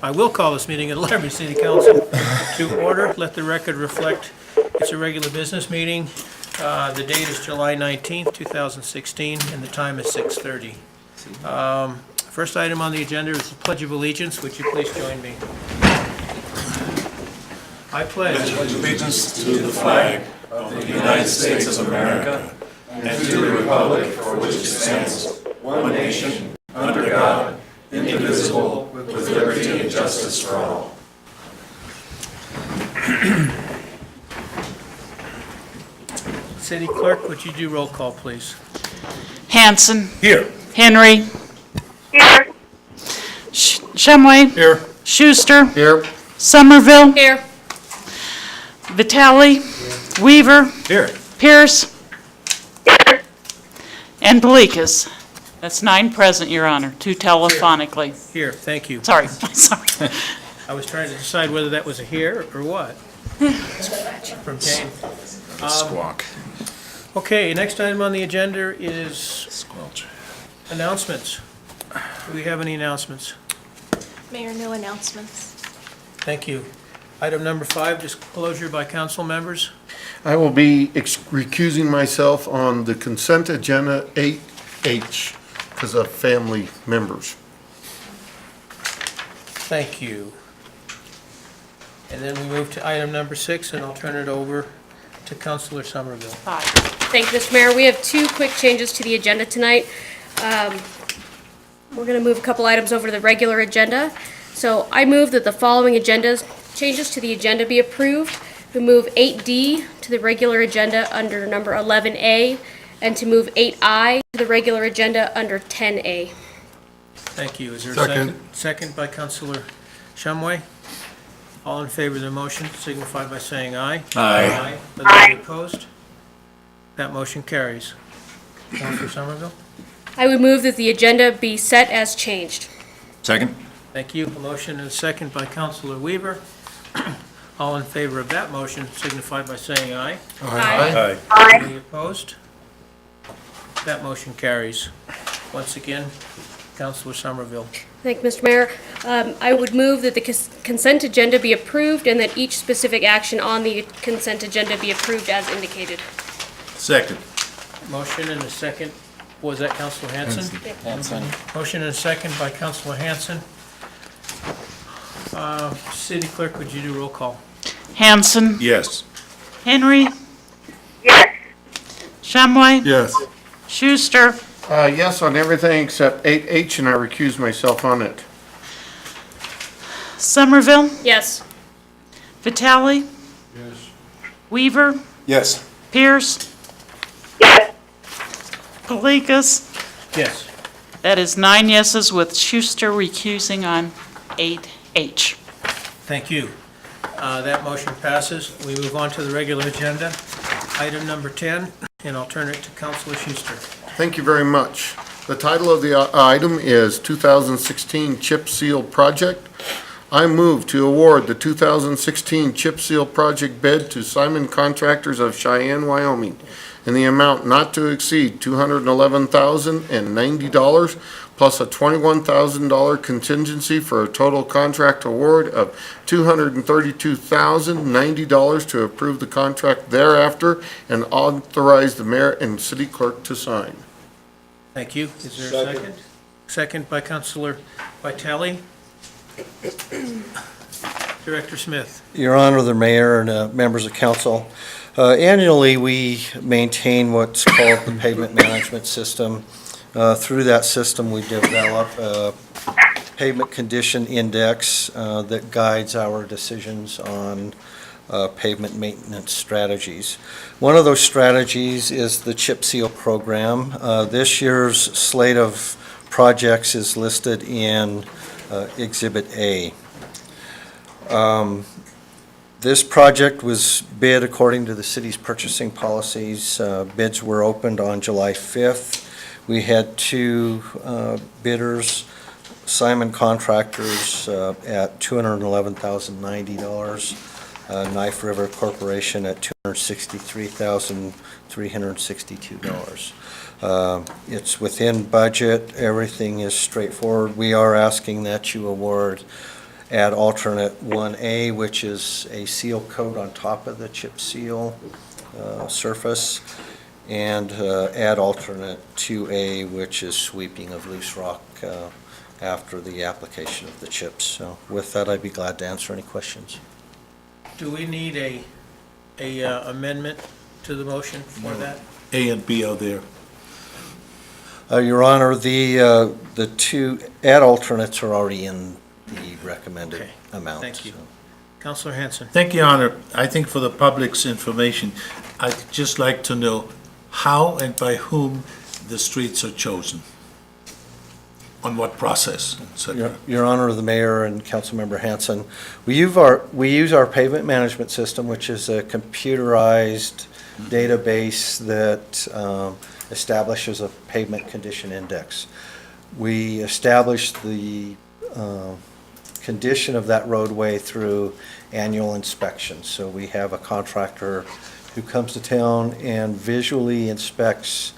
I will call this meeting of the Laramie City Council to order. Let the record reflect it's a regular business meeting. The date is July 19th, 2016, and the time is 6:30. First item on the agenda is the Pledge of Allegiance. Would you please join me? I pledge allegiance to the flag of the United States of America and to the republic for which it stands, one nation, under God, indivisible, with liberty and justice for all. City Clerk, would you do roll call, please? Hanson. Here. Henry. Here. Shumway. Here. Schuster. Here. Somerville. Here. Vitale. Weaver. Here. Pierce. And Pelikas. That's 9 present, Your Honor, 2 telephonically. Here, thank you. Sorry, sorry. I was trying to decide whether that was a here or what. From Jane. Squawk. Okay, next item on the agenda is Squelch. announcements. Do we have any announcements? Mayor, no announcements. Thank you. Item number 5, disclosure by council members. I will be recusing myself on the consent agenda 8H because of family members. Thank you. And then we move to item number 6, and I'll turn it over to Councilor Somerville. Thank you, Mr. Mayor. We have 2 quick changes to the agenda tonight. We're going to move a couple items over to the regular agenda. So I move that the following changes to the agenda be approved. We move 8D to the regular agenda under number 11A, and to move 8I to the regular agenda under 10A. Thank you. Is there a second? Second by Councilor Shumway. All in favor of the motion signify by saying aye. Aye. Are there any opposed? That motion carries. Councilor Somerville? I would move that the agenda be set as changed. Second. Thank you. A motion and a second by Councilor Weaver. All in favor of that motion signify by saying aye. Aye. Any opposed? That motion carries. Once again, Councilor Somerville. Thank you, Mr. Mayor. I would move that the consent agenda be approved and that each specific action on the consent agenda be approved as indicated. Second. Motion and a second. Was that Councilor Hanson? Hanson. Motion and a second by Councilor Hanson. City Clerk, would you do roll call? Hanson. Yes. Henry. Yes. Shumway. Yes. Schuster. Yes on everything except 8H, and I recuse myself on it. Somerville. Yes. Vitale. Yes. Weaver. Yes. Pierce. Yes. Pelikas. Yes. That is 9 yeses with Schuster recusing on 8H. Thank you. That motion passes. We move on to the regular agenda. Item number 10, and I'll turn it to Councilor Schuster. Thank you very much. The title of the item is 2016 Chip Seal Project. I move to award the 2016 Chip Seal Project bid to Simon Contractors of Cheyenne, Wyoming, in the amount not to exceed $211,090 plus a $21,000 contingency for a total contract award of $232,090 to approve the contract thereafter and authorize the mayor and city clerk to sign. Thank you. Is there a second? Second by Councilor Vitale. Director Smith. Your Honor, the Mayor and members of council, annually we maintain what's called the pavement management system. Through that system, we develop a pavement condition index that guides our decisions on pavement maintenance strategies. One of those strategies is the chip seal program. This year's slate of projects is listed in Exhibit A. This project was bid according to the city's purchasing policies. Bids were opened on July 5th. We had 2 bidders, Simon Contractors at $211,090, Knife River Corporation at $263,362. It's within budget. Everything is straightforward. We are asking that you award add alternate 1A, which is a seal coat on top of the chip seal surface, and add alternate 2A, which is sweeping of loose rock after the application of the chips. So with that, I'd be glad to answer any questions. Do we need a amendment to the motion for that? A and B are there. Your Honor, the two add alternates are already in the recommended Okay, amount. thank you. so. Counselor Hanson? Thank you, Your Honor. I think for the public's information, I'd just like to know how and by whom the streets are chosen. On what process, et cetera. Your Honor, the Mayor and Councilmember Hanson, we use our pavement management system, which is a computerized database that establishes a pavement condition index. We establish the condition of that roadway through annual inspections. So we have a contractor who comes to town and visually inspects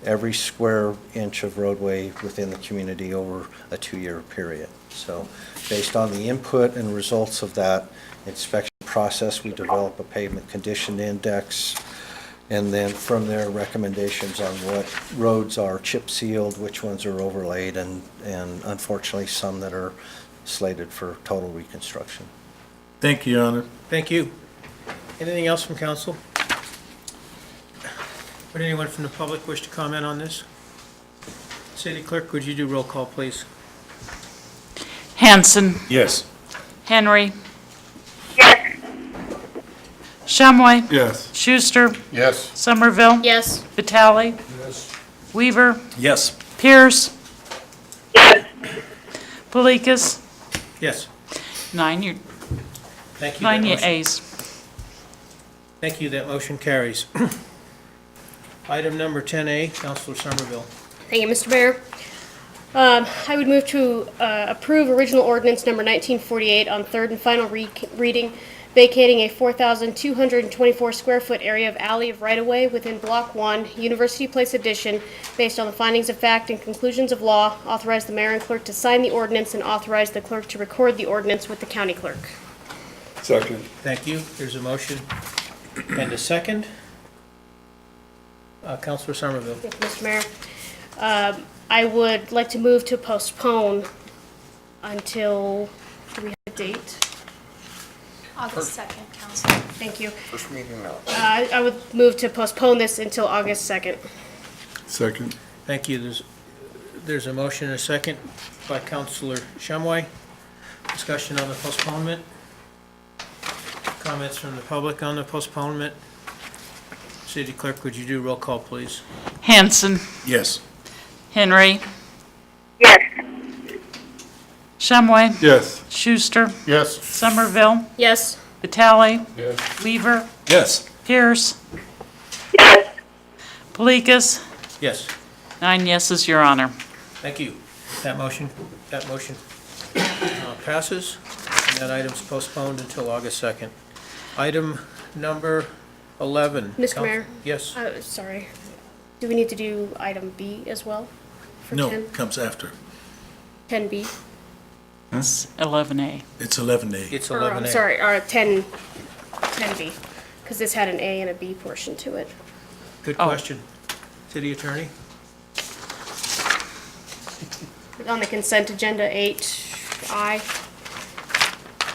every square inch of roadway within the community over a 2-year period. So based on the input and results of that inspection process, we develop a pavement condition index, and then from there, recommendations on what roads are chip sealed, which ones are overlaid, and unfortunately, some that are slated for total reconstruction. Thank you, Your Honor. Thank you. Anything else from council? Would anyone from the public wish to comment on this? City Clerk, would you do roll call, please? Hanson, Yes. Henry. Yes. Shumway, Yes. Schuster, Yes. Somerville, Yes. Vitale. Weaver, Yes. Pierce. Polikis, Yes, 9 thank you. That motion- yeas. Thank you, that motion carries. Item number 10A, Counselor Somerville. Thank you, Mr. Mayor. I would move to approve original ordinance number 1948 on third and final reading, vacating a 4,224 square foot area of alley of right-of-way within Block 1, University Place addition, based on the findings of fact and conclusions of law, authorize the mayor and clerk to sign the ordinance and authorize the clerk to record the ordinance with the county clerk. Second. Thank you. There's a motion and a second. Counselor Somerville. Thank you, Mr. Mayor. I would like to move to postpone until, do we have a date? August 2nd, Council. Thank you. First meeting now. I would move to postpone this until August 2nd. Second. Thank you. There's a motion and a second by Counselor Shumway. Discussion on the postponement. Comments from the public on the postponement. City Clerk, would you do roll call, please? Hanson, Yes. Henry. Yes. Shumway, Yes. Schuster, Yes. Somerville, Yes. Vitale. Yes. Weaver, Yes. Pierce. Polikis, Yes, 9 yeses, Your Honor. thank you. That motion passes, and that item's postponed until August 2nd. Item number 11. Mr. Mayor? Yes, Sorry. Do we need to do item B as well? For No, 10? comes after. 10B? It's 11A. It's 11A. it's Or, 11A. I'm sorry, 10B, because this had an A and a B portion to it. Good Oh. question. City Attorney? On the consent agenda, 8I,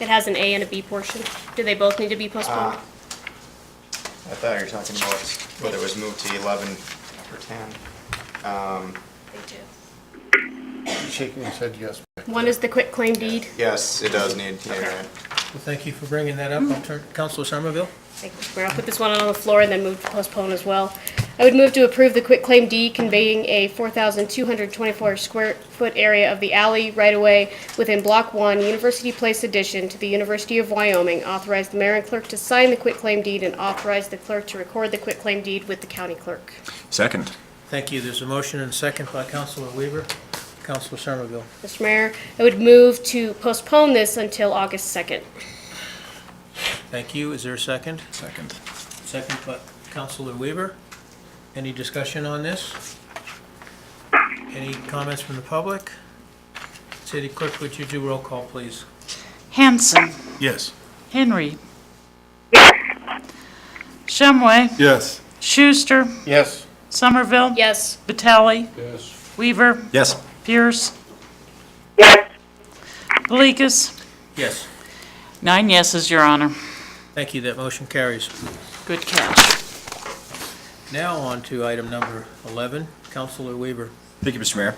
it has an A and a B portion. Do they both need to be postponed? I thought you were talking about whether it was moved to 11 or 10. They do. Shaking his head yes. One is the quit claim deed. Yes, it does need, yeah, Okay. right. Well, thank you for bringing that up. I'll turn, Counselor Somerville? Thank you, Mr. Mayor. I'll put this one on the floor and then move to postpone as well. I would move to approve the quitclaim deed conveying a 4,224 square foot area of the alley right-of-way within Block 1, University Place addition to the University of Wyoming. Authorize the mayor and clerk to sign the quitclaim deed and authorize the clerk to record the quitclaim deed with the county clerk. Second. Thank you. There's a motion and a second by Counselor Weaver. Counselor Somerville. Mr. Mayor, I would move to postpone this until August 2nd. Thank you. Is there a second? Second. Second by Counselor Weaver. Any discussion on this? Any comments from the public? City Clerk, would you do roll call, please? Hanson. Yes. Henry. Shumway. Yes. Schuster. Yes. Somerville. Yes. Vitale. Weaver. Yes. Pierce. yes, Belakis. Yes. 9 yeses, Your Honor. Thank you, that motion carries. Good catch. Now on to item number 11, Councilor Weaver. Thank you, Mr. Mayor.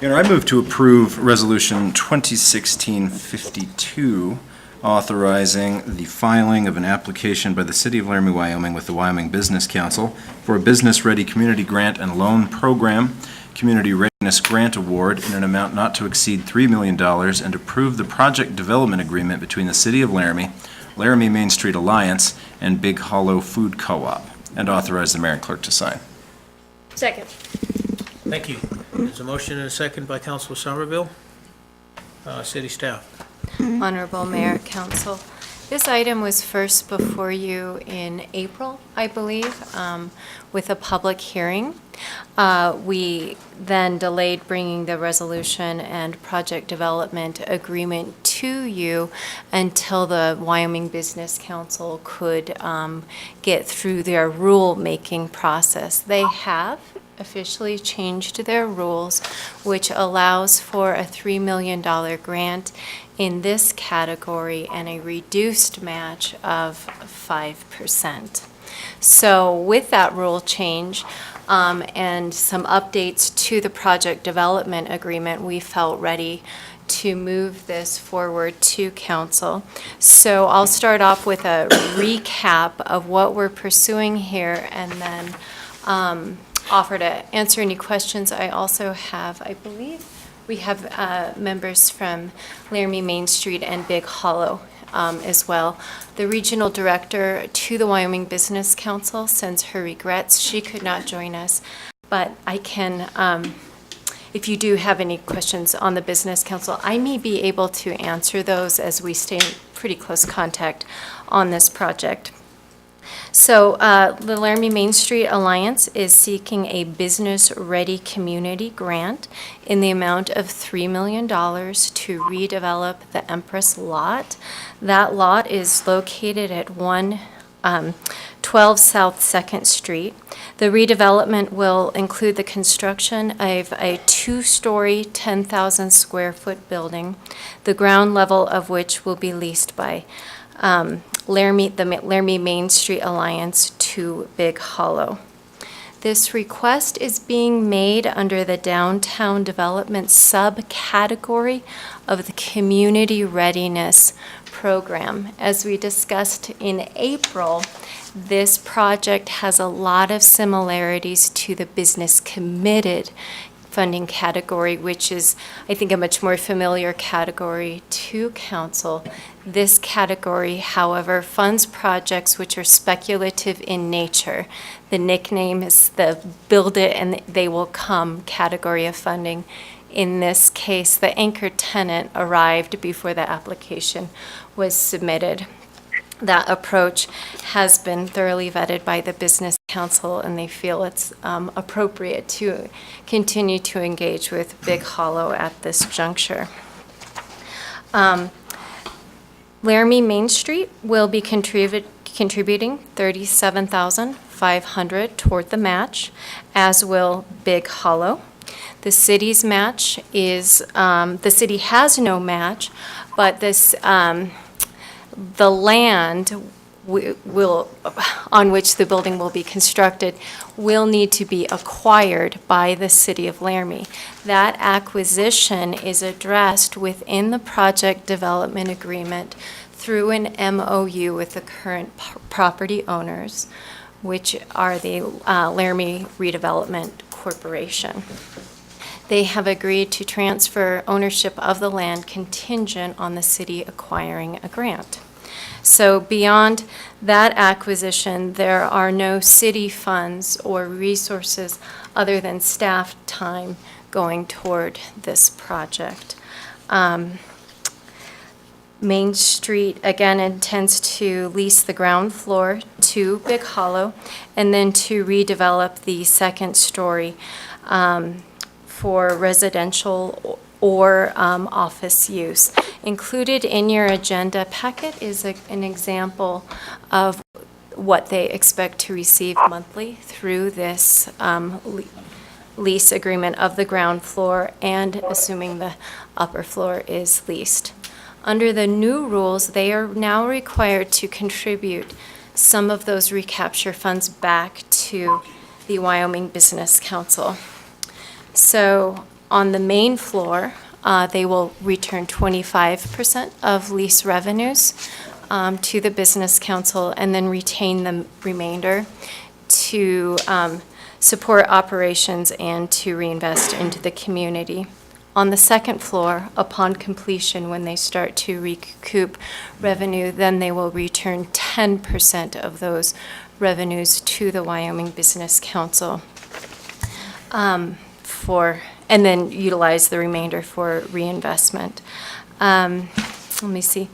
Your Honor, I move to approve Resolution 2016-52, authorizing the filing of an application by the City of Laramie, Wyoming with the Wyoming Business Council for a Business Ready Community Grant and Loan Program, Community Readiness Grant Award in an amount not to exceed $3 million, and approve the project development agreement between the City of Laramie, Laramie Main Street Alliance, and Big Hollow Food Co-op, and authorize the mayor and clerk to sign. Second. Thank you. There's a motion and a second by Councilor Somerville. City staff. Honorable Mayor, Council. This item was first before you in April, I believe, with a public hearing. We then delayed bringing the resolution and project development agreement to you until the Wyoming Business Council could get through their rule-making process. They have officially changed their rules, which allows for a $3 million grant in this category and a reduced match of 5%. So with that rule change and some updates to the project development agreement, we felt ready to move this forward to council. So I'll start off with a recap of what we're pursuing here and then offer to answer any questions. I also have, I believe, we have members from Laramie Main Street and Big Hollow as well. The regional director to the Wyoming Business Council sends her regrets. She could not join us, but I can, if you do have any questions on the Business Council, I may be able to answer those as we stay in pretty close contact on this project. So the Laramie Main Street Alliance is seeking a Business Ready Community Grant in the amount of $3 million to redevelop the Empress lot. That lot is located at 112 South 2nd Street. The redevelopment will include the construction of a 2-story, 10,000 square foot building, the ground level of which will be leased by the Laramie Main Street Alliance to Big Hollow. This request is being made under the downtown development subcategory of the Community Readiness Program. As we discussed in April, this project has a lot of similarities to the Business Committed funding category, which is, I think, a much more familiar category to council. This category, however, funds projects which are speculative in nature. The nickname is the build it and they will come category of funding. In this case, the anchor tenant arrived before the application was submitted. That approach has been thoroughly vetted by the Business Council, and they feel it's appropriate to continue to engage with Big Hollow at this juncture. Laramie Main Street will be contributing $37,500 toward the match, as will Big Hollow. The city's match is, the city has no match, but this, the land on which the building will be constructed will need to be acquired by the City of Laramie. That acquisition is addressed within the project development agreement through an MOU with the current property owners, which are the Laramie Redevelopment Corporation. They have agreed to transfer ownership of the land contingent on the city acquiring a grant. So beyond that acquisition, there are no city funds or resources other than staff time going toward this project. Main Street, again, intends to lease the ground floor to Big Hollow and then to redevelop the second story for residential or office use. Included in your agenda packet is an example of what they expect to receive monthly through this lease agreement of the ground floor and assuming the upper floor is leased. Under the new rules, they are now required to contribute some of those recapture funds back to the Wyoming Business Council. So on the main floor, they will return 25% of lease revenues to the Business Council and then retain the remainder to support operations and to reinvest into the community. On the second floor, upon completion, when they start to recoup revenue, then they will return 10% of those revenues to the Wyoming Business Council and then utilize the remainder for reinvestment. Let me see.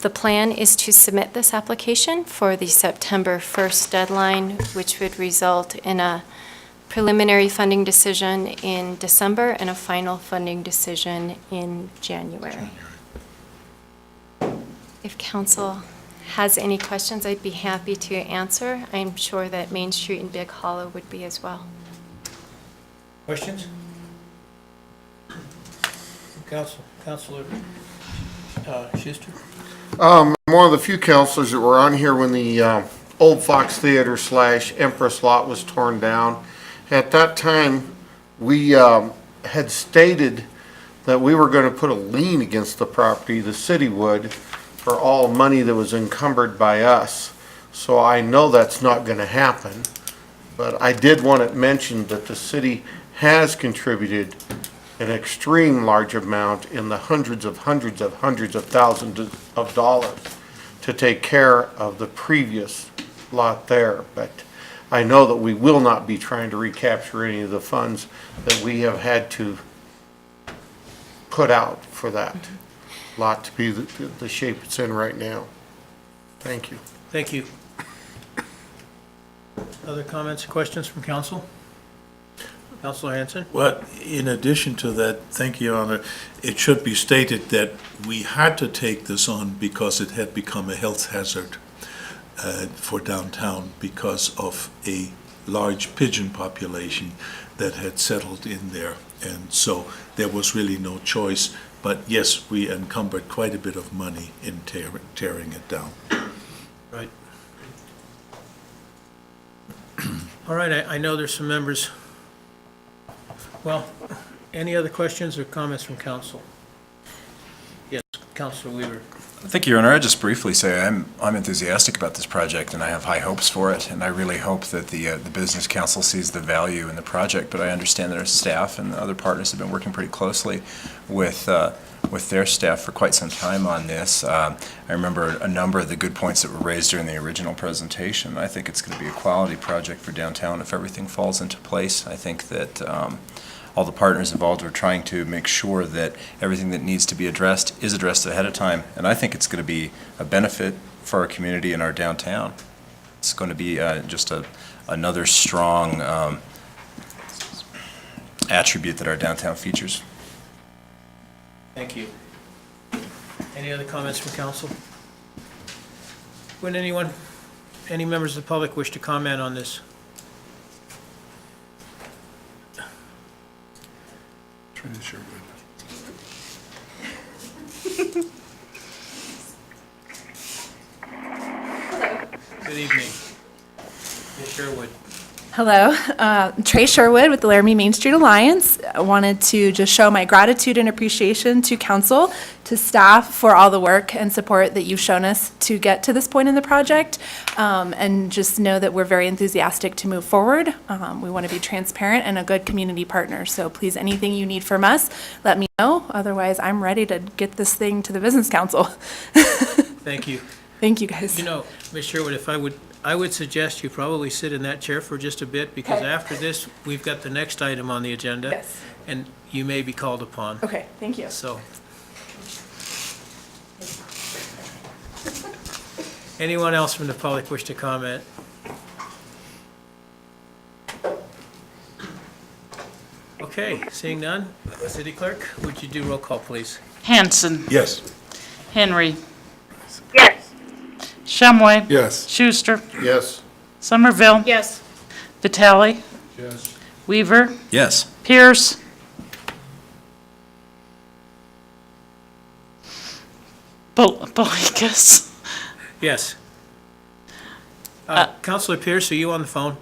The plan is to submit this application for the September 1st deadline, which would result in a preliminary funding decision in December and a final funding decision in January. If council has any questions, I'd be happy to answer. I'm sure that Main Street and Big Hollow would be as well. Questions? Councilor Schuster? I'm one of the few councilors that were on here when the old Fox Theater / Empress lot was torn down. At that time, we had stated that we were going to put a lien against the property, the city would, for all money that was encumbered by us. So I know that's not going to happen, but I did want it mentioned that the city has contributed an extreme large amount in the hundreds of thousands of dollars to take care of the previous lot there. But I know that we will not be trying to recapture any of the funds that we have had to put out for that lot to be the shape it's in right now. Thank you. Thank you. Other comments, questions from council? Councilor Hanson? Well, in addition to that, thank you, Your Honor, it should be stated that we had to take this on because it had become a health hazard for downtown because of a large pigeon population that had settled in there. And so there was really no choice. But yes, we encumbered quite a bit of money in tearing it down. Right. All right, I know there's some members. Well, any other questions or comments from council? Yes, Councilor Weaver. Thank you, Your Honor. I'd just briefly say I'm enthusiastic about this project and I have high hopes for it, and I really hope that the Business Council sees the value in the project. But I understand that our staff and the other partners have been working pretty closely with their staff for quite some time on this. I remember a number of the good points that were raised during the original presentation. I think it's going to be a quality project for downtown if everything falls into place. I think that all the partners involved are trying to make sure that everything that needs to be addressed is addressed ahead of time. And I think it's going to be a benefit for our community and our downtown. It's going to be just another strong attribute that our downtown features. Thank you. Any other comments from council? Would any members of the public wish to comment on this? Sure Good evening. Ms. Sherwood. Hello, Trey Sherwood with the Laramie Main Street Alliance. I wanted to just show my gratitude and appreciation to council, to staff for all the work and support that you've shown us to get to this point in the project, and just know that we're very enthusiastic to move forward. We want to be transparent and a good community partner, so please, anything you need from us, let me know. Otherwise, I'm ready to get this thing to the Business Council. Thank you. Thank you, guys. You know, Ms. Sherwood, if I would suggest you probably sit in that chair for just a bit, because after this, we've got the next item on the agenda. Yes. And you may be called upon. Okay, thank you. So. Anyone else from the public wish to comment? Okay. Okay, seeing none, City Clerk, would you do roll call, please? Hanson. Yes. Henry. Yes. Shumway. Yes. Schuster. Yes. Somerville. Yes. Vitale. Yes. Weaver. Yes. Pierce. Belikas. Yes. Counselor Pierce, are you on the phone?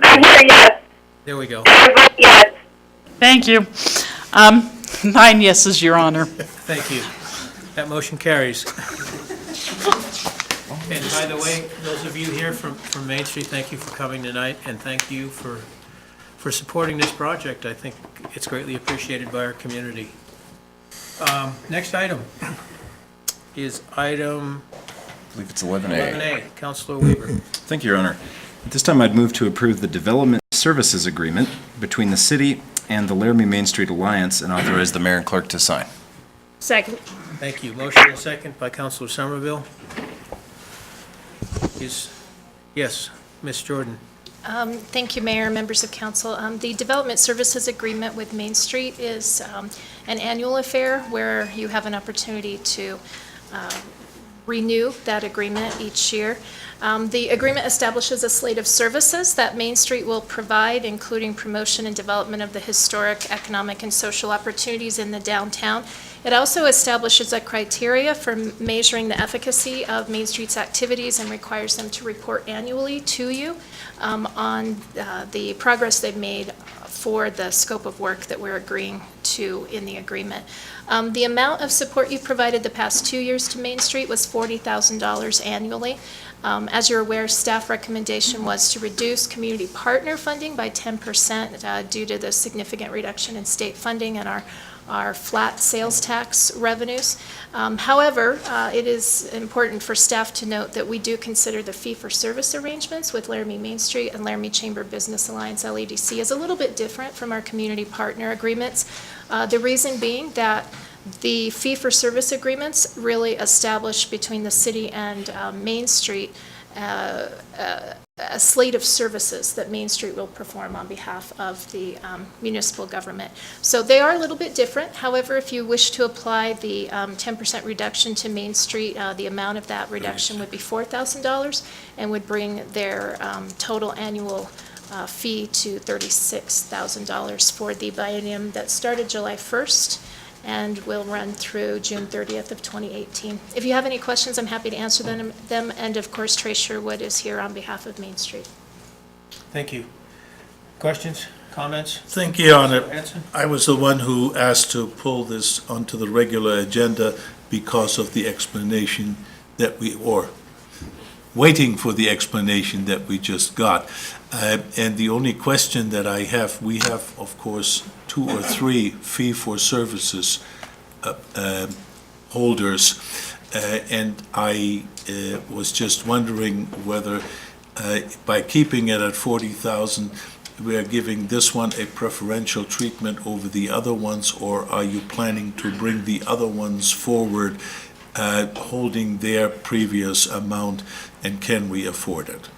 I'm here, yes. There we go. I vote yes. Thank you. 9 yeses, Your Honor. Thank you. That motion carries. And by the way, those of you here from Main Street, thank you for coming tonight, and thank you for supporting this project. I think it's greatly appreciated by our community. Next item is item I believe it's 11A. 11A. Counselor Weaver. Thank you, Your Honor. At this time, I'd move to approve the Development Services Agreement between the city and the Laramie Main Street Alliance and authorize the mayor and clerk to sign. Second. Thank you. Motion and second by Counselor Somerville. Yes, Ms. Jordan. Thank you, Mayor, members of council. The Development Services Agreement with Main Street is an annual affair where you have an opportunity to renew that agreement each year. The agreement establishes a slate of services that Main Street will provide, including promotion and development of the historic, economic, and social opportunities in the downtown. It also establishes a criteria for measuring the efficacy of Main Street's activities and requires them to report annually to you on the progress they've made for the scope of work that we're agreeing to in the agreement. The amount of support you provided the past 2 years to Main Street was $40,000 annually. As you're aware, staff recommendation was to reduce community partner funding by 10% due to the significant reduction in state funding and our flat sales tax revenues. However, it is important for staff to note that we do consider the fee-for-service arrangements with Laramie Main Street and Laramie Chamber Business Alliance, LADC, as a little bit different from our community partner agreements. The reason being that the fee-for-service agreements really establish between the city and Main Street a slate of services that Main Street will perform on behalf of the municipal government. So they are a little bit different. However, if you wish to apply the 10% reduction to Main Street, the amount of that reduction would be $4,000 and would bring their total annual fee to $36,000 for the biennium that started July 1st and will run through June 30th of 2018. If you have any questions, I'm happy to answer them. And of course, Trey Sherwood is here on behalf of Main Street. Thank you. Questions, comments? Thank you, Your Honor. Hanson? I was the one who asked to pull this onto the regular agenda because of the explanation that or waiting for the explanation that we just got. And the only question that I have, we have, of course, 2 or 3 fee-for-services holders, and I was just wondering whether by keeping it at 40,000, we are giving this one a preferential treatment over the other ones, or are you planning to bring the other ones forward, holding their previous amount, and can we afford it?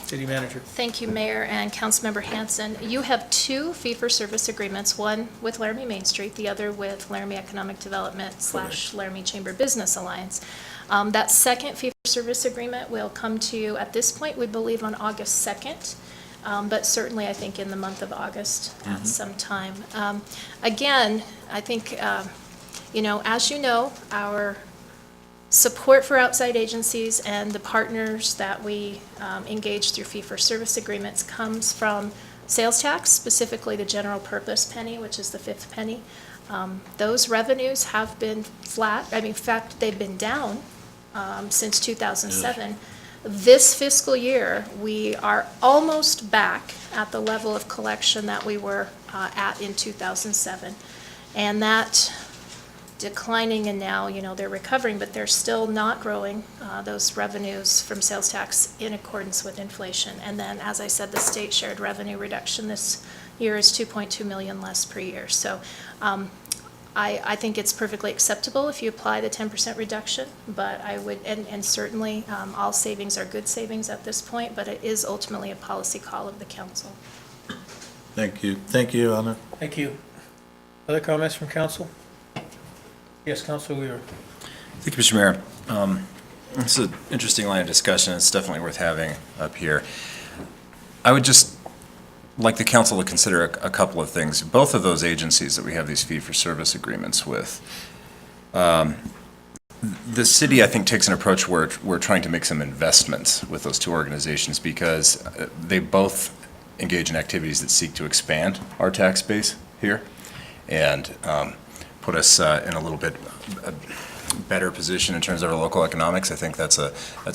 City Manager. Thank you, Mayor and Councilmember Hanson. You have 2 fee-for-service agreements, one with Laramie Main Street, the other with Laramie Economic Development / Laramie Chamber Business Alliance. That second fee-for-service agreement will come to you at this point, we believe, on August 2nd. But certainly, I think in the month of August at some time. Again, I think, as you know, our support for outside agencies and the partners that we engage through fee-for-service agreements comes from sales tax, specifically the general purpose penny, which is the 5th penny. Those revenues have been flat. I mean, in fact, they've been down since 2007. This fiscal year, we are almost back at the level of collection that we were at in 2007. And that declining, and now, they're recovering, but they're still not growing, those revenues from sales tax in accordance with inflation. And then, as I said, the state shared revenue reduction this year is $2.2 million less per year. So I think it's perfectly acceptable if you apply the 10% reduction, but I would, and certainly all savings are good savings at this point, but it is ultimately a policy call of the council. Thank you. Thank you, Anna. Thank you. Other comments from council? Yes, Council Weaver. Thank you, Mr. Mayor. This is an interesting line of discussion. It's definitely worth having up here. I would just like the council to consider a couple of things. Both of those agencies that we have these fee-for-service agreements with, the city, I think, takes an approach where we're trying to make some investments with those two organizations because they both engage in activities that seek to expand our tax base here and put us in a little bit better position in terms of our local economics. I think that's a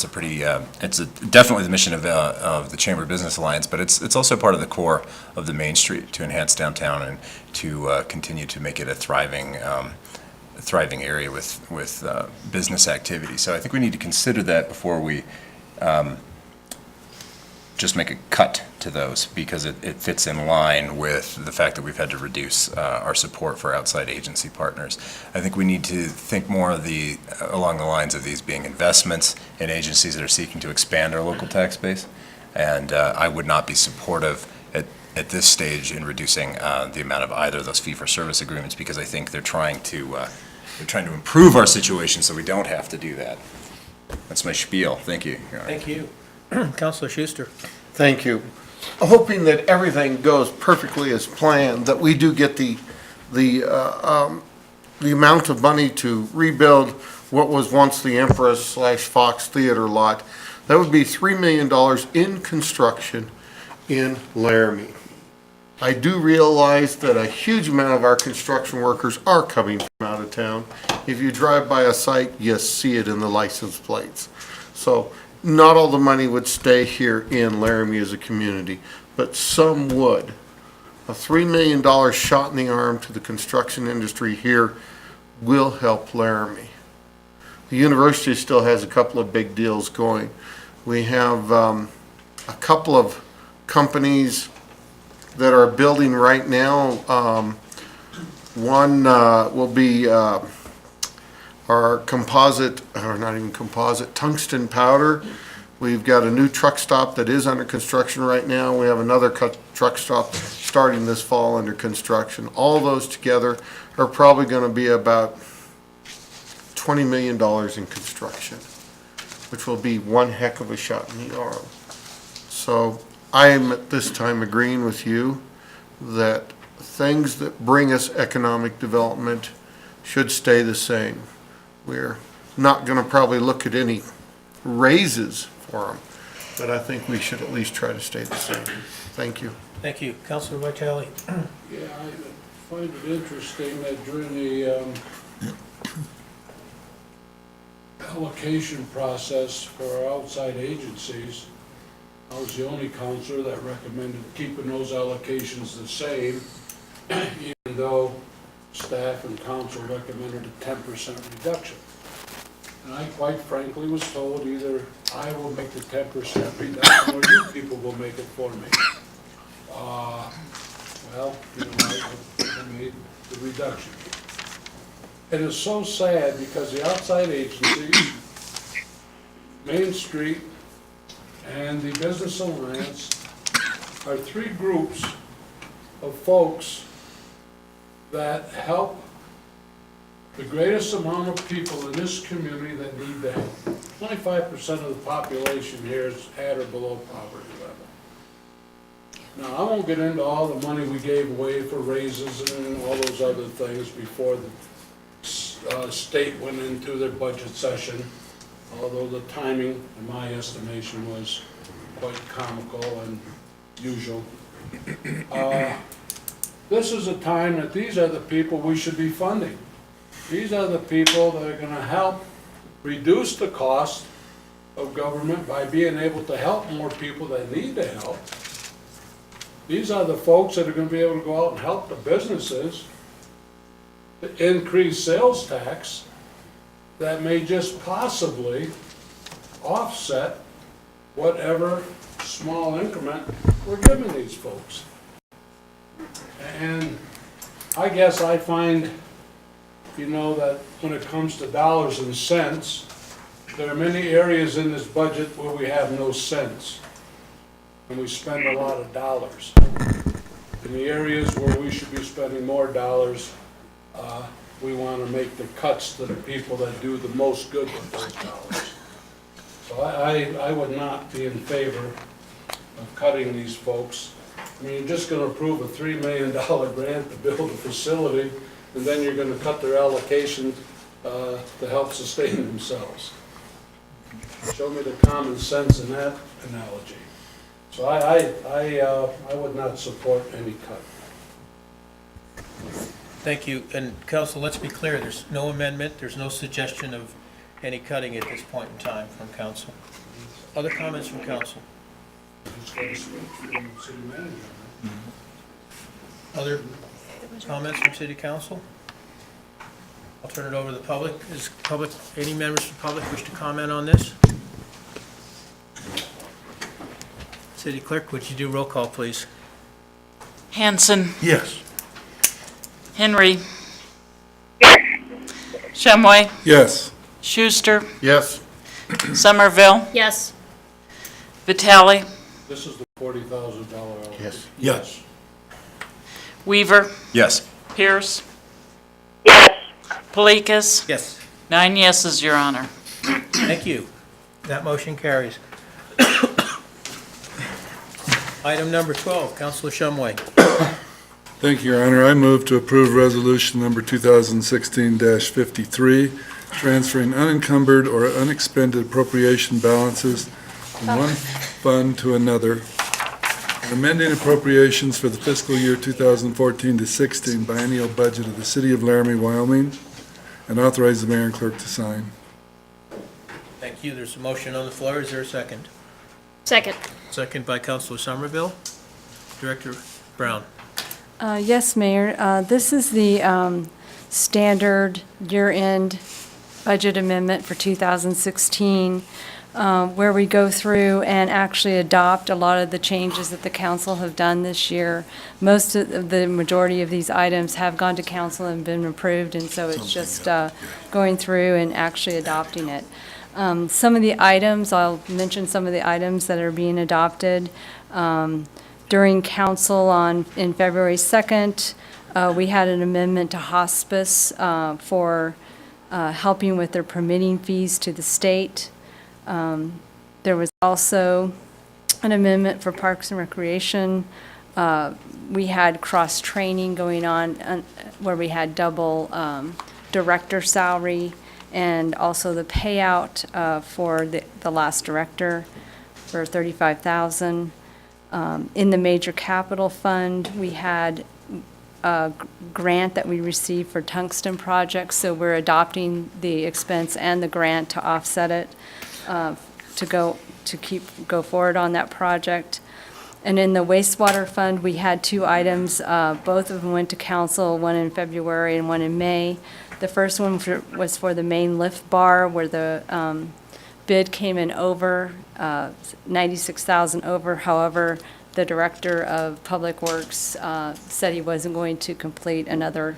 pretty definitely the mission of the Chamber of Business Alliance, but it's also part of the core of the Main Street to enhance downtown and to continue to make it a thriving area with business activity. So I think we need to consider that before we just make a cut to those, because it fits in line with the fact that we've had to reduce our support for outside agency partners. I think we need to think more of along the lines of these being investments in agencies that are seeking to expand our local tax base. And I would not be supportive at this stage in reducing the amount of either of those fee-for-service agreements, because I think they're trying to improve our situation so we don't have to do that. That's my spiel. Thank you, Your Honor. Thank you. Councilor Schuster. Thank you. Hoping that everything goes perfectly as planned, that we do get the amount of money to rebuild what was once the Empress/Fox Theater lot. That would be $3 million in construction in Laramie. I do realize that a huge amount of our construction workers are coming from out of town. If you drive by a site, you see it in the license plates. So not all the money would stay here in Laramie as a community, but some would. A $3 million shot in the arm to the construction industry here will help Laramie. The university still has a couple of big deals going. We have a couple of companies that are building right now. One will be our composite, or not even composite, tungsten powder. We've got a new truck stop that is under construction right now. We have another truck stop starting this fall under construction. All those together are probably going to be about $20 million in construction, which will be one heck of a shot in the arm. So I am at this time agreeing with you that things that bring us economic development should stay the same. We're not going to probably look at any raises for them, but I think we should at least try to stay the same. Thank you. Thank you. Councilor Vitale. Yeah, I find it interesting that during the allocation process for our outside agencies, I was the only counselor that recommended keeping those allocations the same, even though staff and council recommended a 10% reduction. And I quite frankly was told either I will make the 10% reduction or you people will make it for me. Well, you know, I made the reduction. It is so sad because the outside agencies, Main Street, and the Business Alliance are three groups of folks that help the greatest amount of people in this community that need the help. 25% of the population here is at or below poverty level. Now, I won't get into all the money we gave away for raises and all those other things before the state went into their budget session, although the timing, in my estimation, was quite comical and usual. This is a time that these are the people we should be funding. These are the people that are going to help reduce the cost of government by being able to help more people that need the help. These are the folks that are going to be able to go out and help the businesses to increase sales tax that may just possibly offset whatever small increment we're giving these folks. And I guess I find you know that when it comes to dollars and cents, there are many areas in this budget where we have no cents. And we spend a lot of dollars. In the areas where we should be spending more dollars, we want to make the cuts to the people that do the most good with those dollars. So I would not be in favor of cutting these folks. I mean, you're just going to approve a $3 million grant to build a facility, and then you're going to cut their allocation to help sustain themselves. Show me the common sense in that analogy. So I would not support any cut. Thank you. And council, let's be clear, there's no amendment, there's no suggestion of any cutting at this point in time from council. Other comments from council? Just got to speak from the city manager. Other comments from city council? I'll turn it over to the public. Is public, any members of the public wish to comment on this? City clerk, would you do roll call, please? Hanson, Yes. Henry. Shumway, Yes. Schuster, Yes. Somerville, Yes. Vitale, This is the $40,000. Yes. Yes. Weaver, Yes. Pierce, Yes. Polikis. Yes. 9 yeses, Your Honor. Thank you. That motion carries. Item number 12, Councilor Shumway. Thank you, Your Honor. I move to approve resolution number 2016-53, transferring unencumbered or unexpended appropriation balances from one fund to another, and amending appropriations for the fiscal year 2014 to 16 biennial budget of the City of Laramie, Wyoming, and authorize the mayor and clerk to sign. Thank you. There's a motion on the floor. Is there a second? Second. Second by Councilor Somerville. Director Brown. Yes, Mayor. This is the standard year-end budget amendment for 2016, where we go through and actually adopt a lot of the changes that the council have done this year. Most of the majority of these items have gone to council and been approved, and so it's just going through and actually adopting it. Some of the items, I'll mention some of the items that are being adopted. During council in February 2nd, we had an amendment to hospice for helping with their permitting fees to the state. There was also an amendment for Parks and Recreation. We had cross-training going on where we had double director salary, and also the payout for the last director for $35,000. In the Major Capital Fund, we had a grant that we received for tungsten projects, so we're adopting the expense and the grant to offset it, to go forward on that project. And in the wastewater fund, we had two items. Both of them went to council, one in February and one in May. The first one was for the main lift bar, where the bid came in over, $96,000 over. However, the director of Public Works said he wasn't going to complete another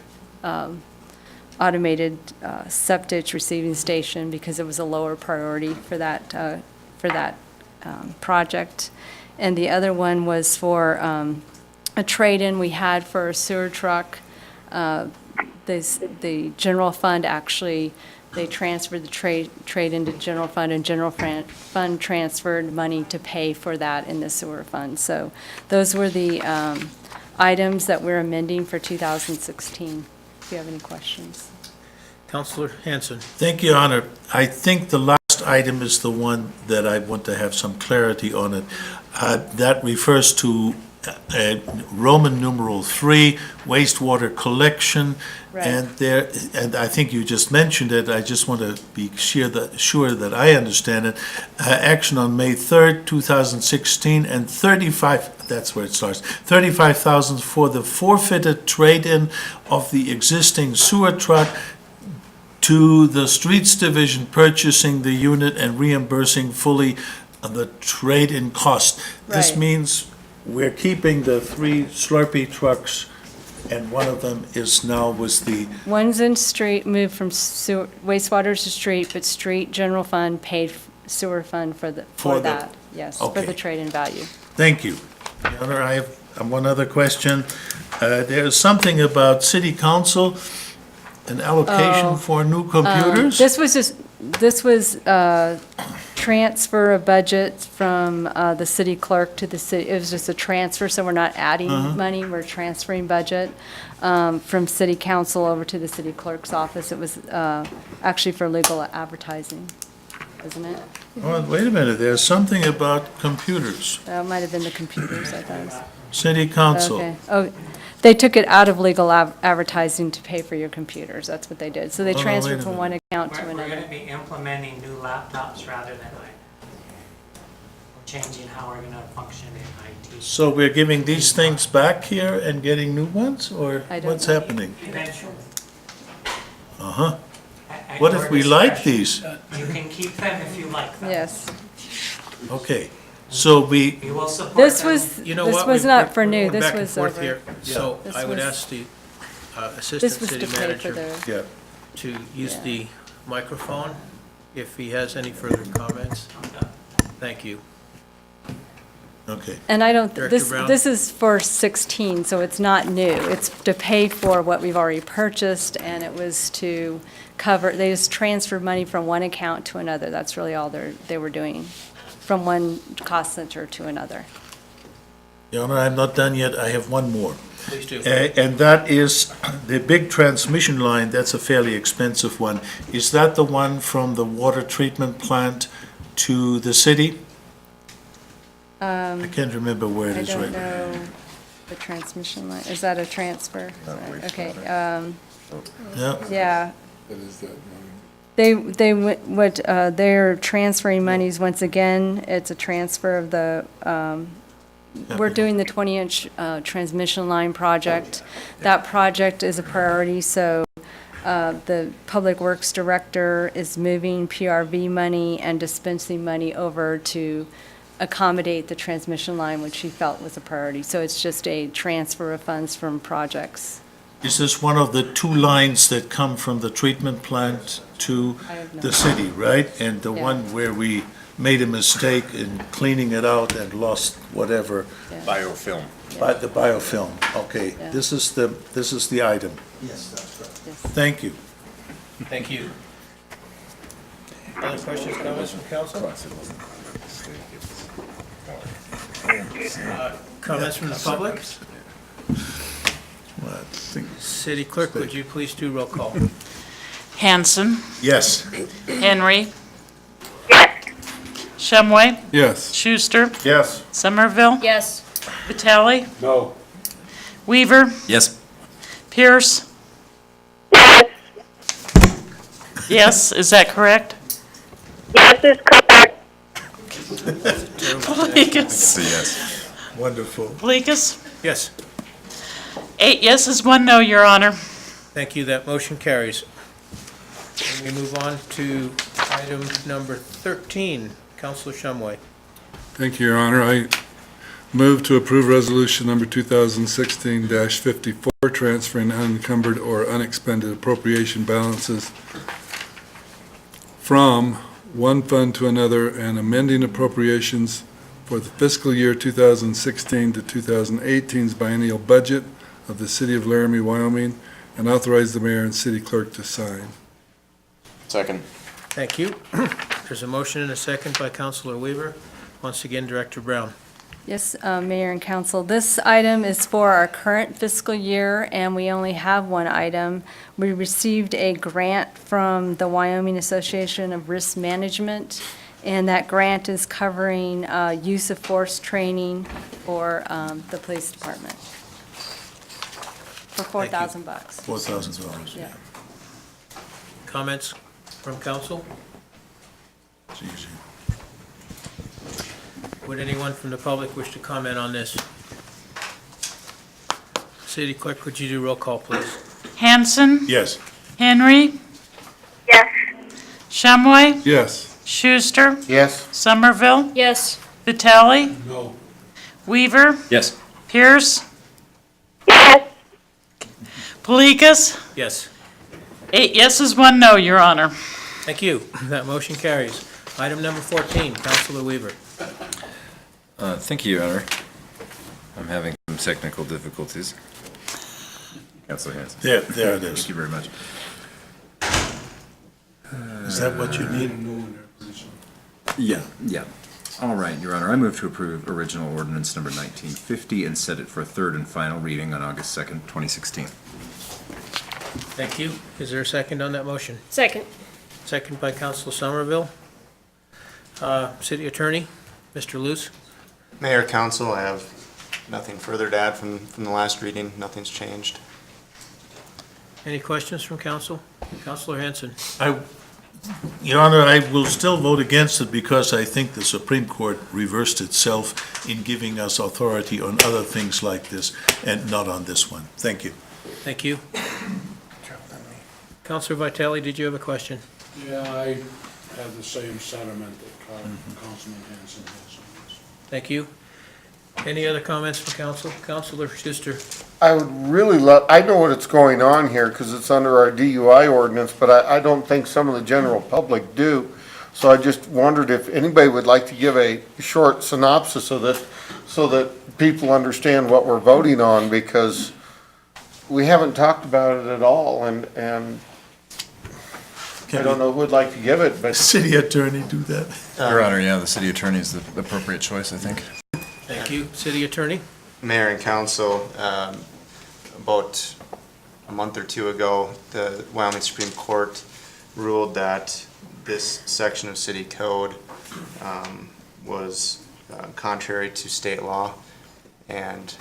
automated septic receiving station because it was a lower priority for that project. And the other one was for a trade-in we had for a sewer truck. The general fund actually, they transferred the trade into general fund, and general fund transferred money to pay for that in the sewer fund. So those were the items that we're amending for 2016. If you have any questions. Councilor Hanson. Thank you, Your Honor. I think the last item is the one that I want to have some clarity on it. That refers to Roman numeral 3, wastewater collection. Right. And I think you just mentioned it. I just want to be sure that I understand it. Action on May 3rd, 2016, and 35, that's where it starts, $35,000 for the forfeited trade-in of the existing sewer truck to the Streets Division purchasing the unit and reimbursing fully the trade-in cost. This Right. means we're keeping the 3 Slurpee trucks and one of them is now was the, One's in street, moved from wastewater to street, but street general fund paid sewer fund for For the- that. Yes, for okay. the trade-in value. thank you. Your Honor, I have one other question. There's something about city council, an allocation for new computers? This was transfer of budget from the city clerk to the city. It was just a transfer, so we're not adding money, we're transferring budget from city council over to the city clerk's office. It was actually for legal advertising, isn't it? Oh, wait a minute, there's something about computers. That might have been the computers, I thought. City council. Okay. Oh, they took it out of legal advertising to pay for your computers. That's what they did. So they Oh, no, transferred wait a from one account to We're going another. to be implementing new laptops rather than changing how we're going to function in IT. So we're giving these things back here and getting new ones, or I don't what's know. happening? Eventually. Uh-huh. At What your if we like discretion. these? You can keep them if you like them. Yes. Okay, so we, We will support This them. was, You know this what? was We've- not for new. we're This back and was forth over. here. So This I would was- ask the This Assistant was to City pay for Manager the, yeah, to use Yeah. the microphone if he has any further comments. Thank you. okay. and I don't, Director this, Brown? this is for 16, so it's not new. It's to pay for what we've already purchased, and it was to cover, they just transferred money from one account to another. That's really all they were doing, from one cost center to another. Your Honor, I'm not done yet, I have one more. Please do. And that is the big transmission line, that's a fairly expensive one. Is that the one from the water treatment plant to the city? I can't remember where it I is don't right now. know the transmission line. Is that a transfer? Okay, Yeah, yeah. That is that money. They're transferring monies, once again, it's a transfer of the, we're doing the 20-inch transmission line project. That project is a priority, so the Public Works Director is moving PRV money and dispensing money over to accommodate the transmission line, which he felt was a priority. So it's just a transfer of funds from projects. is this one of the two lines that come from the treatment plant to I have no the city, right? And the Yeah. one where we made a mistake in cleaning it out and lost whatever, Yeah. Biofilm. the biofilm, okay. Yeah. This is the item. Yes, that's correct. Yes. Thank you. Thank you. Other questions, comments from council? Comments from the public? Well, I think- City Clerk, would you please do roll call? Hanson, Yes. Henry, Yes. Shumway, Yes. Schuster, Yes. Somerville, Yes. Vitale, No. Weaver, Yes. Pierce. Yes. Yes, is that correct? Yes is correct. Bleekus. Yes. Wonderful. Bleekus. Yes, 8 yeses, 1 no, Your Honor. thank you, that motion carries. And we move on to item number 13, Councilor Shumway. Thank you, Your Honor. I move to approve resolution number 2016-54, transferring unencumbered or unexpended appropriation balances from one fund to another and amending appropriations for the fiscal year 2016 to 2018's biennial budget of the City of Laramie, Wyoming, and authorize the mayor and city clerk to sign. Second. Thank you. There's a motion and a second by Councilor Weaver. Once again, Director Brown. Yes, Mayor and Council, this item is for our current fiscal year, and we only have one item. We received a grant from the Wyoming Association of Risk Management, and that grant is covering use of force training for the police department for $4,000. $4,000. Yeah. Comments from council? It's easy. Would anyone from the public wish to comment on this? City Clerk, would you do roll call, please? Hanson, Yes. Henry, Yes. Shumway, Yes. Schuster, Yes. Somerville, Yes. No. Weaver, Yes. Pierce. Yes. Polikis? Yes. 8 yeses, 1 no, Your Honor. Thank you. That motion carries. Item number 14, Councilor Weaver. Thank you, Your Honor. I'm having some technical difficulties. Councilor Hanson. There it is. Thank you very much. Is that what you need? Yeah. All right, Your Honor, I move to approve original ordinance number 1950 and set it for a third and final reading on August 2nd, 2016. Thank you. Is there a second on that motion? Second. Second by Councilor Somerville. City Attorney, Mr. Luce. Mayor, council, I have nothing further to add from the last reading. Nothing's changed. Any questions from council? Councilor Hanson. Your Honor, I will still vote against it because I think the Supreme Court reversed itself in giving us authority on other things like this and not on this one. Thank you. Thank you. Councilor Vitale, did you have a question? Yeah, I have the same sentiment that Councilman Hanson has on this. Thank you. Any other comments from council? Councilor Schuster. I would really love, I know what's going on here because it's under our DUI ordinance, but I don't think some of the general public do. So I just wondered if anybody would like to give a short synopsis so that people understand what we're voting on, because we haven't talked about it at all, and I don't know who would like to give it, but. City Attorney do that. Your Honor, yeah, the city attorney is the appropriate choice, I think. Thank you. City Attorney. Mayor and council, about a month or two ago, the Wyoming Supreme Court ruled that this section of city code was contrary to state law, and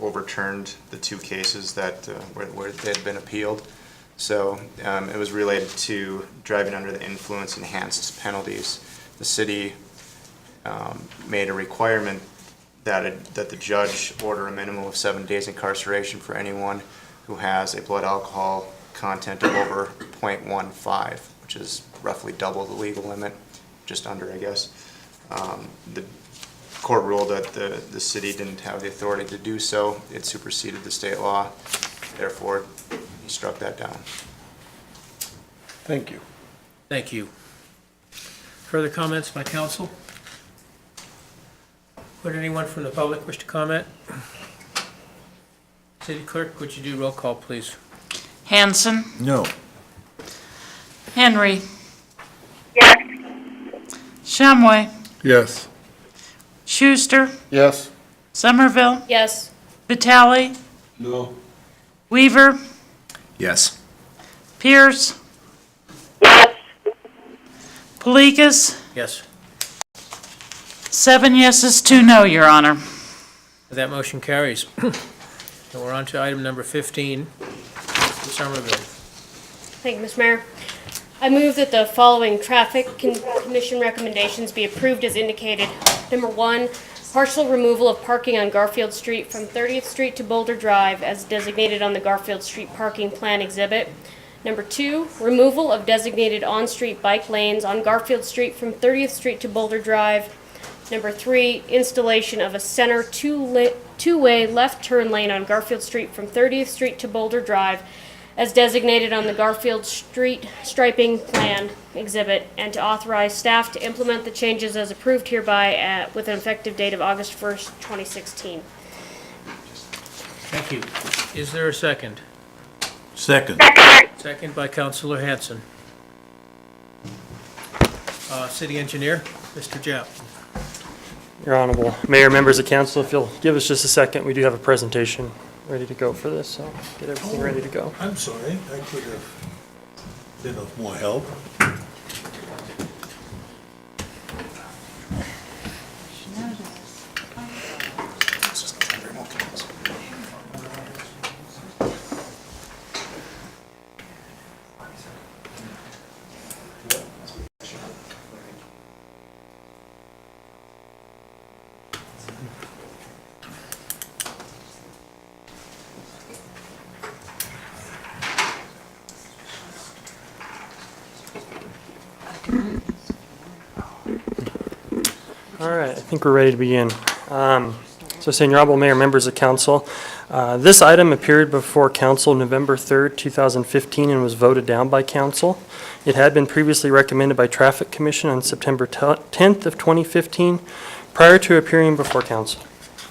overturned the 2 cases that where they had been appealed. So it was related to driving under the influence enhanced penalties. The city made a requirement that the judge order a minimum of 7 days incarceration for anyone who has a blood alcohol content of over 0.15, which is roughly double the legal limit, just under, I guess. The court ruled that the city didn't have the authority to do so. It superseded the state law. Therefore, he struck that down. Thank you. Thank you. Further comments by council? Would anyone from the public wish to comment? City Clerk, would you do roll call, please? Hanson? No. Henry? Yes. Shumway? Yes. Schuster? Yes. Somerville? Yes. Vitale? No. Weaver? Yes. Pierce? Yes. Polikis? Yes. 7 yeses, 2 no, Your Honor. That motion carries. And we're on to item number 15, Somerville. Thank you, Mr. Mayor. I move that the following traffic commission recommendations be approved as indicated. Number 1, partial removal of parking on Garfield Street from 30th Street to Boulder Drive as designated on the Garfield Street Parking Plan Exhibit. Number 2, removal of designated on-street bike lanes on Garfield Street from 30th Street to Boulder Drive. Number 3, installation of a center two-way left turn lane on Garfield Street from 30th Street to Boulder Drive as designated on the Garfield Street Striping Plan Exhibit, and to authorize staff to implement the changes as approved hereby with an effective date of August 1st, 2016. Thank you. Is there a second? Second. Second by Councilor Hanson. City Engineer, Mr. Japp. Your Honorable Mayor, members of council, if you'll give us just a second, we do have a presentation ready to go for this, so get everything ready to go. I'm sorry, I could have been of more help. All right, I think we're ready to begin. So saying, Your Honorable Mayor, members of council, this item appeared before council November 3rd, 2015, and was voted down by council. It had been previously recommended by Traffic Commission on September 10th of 2015, prior to appearing before council.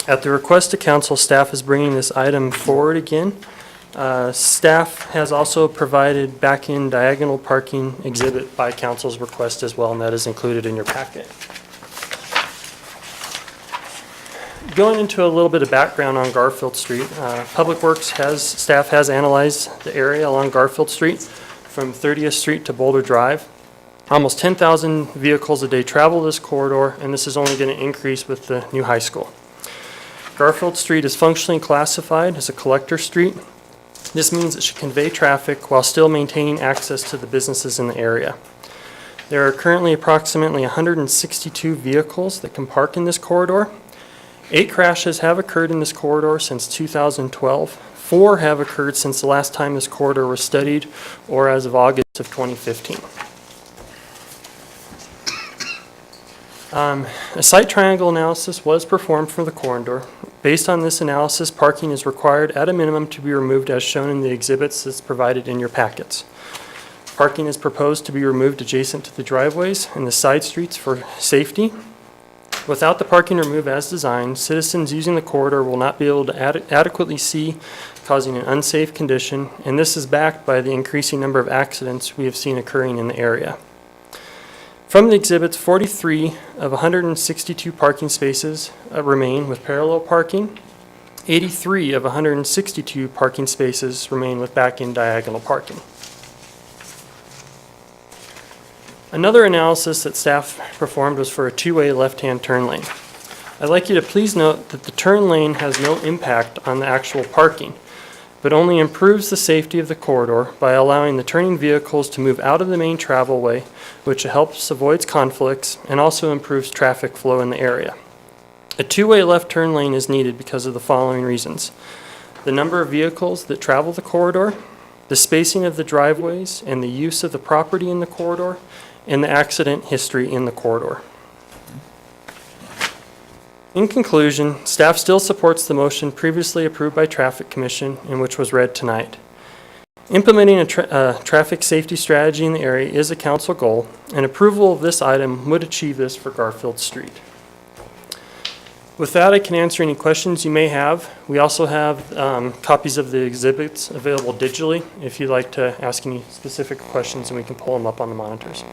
At the request of council, staff is bringing this item forward again. Staff has also provided back-end diagonal parking exhibit by council's request as well, and that is included in your packet. Going into a little bit of background on Garfield Street, Public Works staff has analyzed the area along Garfield Street from 30th Street to Boulder Drive. Almost 10,000 vehicles a day travel this corridor, and this is only going to increase with the new high school. Garfield Street is functionally classified as a collector street. This means it should convey traffic while still maintaining access to the businesses in the area. There are currently approximately 162 vehicles that can park in this corridor. 8 crashes have occurred in this corridor since 2012. 4 have occurred since the last time this corridor was studied, or as of August of 2015. A site triangle analysis was performed for the corridor. Based on this analysis, parking is required at a minimum to be removed as shown in the exhibits that's provided in your packets. Parking is proposed to be removed adjacent to the driveways and the side streets for safety. Without the parking removed as designed, citizens using the corridor will not be able to adequately see, causing an unsafe condition, and this is backed by the increasing number of accidents we have seen occurring in the area. From the exhibits, 43 of 162 parking spaces remain with parallel parking. 83 of 162 parking spaces remain with back-end diagonal parking. Another analysis that staff performed was for a two-way left-hand turn lane. I'd like you to please note that the turn lane has no impact on the actual parking, but only improves the safety of the corridor by allowing the turning vehicles to move out of the main travel way, which helps avoid conflicts and also improves traffic flow in the area. A two-way left turn lane is needed because of the following reasons: the number of vehicles that travel the corridor, the spacing of the driveways and the use of the property in the corridor, and the accident history in the corridor. In conclusion, staff still supports the motion previously approved by Traffic Commission and which was read tonight. Implementing a traffic safety strategy in the area is a council goal, and approval of this item would achieve this for Garfield Street. With that, I can answer any questions you may have. We also have copies of the exhibits available digitally if you'd like to ask any specific questions, and we can pull them up on the monitors.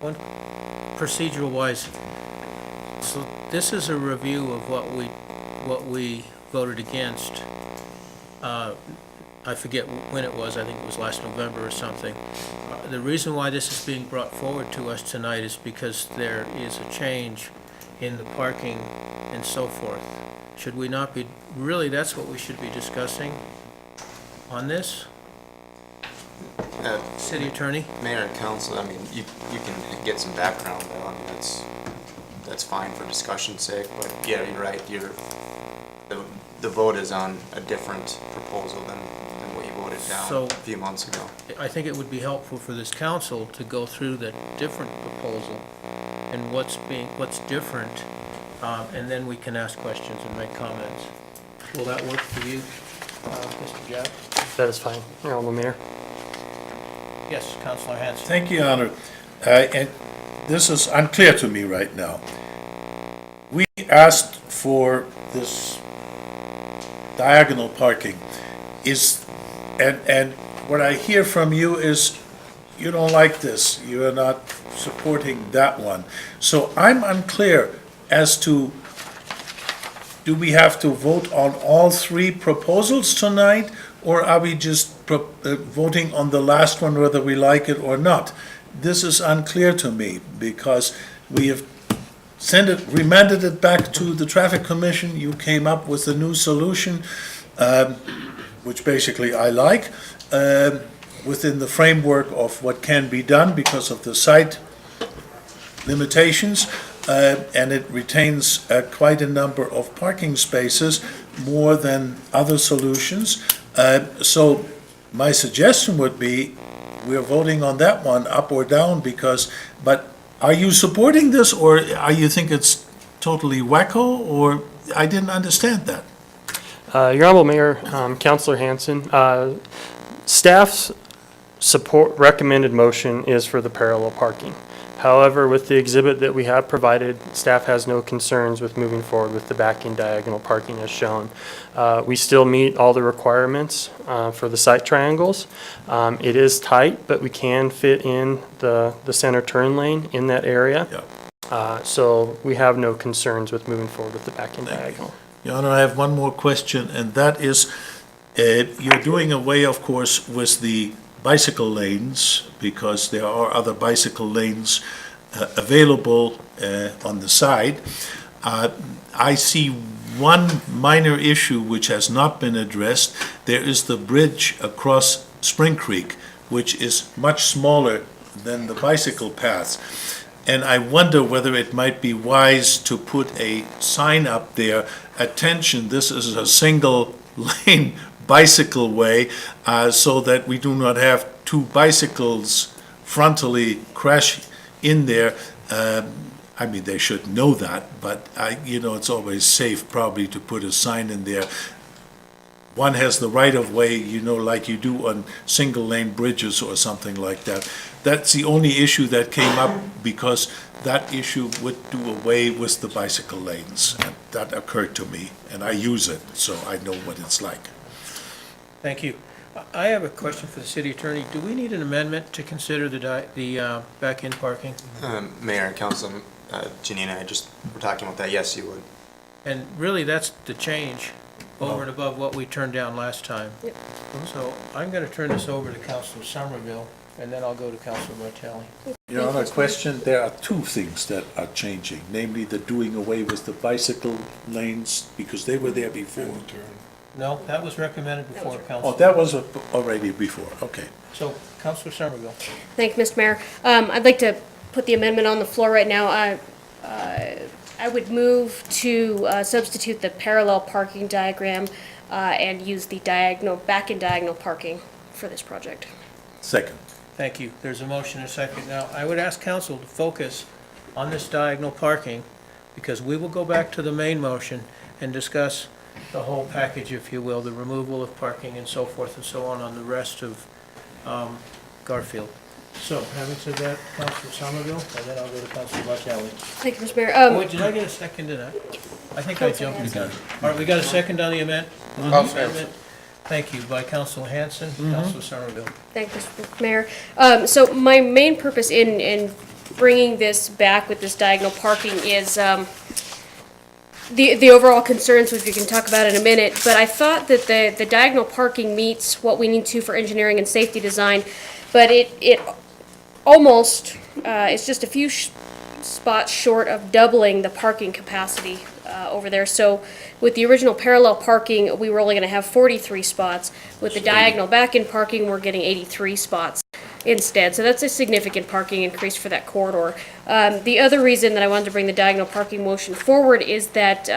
One procedural wise, so this is a review of what we voted against. I forget when it was, I think it was last November or something. The reason why this is being brought forward to us tonight is because there is a change in the parking and so forth. Should we not be, really, that's what we should be discussing on this? City Attorney? Mayor and council, I mean, you can get some background though. I mean, that's fine for discussion's sake, but yeah, you're right. The vote is on a different proposal than what you voted down a few months ago. I think it would be helpful for this council to go through the different proposal and what's different, and then we can ask questions and make comments. Will that work for you, Mr. Jack? That is fine, Your Honorable Mayor. Yes, Councilor Hanson. Thank you, Your Honor. And this is unclear to me right now. We asked for this diagonal parking. And what I hear from you is you don't like this. You are not supporting that one. So I'm unclear as to, do we have to vote on all 3 proposals tonight, or are we just voting on the last one whether we like it or not? This is unclear to me because we have remanded it back to the Traffic Commission. You came up with a new solution, which basically I like, within the framework of what can be done because of the site limitations, and it retains quite a number of parking spaces, more than other solutions. So my suggestion would be, we're voting on that one up or down but Are you supporting this, or are you think it's totally wacko, or I didn't understand that? Your Honorable Mayor, Councilor Hanson, staff's support recommended motion is for the parallel parking. However, with the exhibit that we have provided, staff has no concerns with moving forward with the back-end diagonal parking as shown. We still meet all the requirements for the site triangles. It is tight, but we can fit in the center turn lane in that area. So we have no concerns with moving forward with the back-end diagonal. Your Honor, I have one more question, and that is, you're doing away, of course, with the bicycle lanes, because there are other bicycle lanes available on the side. I see one minor issue which has not been addressed. There is the bridge across Spring Creek, which is much smaller than the bicycle paths. And I wonder whether it might be wise to put a sign up there, attention, this is a single lane bicycle way, so that we do not have two bicycles frontally crash in there. I mean, they should know that, but it's always safe probably to put a sign in there. One has the right of way, like you do on single lane bridges or something like that. That's the only issue that came up, because that issue would do away with the bicycle lanes. And that occurred to me, and I use it, so I know what it's like. Thank you. I have a question for the city attorney. Do we need an amendment to consider the back-end parking? Mayor and Council, Janina, we're talking about that. Yes, you would. And really, that's the change over and above what we turned down last time. Yep. So I'm going to turn this over to Councilor Somerville, and then I'll go to Councilor Vitale. Your Honor, question, there are two things that are changing, namely the doing away with the bicycle lanes, because they were there before. No, that was recommended before council. Oh, that was already before, okay. So, Councilor Somerville. Thank you, Mr. Mayor. I'd like to put the amendment on the floor right now. I would move to substitute the parallel parking diagram and use the back-end diagonal parking for this project. Second. Thank you. There's a motion and a second. Now, I would ask council to focus on this diagonal parking, because we will go back to the main motion and discuss the whole package, if you will, the removal of parking and so forth and so on the rest of Garfield. So, having said that, Councilor Somerville, and then I'll go to Councilor Vitale. Thank you, Mr. Mayor. Wait, did I get a second to that? I think I jumped the gun. All right, we got a second on the amendment? I'll second. Thank you. By Councilor Hanson, Councilor Somerville. Thank you, Mr. Mayor. So my main purpose in bringing this back with this diagonal parking is the overall concerns, which we can talk about in a minute, but I thought that the diagonal parking meets what we need to for engineering and safety design, but it almost, it's just a few spots short of doubling the parking capacity over there. So with the original parallel parking, we were only going to have 43 spots. With the diagonal back-end parking, we're getting 83 spots instead. So that's a significant parking increase for that corridor. The other reason that I wanted to bring the diagonal parking motion forward is that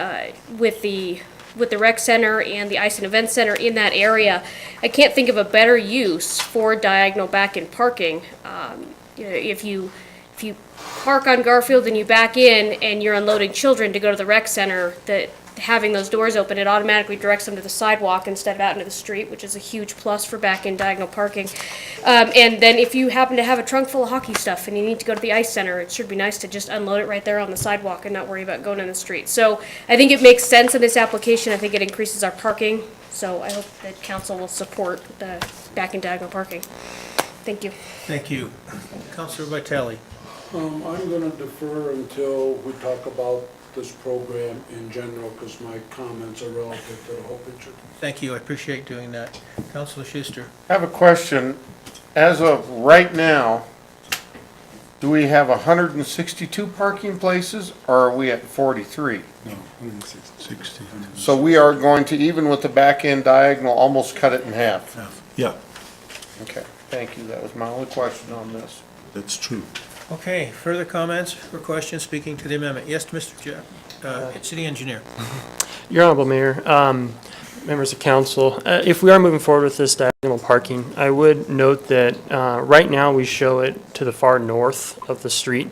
with the rec center and the ice and event center in that area, I can't think of a better use for diagonal back-end parking. If you park on Garfield and you back in and you're unloading children to go to the rec center, that having those doors open, it automatically directs them to the sidewalk instead of out into the street, which is a huge plus for back-end diagonal parking. And then if you happen to have a trunk full of hockey stuff and you need to go to the ice center, it should be nice to just unload it right there on the sidewalk and not worry about going in the street. So I think it makes sense in this application. I think it increases our parking. So I hope that council will support the back-end diagonal parking. Thank you. Thank you. Councilor Vitale. I'm going to defer until we talk about this program in general, because my comments are relative to the whole picture. Thank you. I appreciate doing that. Councilor Schuster. I have a question. As of right now, do we have 162 parking places, or are we at 43? No, 160. So we are going to, even with the back-end diagonal, almost cut it in half? Yeah, Okay, thank you. That was my only question on this. that's true. Okay, further comments or questions speaking to the amendment? Yes, Mr. City Engineer. Your Honorable Mayor, members of council, if we are moving forward with this diagonal parking, I would note that right now we show it to the far north of the street.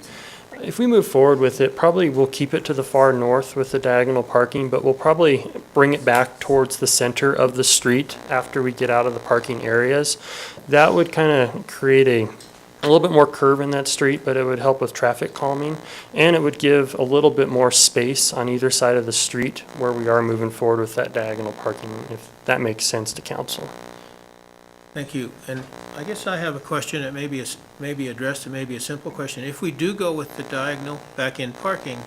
If we move forward with it, probably we'll keep it to the far north with the diagonal parking, but we'll probably bring it back towards the center of the street after we get out of the parking areas. That would kind of create a little bit more curve in that street, but it would help with traffic calming, and it would give a little bit more space on either side of the street where we are moving forward with that diagonal parking, if that makes sense to council. Thank you. And I guess I have a question that may be addressed, and maybe a simple question. If we do go with the diagonal back-in parking,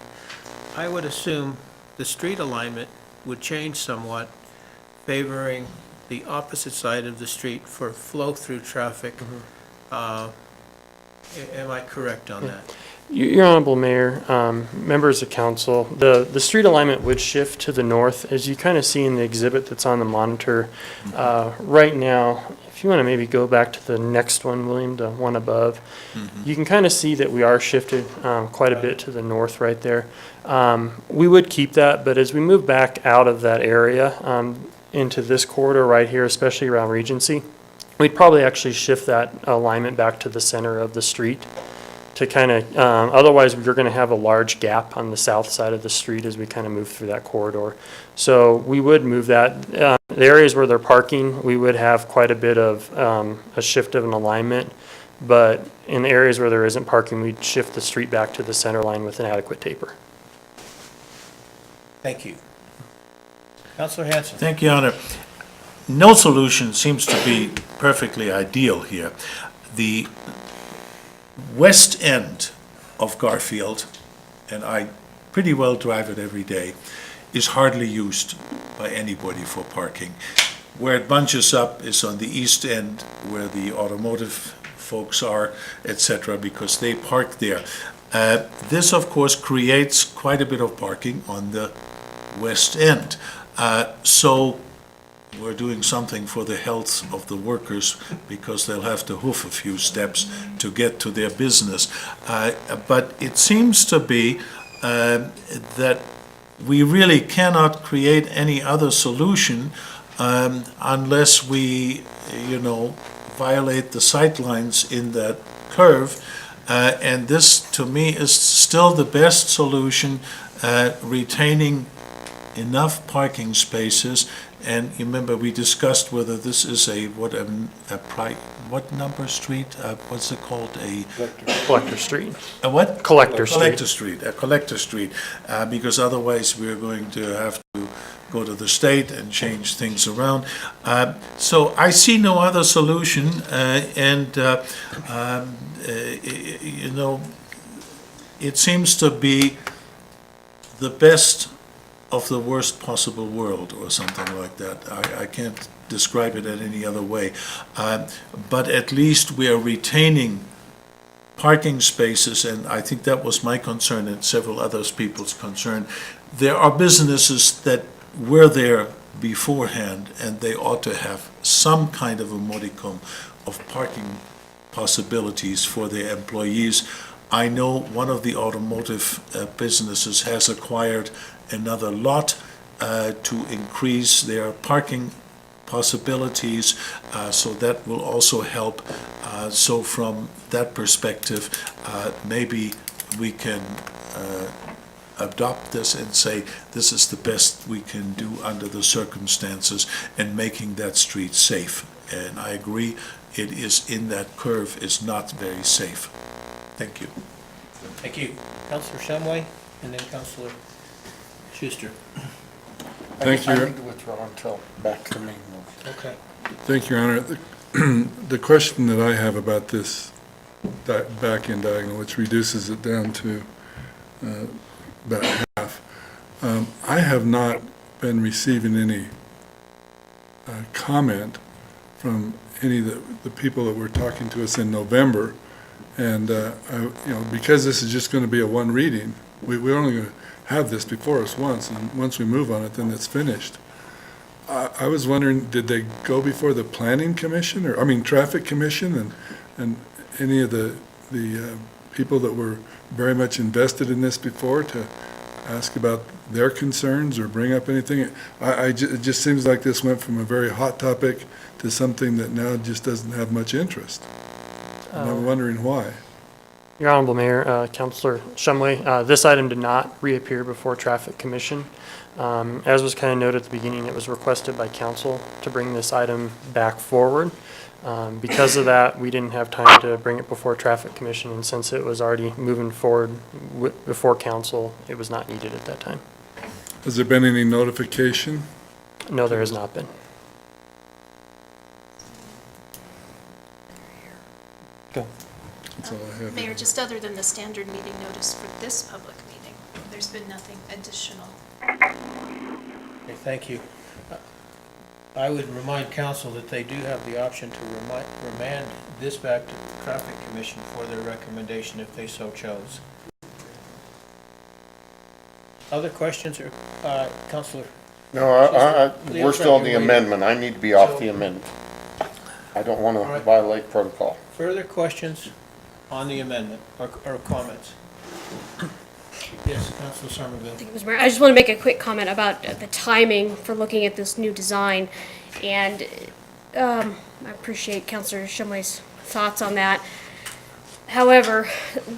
I would assume the street alignment would change somewhat, favoring the opposite side of the street for flow-through traffic. Am I correct on that? Your Honorable Mayor, members of council, the street alignment would shift to the north, as you kind of see in the exhibit that's on the monitor. Right now, if you want to maybe go back to the next one, William, the one above, you can kind of see that we are shifted quite a bit to the north right there. We would keep that, but as we move back out of that area into this corridor right here, especially around Regency, we'd probably actually shift that alignment back to the center of the street to kind of, otherwise you're going to have a large gap on the south side of the street as we kind of move through that corridor. So we would move that. The areas where they're parking, we would have quite a bit of a shift of an alignment, but in the areas where there isn't parking, we'd shift the street back to the center line with an adequate taper. Thank you. Councilor Hanson. Thank you, Your Honor. No solution seems to be perfectly ideal here. The west end of Garfield, and I pretty well drive it every day, is hardly used by anybody for parking. Where it bunches up is on the east end, where the automotive folks are, etc., because they park there. This, of course, creates quite a bit of parking on the west end. So we're doing something for the health of the workers, because they'll have to hoof a few steps to get to their business. But it seems to be that we really cannot create any other solution unless we, violate the sight lines in that curve. And this, to me, is still the best solution, retaining enough parking spaces. And you remember we discussed whether this is what number street? What's it called? Collector Street. A what? Collector Street. Collector Street. A collector street, because otherwise we're going to have to go to the state and change things around. So I see no other solution, it seems to be the best of the worst possible world, or something like that. I can't describe it in any other way. But at least we are retaining parking spaces, and I think that was my concern and several other people's concern. There are businesses that were there beforehand, and they ought to have some kind of a modicum of parking possibilities for their employees. I know one of the automotive businesses has acquired another lot to increase their parking possibilities, so that will also help. So from that perspective, maybe we can adopt this and say this is the best we can do under the circumstances and making that street safe. And I agree, it is in that curve is not very safe. Thank you. Thank you. Councilor Shumway, and then Councilor Schuster. Thank you. I need to withdraw until back to me. Okay. Thank you, Your Honor. The question that I have about this back-end diagonal, which reduces it down to about half, I have not been receiving any comment from any of the people that were talking to us in November. And, because this is just going to be a one reading, we're only going to have this before us once, and once we move on it, then it's finished. I was wondering, did they go before the Planning Commission, Traffic Commission, and any of the people that were very much invested in this before to ask about their concerns or bring up anything? It just seems like this went from a very hot topic to something that now just doesn't have much interest. And I'm wondering why. Your Honorable Mayor, Councilor Shumway, this item did not reappear before Traffic Commission. As was kind of noted at the beginning, it was requested by council to bring this item back forward. Because of that, we didn't have time to bring it before Traffic Commission, and since it was already moving forward before council, it was not needed at that time. Has there been any notification? No, there has not been. Go. That's all I have. Mayor, just other than the standard meeting notice for this public meeting, there's been nothing additional. Okay, thank you. I would remind council that they do have the option to remand this back to the Traffic Commission for their recommendation if they so chose. Other questions, or, Councilor? No, Leo we're still on the Frank, amendment. I need to be off So- the amendment. I don't want All to right. violate protocol. Further questions on the amendment or comments? Yes, Councilor Somerville. Thank you, Mr. Mayor. I just want to make a quick comment about the timing for looking at this new design. And I appreciate Councilor Shumway's thoughts on that. However,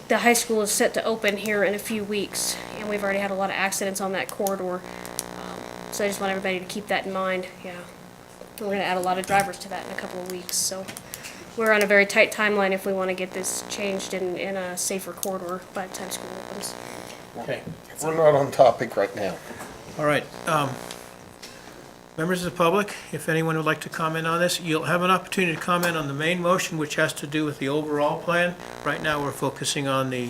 the high school is set to open here in a few weeks, and we've already had a lot of accidents on that corridor. So I just want everybody to keep that in mind. Yeah, we're going to add a lot of drivers to that in a couple of weeks. So we're on a very tight timeline if we want to get this changed in a safer corridor by the time school opens. Okay. We're not on topic right now. All right. Members of the public, if anyone would like to comment on this, you'll have an opportunity to comment on the main motion, which has to do with the overall plan. Right now, we're focusing on the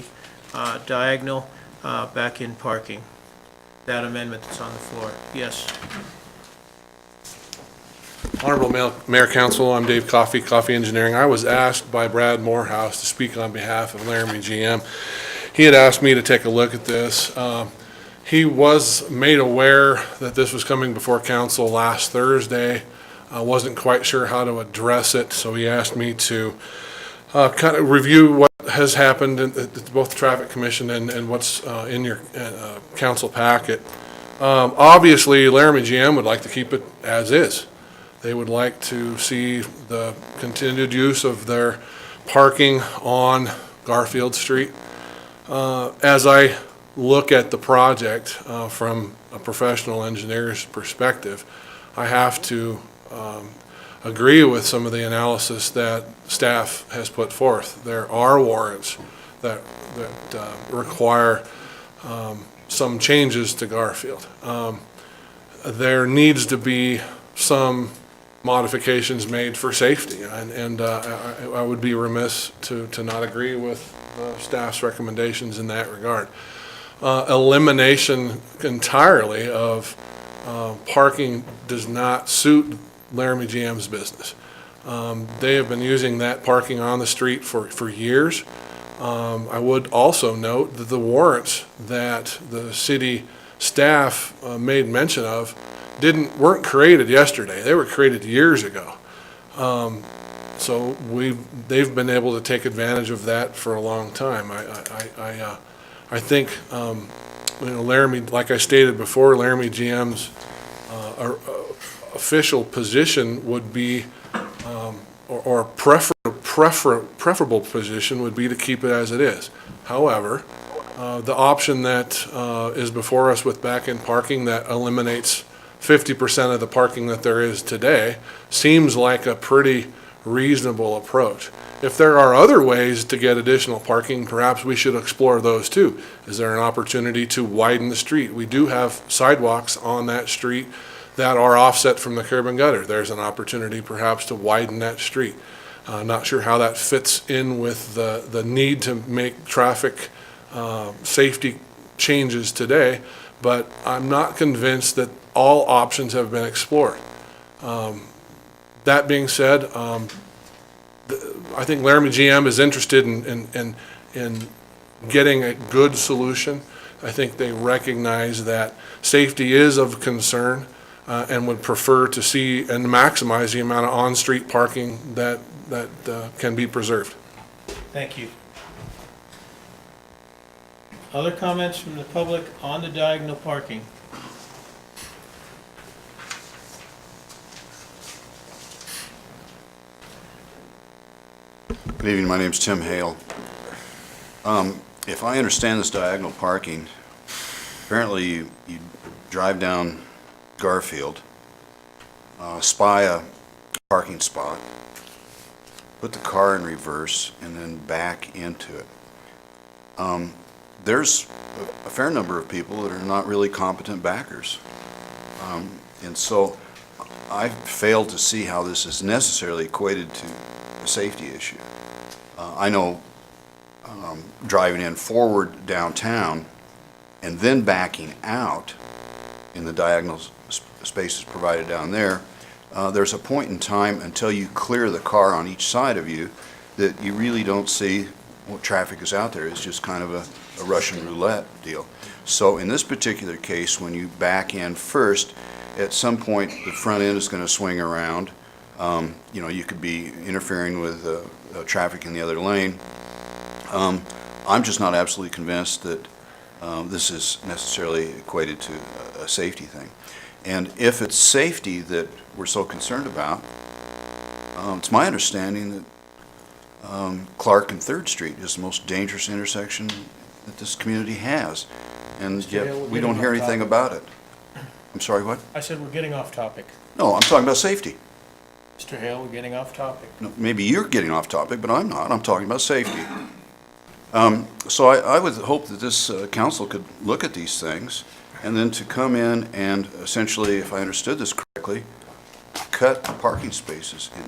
diagonal back-in parking, that amendment that's on the floor. Yes. Honorable Mayor, Council, I'm Dave Coffey, Coffey Engineering. I was asked by Brad Morehouse to speak on behalf of Laramie GM. He had asked me to take a look at this. He was made aware that this was coming before council last Thursday. I wasn't quite sure how to address it, so he asked me to kind of review what has happened at both the Traffic Commission and what's in your council packet. Obviously, Laramie GM would like to keep it as is. They would like to see the continued use of their parking on Garfield Street. As I look at the project from a professional engineer's perspective, I have to agree with some of the analysis that staff has put forth. There are warrants that require some changes to Garfield. There needs to be some modifications made for safety, and I would be remiss to not agree with staff's recommendations in that regard. Elimination entirely of parking does not suit Laramie GM's business. They have been using that parking on the street for years. I would also note that the warrants that the city staff made mention of weren't created yesterday. They were created years ago. So they've been able to take advantage of that for a long time. I think Laramie, like I stated before, Laramie GM's official position would be, or preferable position would be to keep it as it is. However, the option that is before us with back-in parking that eliminates 50% of the parking that there is today seems like a pretty reasonable approach. If there are other ways to get additional parking, perhaps we should explore those too. Is there an opportunity to widen the street? We do have sidewalks on that street that are offset from the curb and gutter. There's an opportunity perhaps to widen that street. Not sure how that fits in with the need to make traffic safety changes today, but I'm not convinced that all options have been explored. That being said, I think Laramie GM is interested in getting a good solution. I think they recognize that safety is of concern and would prefer to see and maximize the amount of on-street parking that can be preserved. Thank you. Other comments from the public on the diagonal parking? Good evening, my name's Tim Hale. If I understand this diagonal parking, apparently you drive down Garfield, spy a parking spot, put the car in reverse, and then back into it. There's a fair number of people that are not really competent backers. And so I failed to see how this is necessarily equated to a safety issue. I know driving in forward downtown and then backing out in the diagonal spaces provided down there, there's a point in time until you clear the car on each side of you that you really don't see what traffic is out there. It's just kind of a Russian roulette deal. So in this particular case, when you back in first, at some point the front end is going to swing around. You know, you could be interfering with traffic in the other lane. I'm just not absolutely convinced that this is necessarily equated to a safety thing. And if it's safety that we're so concerned about, it's my understanding that Clark and 3rd Street is the most dangerous intersection that this community has. And yet we don't hear anything about it. I'm sorry, what? I said we're getting off topic. No, I'm talking about safety. Mr. Hale, we're getting off topic. No, maybe you're getting off topic, but I'm not. I'm talking about safety. So I would hope that this council could look at these things and then to come in and essentially, if I understood this correctly, cut the parking spaces. And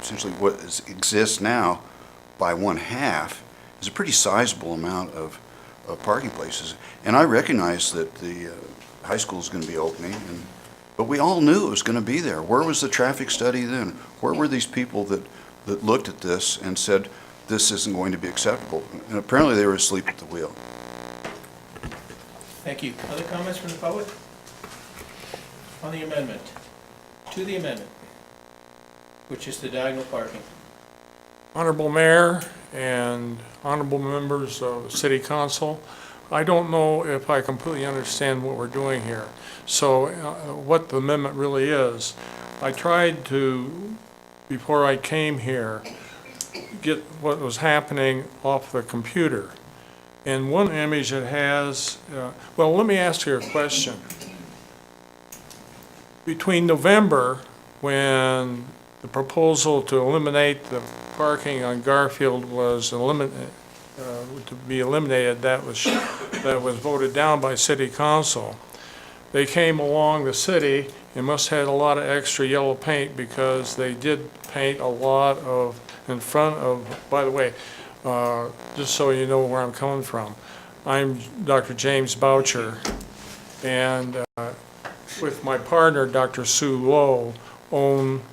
essentially what exists now by 1/2 is a pretty sizable amount of parking places. And I recognize that the high school is going to be opening, but we all knew it was going to be there. Where was the traffic study then? Where were these people that looked at this and said, this isn't going to be acceptable? And apparently they were asleep at the wheel. Thank you. Other comments from the public? On the amendment? To the amendment, which is the diagonal parking. Honorable Mayor and honorable members of the City Council, I don't know if I completely understand what we're doing here. So what the amendment really is, I tried to, before I came here, get what was happening off the computer. And one image it has, well, let me ask you a question. Between November, when the proposal to eliminate the parking on Garfield was to be eliminated, that was voted down by City Council. They came along the city and must have had a lot of extra yellow paint because they did paint a lot of in front of, by the way, just so you know where I'm coming from, I'm Dr. James Boucher, and with my partner, Dr. Sue Lowe, own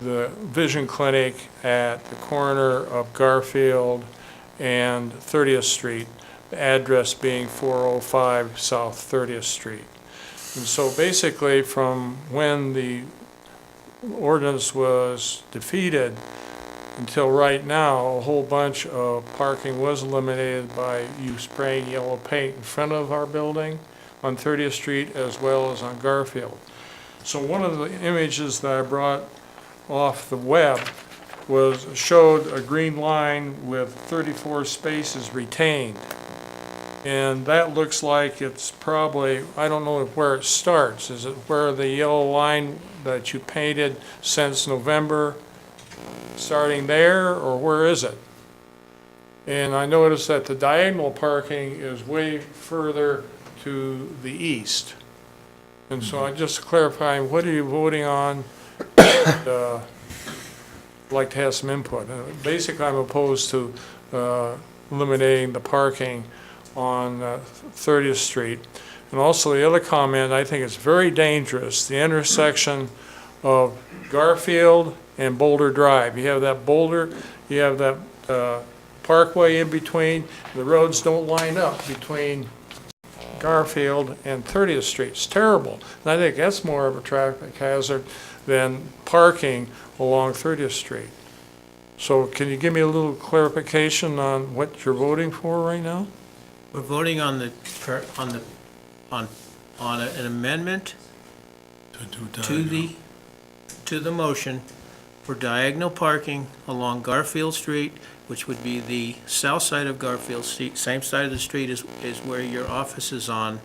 the vision clinic at the corner of Garfield and 30th Street, the address being 405 South 30th Street. And so basically from when the ordinance was defeated until right now, a whole bunch of parking was eliminated by you spraying yellow paint in front of our building on 30th Street as well as on Garfield. So one of the images that I brought off the web showed a green line with 34 spaces retained. And that looks like it's probably, I don't know where it starts. Is it where the yellow line that you painted since November, starting there, or where is it? And I noticed that the diagonal parking is way further to the east. And so I just clarifying, what are you voting on? I'd like to have some input. Basically, I'm opposed to eliminating the parking on 30th Street. And also the other comment, I think it's very dangerous, the intersection of Garfield and Boulder Drive. You have that Boulder, you have that parkway in between, the roads don't line up between Garfield and 30th Street. It's terrible. And I think that's more of a traffic hazard than parking along 30th Street. So can you give me a little clarification on what you're voting for right now? We're voting on an amendment to the motion for diagonal parking along Garfield Street, which would be the south side of Garfield Street, same side of the street is where your office is on.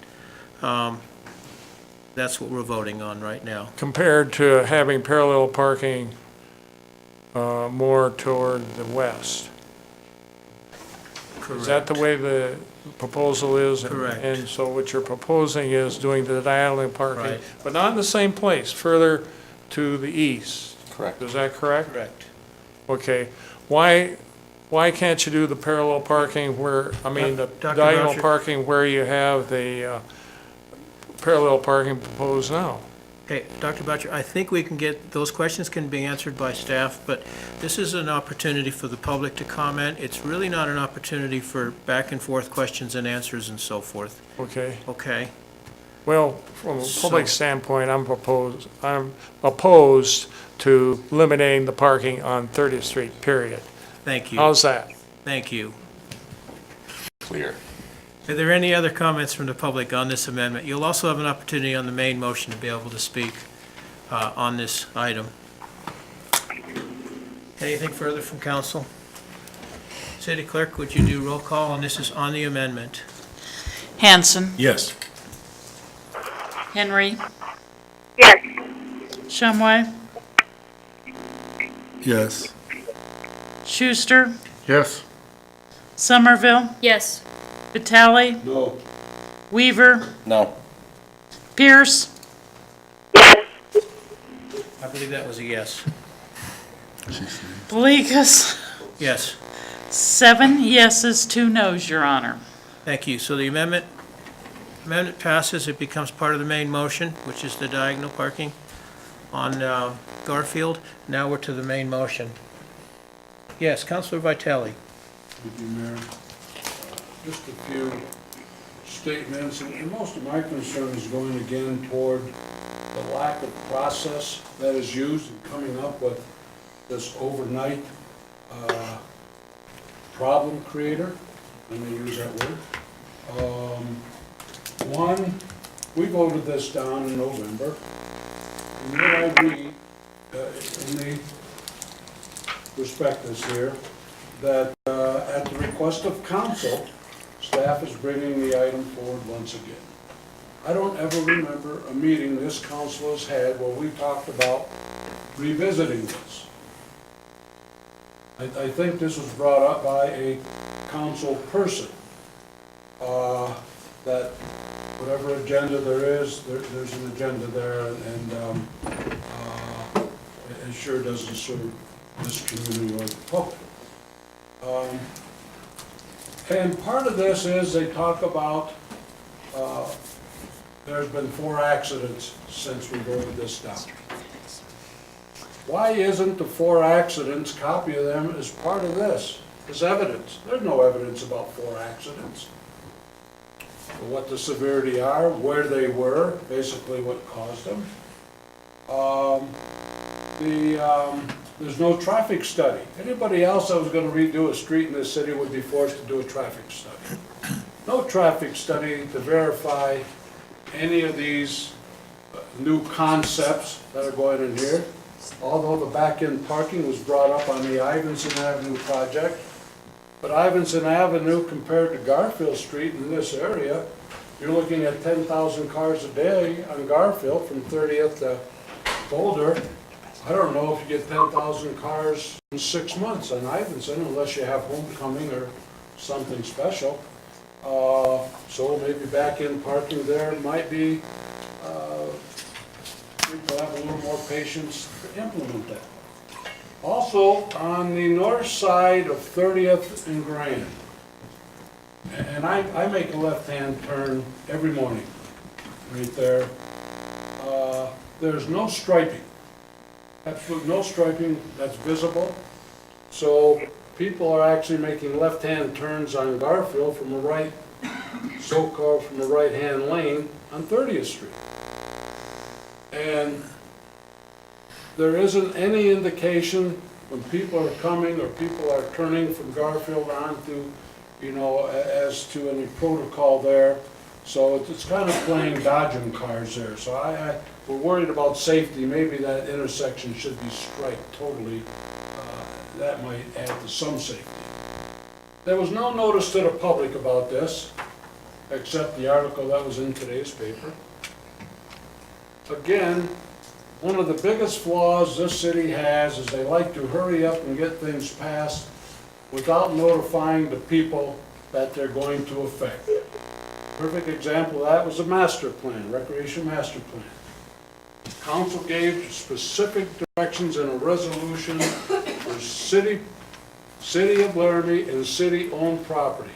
That's what we're voting on right now. Compared to having parallel parking more toward the west. Is that the way the proposal is? Correct. And so what you're proposing is doing the diagonal parking, Right. but not in the same place, further to the east? Correct. Is that correct? Correct. Okay. Why can't you do the parallel parking where, I mean, the Dr. diagonal Boucher? parking where you have the parallel parking proposed now? Okay, Dr. Butcher, I think we can get, those questions can be answered by staff, but this is an opportunity for the public to comment. It's really not an opportunity for back and forth questions and answers and so forth. Okay. Okay? Well, from a public So- standpoint, I'm opposed to eliminating the parking on 30th Street, period. Thank you. How's that? Thank you. Clear. Are there any other comments from the public on this amendment? You'll also have an opportunity on the main motion to be able to speak on this item. Anything further from council? City Clerk, would you do roll call? And this is on the amendment. Hanson, Yes. Henry, Yes. Shumway, Yes. Schuster, Yes. Somerville, Yes. Vitale, No. Weaver, No. Pierce, Yes. I believe that was a yes. Velikas. Yes. 7 yeses, 2 noes, Your Honor. Thank you. So the amendment passes. It becomes part of the main motion, which is the diagonal parking on Garfield. Now we're to the main motion. Yes, Councilor Vitale. Thank you, Mayor. Just a few statements, and most of my concern is going again toward the lack of process that is used in coming up with this overnight problem creator. Let me use that word. One, we voted this down in November. And what I read in the prospectus here, that at the request of council, staff is bringing the item forward once again. I don't ever remember a meeting this council has had where we talked about revisiting this. I think this was brought up by a council person, that whatever agenda there is, there's an agenda there, and it sure doesn't serve this community or the public. And part of this is they talk about, there's been 4 accidents since we voted this down. Why isn't the 4 accidents, copy of them, as part of this, as evidence? There's no evidence about 4 accidents. What the severity are, where they were, basically what caused them. There's no traffic study. Anybody else that was going to redo a street in this city would be forced to do a traffic study. No traffic study to verify any of these new concepts that are going in here. Although the back-end parking was brought up on the Ivinson Avenue project, but Ivinson Avenue compared to Garfield Street in this area, you're looking at 10,000 cars a day on Garfield from 30th to Boulder. I don't know if you get 10,000 cars in 6 months on Ivinson unless you have homecoming or something special. So maybe back-end parking there might be, people have a little more patience to implement that. Also, on the north side of 30th and Grand, and I make a left-hand turn every morning, right there. There's no striping, absolutely no striping that's visible. So people are actually making left-hand turns on Garfield from a right, so-called from a right-hand lane on 30th Street. And there isn't any indication when people are coming or people are turning from Garfield onto, you know, as to any protocol there, So it's kind of playing dodging cars there. So we're worried about safety. Maybe that intersection should be striped totally. That might add to some safety. There was no notice to the public about this, except the article that was in today's paper. Again, one of the biggest flaws this city has is they like to hurry up and get things passed without notifying the people that they're going to affect. Perfect example of that was the master plan, recreation master plan. Council gave specific directions in a resolution for city of Laramie and city-owned property,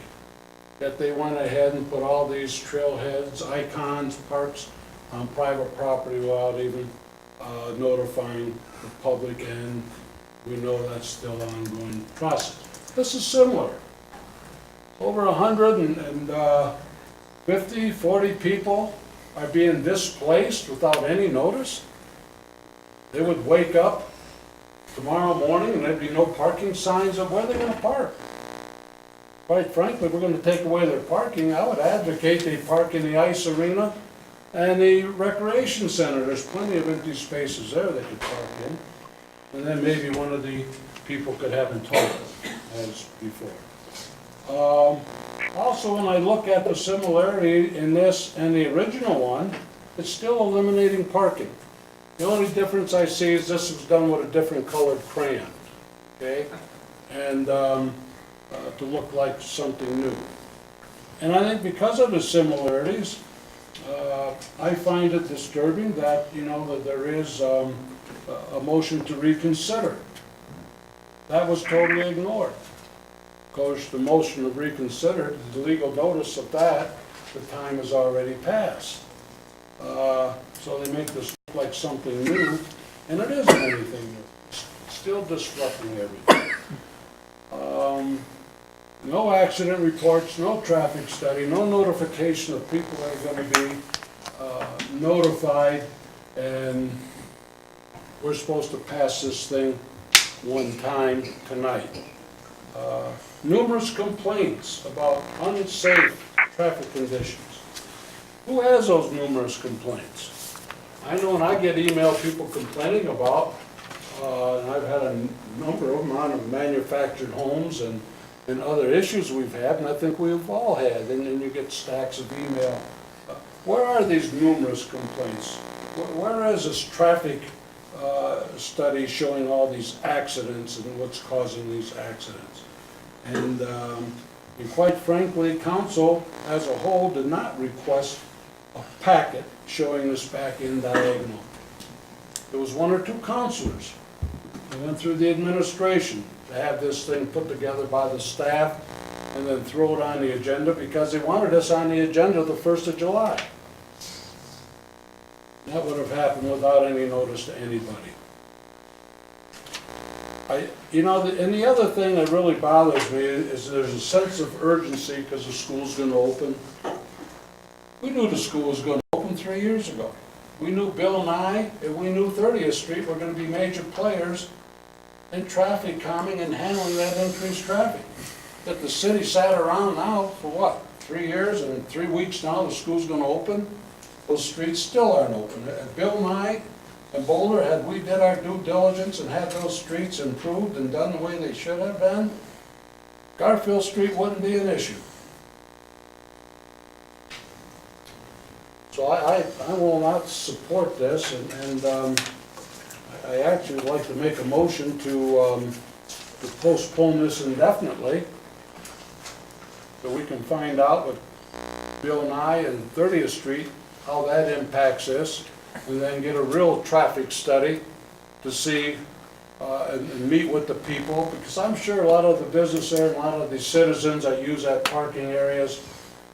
that they went ahead and put all these trailheads, icons, parks on private property without even notifying the public, and we know that's still an ongoing process. This is similar. Over 150, 40 people are being displaced without any notice. They would wake up tomorrow morning and there'd be no parking signs of where they're going to park. Quite frankly, we're going to take away their parking. I would advocate they park in the ice arena and the recreation center. There's plenty of empty spaces there they could park in. And then maybe one of the people could have them told as before. Also, when I look at the similarity in this and the original one, it's still eliminating parking. The only difference I see is this was done with a different colored crayon, okay? And to look like something new. And I think because of the similarities, I find it disturbing that, that there is a motion to reconsider. That was totally ignored. Of course, the motion to reconsider, the legal notice of that, the time has already passed. So they make this look like something new, and it isn't anything new. It's still disrupting everything. No accident reports, no traffic study, no notification of people that are going to be notified, and we're supposed to pass this thing one time tonight. Numerous complaints about unsafe traffic conditions. Who has those numerous complaints? I know when I get email people complaining about, and I've had a number of them on manufactured homes and other issues we've had, and I think we've all had, and then you get stacks of email. Where are these numerous complaints? Where is this traffic study showing all these accidents and what's causing these accidents? And quite frankly, council as a whole did not request a packet showing this back in diagonal. There was one or two councilors that went through the administration to have this thing put together by the staff and then throw it on the agenda because they wanted us on the agenda the 1st of July. That would have happened without any notice to anybody. And the other thing that really bothers me is there's a sense of urgency because the school's going to open. We knew the school was going to open 3 years ago. We knew Bill Nye and we knew 30th Street were going to be major players in traffic calming and handling that increased traffic. That the city sat around now for what, 3 years, and in 3 weeks now the school's going to open? Those streets still aren't open. Bill Nye and Boulder, had we did our due diligence and had those streets improved and done the way they should have been, Garfield Street wouldn't be an issue. So I will not support this, and I actually would like to make a motion to postpone this indefinitely so we can find out with Bill Nye and 30th Street how that impacts this, and then get a real traffic study to see and meet with the people, because I'm sure a lot of the business there and a lot of the citizens that use that parking areas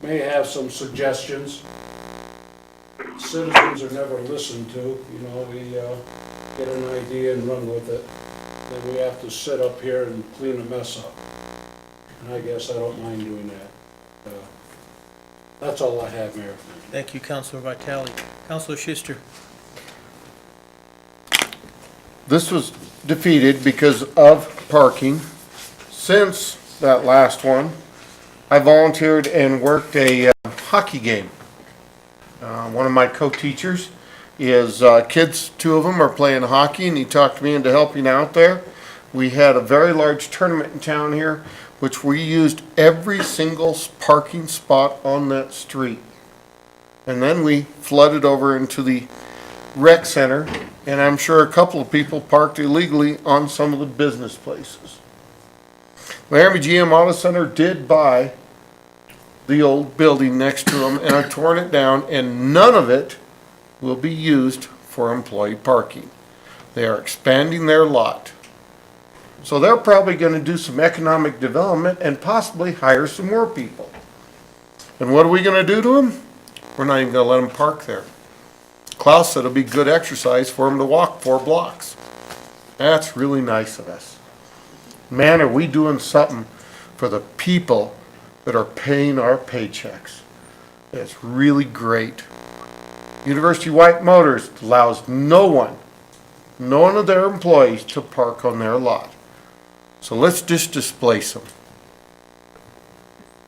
may have some suggestions. Citizens are never listened to. We get an idea and run with it. Then we have to sit up here and clean a mess up. And I guess I don't mind doing that. That's all I have, Mayor. Thank you, Councilor Vitale. Councilor Schuster. This was defeated because of parking. Since that last one, I volunteered and worked a hockey game One of my co-teachers is, kids, two of them are playing hockey, and he talked me into helping out there. We had a very large tournament in town here, which we used every single parking spot on that street. And then we flooded over into the rec center, and I'm sure a couple of people parked illegally on some of the business places. Laramie GM Auto Center did buy the old building next to them and are torn it down, and none of it will be used for employee parking. They are expanding their lot. So they're probably gonna do some economic development and possibly hire some more people. And what are we gonna do to them? We're not even gonna let them park there. Klaus said it'll be good exercise for them to walk 4 blocks. That's really nice of us. Man, are we doing something for the people that are paying our paychecks. It's really great. University White Motors allows no one of their employees to park on their lot. So let's just displace them.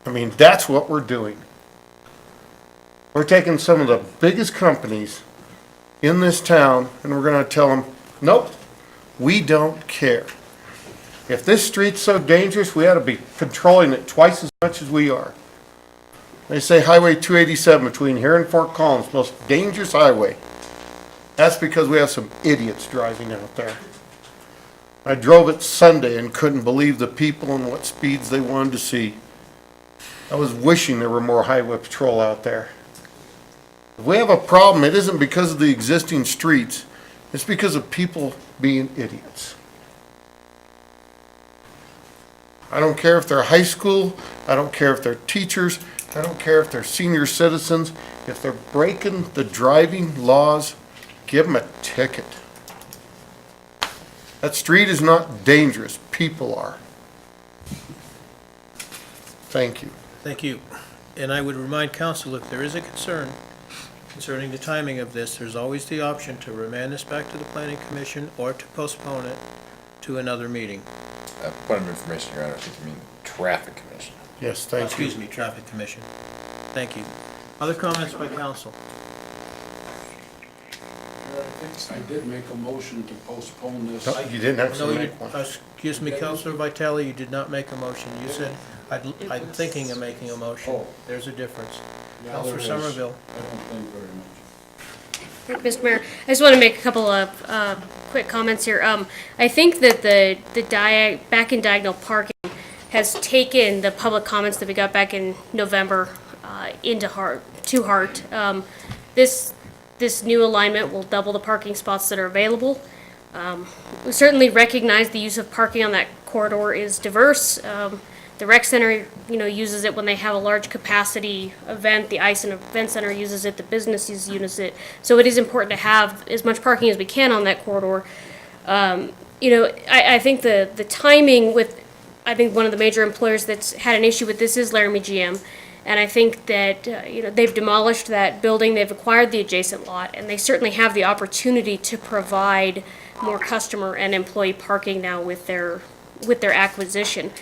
I mean, that's what we're doing. We're taking some of the biggest companies in this town and we're gonna tell them, nope, we don't care. If this street's so dangerous, we ought to be controlling it twice as much as we are. They say Highway 287 between here and Fort Collins, most dangerous highway. That's because we have some idiots driving out there. I drove it Sunday and couldn't believe the people and what speeds they wanted to see. I was wishing there were more highway patrol out there. If we have a problem, it isn't because of the existing streets. It's because of people being idiots. I don't care if they're high school, I don't care if they're teachers, I don't care if they're senior citizens. If they're breaking the driving laws, give them a ticket. That street is not dangerous, people are. Thank you. Thank you. And I would remind council, if there is a concern concerning the timing of this, there's always the option to remand this back to the planning commission or to postpone it to another meeting. Point of information, Your Honor, I think you mean traffic commission. Yes, thank you. Excuse me, traffic commission. Thank you. Other comments by council? I did make a motion to postpone this. No, you didn't No, actually you, make one. excuse me, Councilor Vitale, you did not make a motion. You said, I'm thinking of making a motion. Oh. There's a difference. Yeah, Councilor there is. Somerville. I don't think very much. Mr. Mayor, I just want to make a couple of quick comments here. I think that the back in diagonal parking has taken the public comments that we got back in November to heart. This new alignment will double the parking spots that are available. We certainly recognize the use of parking on that corridor is diverse. The rec center, uses it when they have a large capacity event. The ice and event center uses it. The businesses use it. So it is important to have as much parking as we can on that corridor. I think the timing with, I think one of the major employers that's had an issue with this is Laramie GM. And I think that, they've demolished that building, they've acquired the adjacent lot, and they certainly have the opportunity to provide more customer and employee parking now with their acquisition.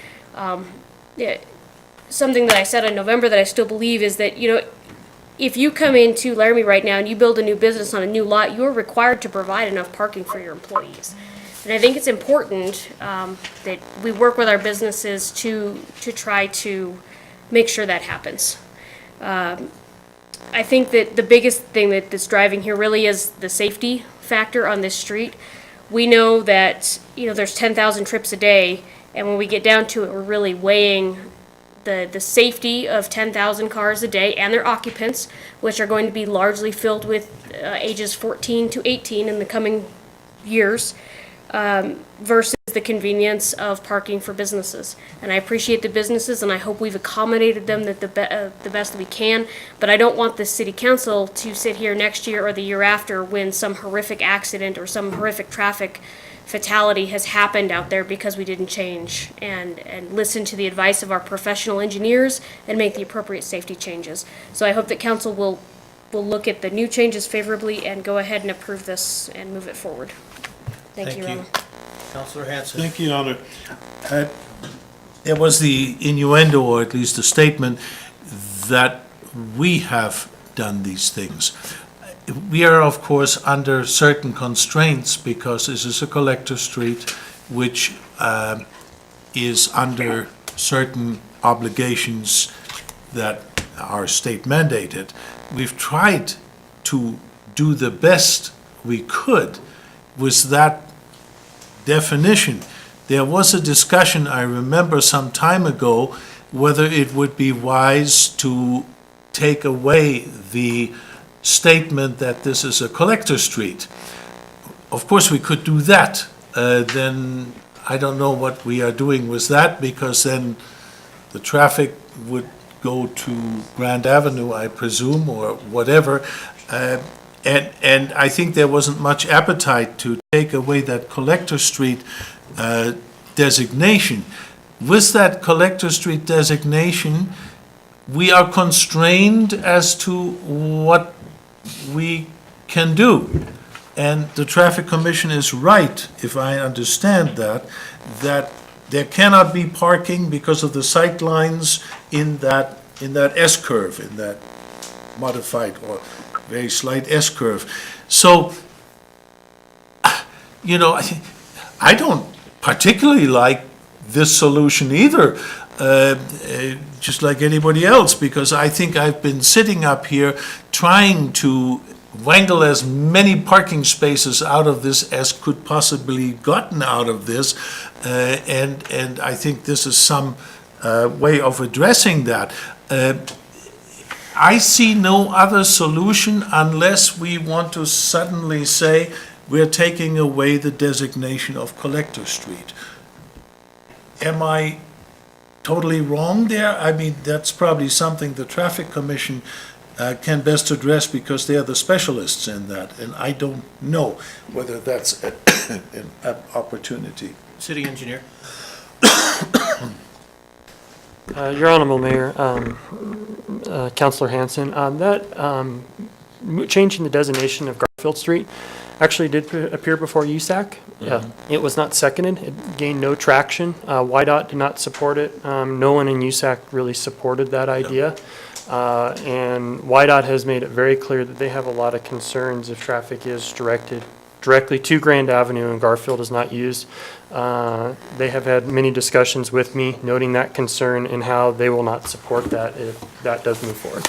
Something that I said in November that I still believe is that, if you come into Laramie right now and you build a new business on a new lot, you're required to provide enough parking for your employees. And I think it's important that we work with our businesses to try to make sure that happens. I think that the biggest thing that's driving here really is the safety factor on this street. We know that, there's 10,000 trips a day, and when we get down to it, we're really weighing the safety of 10,000 cars a day and their occupants, which are going to be largely filled with ages 14 to 18 in the coming years, versus the convenience of parking for businesses. And I appreciate the businesses, and I hope we've accommodated them the best that we can, but I don't want the city council to sit here next year or the year after when some horrific accident or some horrific traffic fatality has happened out there because we didn't change and listen to the advice of our professional engineers and make the appropriate safety changes. So I hope that council will look at the new changes favorably and go ahead and approve this and move it forward. Thank you, Your Honor. Councilor Hanson. Thank you, Your Honor. There was the innuendo, or at least the statement, that we have done these things. We are, of course, under certain constraints because this is a collector street, which is under certain obligations that are state mandated. We've tried to do the best we could with that definition. There was a discussion, I remember some time ago, whether it would be wise to take away the statement that this is a collector street. Of course, we could do that. Then I don't know what we are doing with that, because then the traffic would go to Grand Avenue, I presume, or whatever. And I think there wasn't much appetite to take away that collector street designation. With that collector street designation, we are constrained as to what we can do. And the Traffic Commission is right, if I understand that there cannot be parking because of the sight lines in that S-curve, in that modified or very slight S-curve. So, you know, I don't particularly like this solution either, just like anybody else, because I think I've been sitting up here trying to wangle as many parking spaces out of this as could possibly gotten out of this, and I think this is some way of addressing that. I see no other solution unless we want to suddenly say we're taking away the designation of Collector Street. Am I totally wrong there? I mean, that's probably something the Traffic Commission can best address, because they are the specialists in that, and I don't know whether that's an opportunity. City Engineer. Your Honorable Mayor, Councilor Hanson, changing the designation of Garfield Street actually did appear before USAC. It was not seconded. It gained no traction. YDOT did not support it. No one in USAC really supported that idea. And YDOT has made it very clear that they have a lot of concerns if traffic is directed directly to Grand Avenue and Garfield is not used. They have had many discussions with me noting that concern and how they will not support that if that does move forward.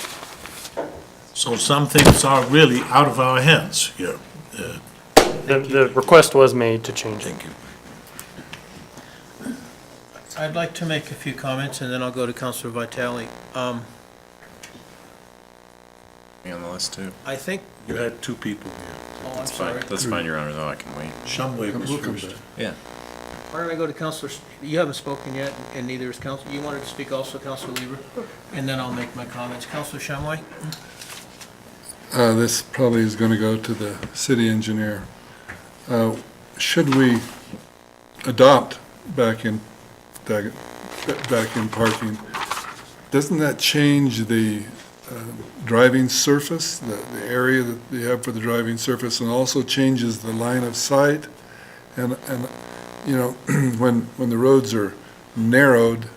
So some things are really out of our hands here. The request was made to change it. Thank you. I'd like to make a few comments, and then I'll go to Councilor Vitale. Me on the list too. I think, You had two people here. oh, I'm That's fine. sorry. That's fine, Your Honor, though, I can wait. Shumway was first. Yeah. Why don't I go to Councilor, you haven't spoken yet, and neither has Council, you wanted to speak also, Councilor Lieber? And then I'll make my comments. Councilor Shamway? This probably is going to go to the city engineer. Should we adopt back-in parking, doesn't that change the driving surface, the area that you have for the driving surface, and also changes the line of sight? And you know, when the roads are narrowed,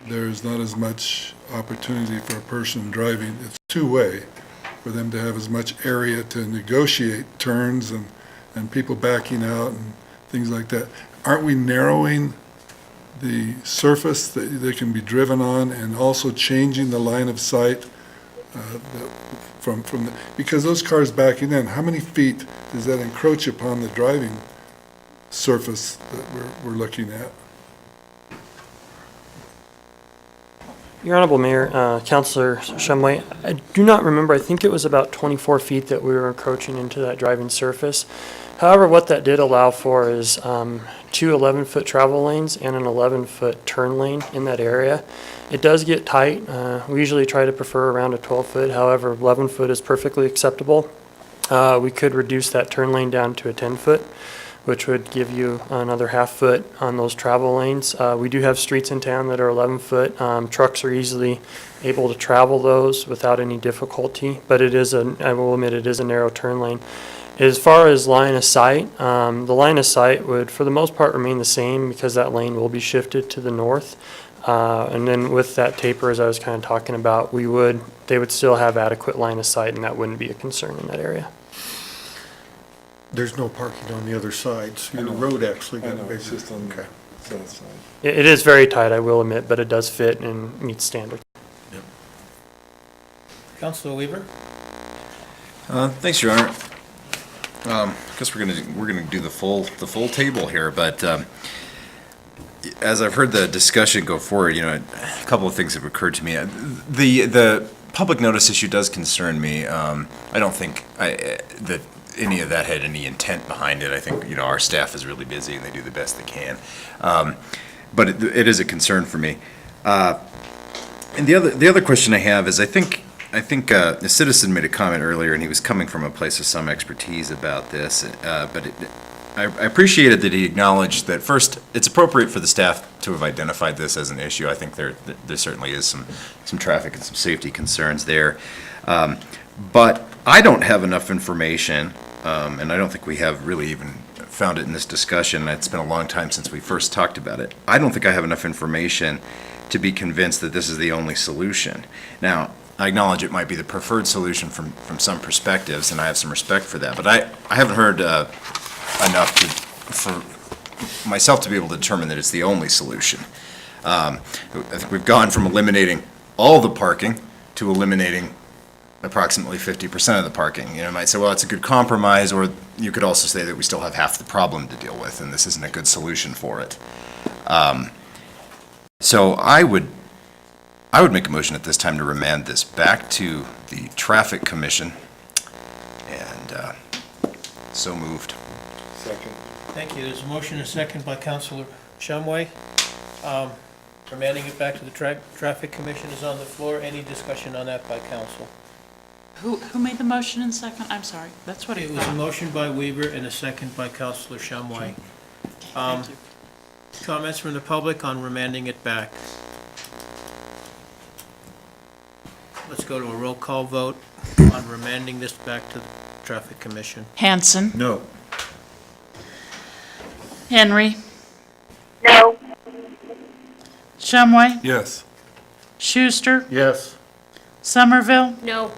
there's not as much opportunity for a person driving. It's two-way for them to have as much area to negotiate turns and people backing out and things like that. Aren't we narrowing the surface that they can be driven on, and also changing the line of sight because those cars backing in, how many feet does that encroach upon the driving surface that we're looking at? Your Honorable Mayor, Councilor Shumway, I do not remember, I think it was about 24 feet that we were encroaching into that driving surface. However, what that did allow for is two 11-foot travel lanes and an 11-foot turn lane in that area. It does get tight. We usually try to prefer around a 12-foot. However, 11-foot is perfectly acceptable. We could reduce that turn lane down to a 10-foot, which would give you another half-foot on those travel lanes. We do have streets in town that are 11-foot. Trucks are easily able to travel those without any difficulty, but it is I will admit, it is a narrow turn lane. As far as line of sight, the line of sight would, for the most part, remain the same because that lane will be shifted to the north. And then with that taper, as I was kind of talking about, they would still have adequate line of sight, and that wouldn't be a concern in that area. There's no parking on the other side, so your road actually I got know, to it's just on the Okay. south side. It is very tight, I will admit, but it does fit and meets standards. Councilor Weaver? Thanks, Your Honor. I guess we're gonna do the full table here, but as I've heard the discussion go forward, a couple of things have occurred to me. The public notice issue does concern me. I don't think that any of that had any intent behind it. I think our staff is really busy and they do the best they can, but it is a concern for me. And the other question I have is I think a citizen made a comment earlier, and he was coming from a place of some expertise about this, but I appreciated that he acknowledged that, first, it's appropriate for the staff to have identified this as an issue. I think there certainly is some traffic and some safety concerns there. But I don't have enough information, and I don't think we have really even found it in this discussion. It's been a long time since we first talked about it. I don't think I have enough information to be convinced that this is the only solution. Now, I acknowledge it might be the preferred solution from some perspectives, and I have some respect for that, but I haven't heard enough for myself to be able to determine that it's the only solution. I think we've gone from eliminating all the parking to eliminating approximately 50% of the parking. You might say, well, it's a good compromise, or you could also say that we still have half the problem to deal with, and this isn't a good solution for it. So I would make a motion at this time to remand this back to the Traffic Commission, and so moved. Second. Thank you. There's a motion and a second by Councilor Shumway. Remanding it back to the Traffic Commission is on the floor. Any discussion on that by council? Who made the motion in second? I'm sorry, that's what I It was a thought. motion by Weaver and a second by Councilor Shumway. Thank you. Comments from the public on remanding it back? Let's go to a roll call vote on remanding this back to the Traffic Commission. Hanson, No. Henry, No. Shumway, Yes. Schuster, Yes. Somerville, No.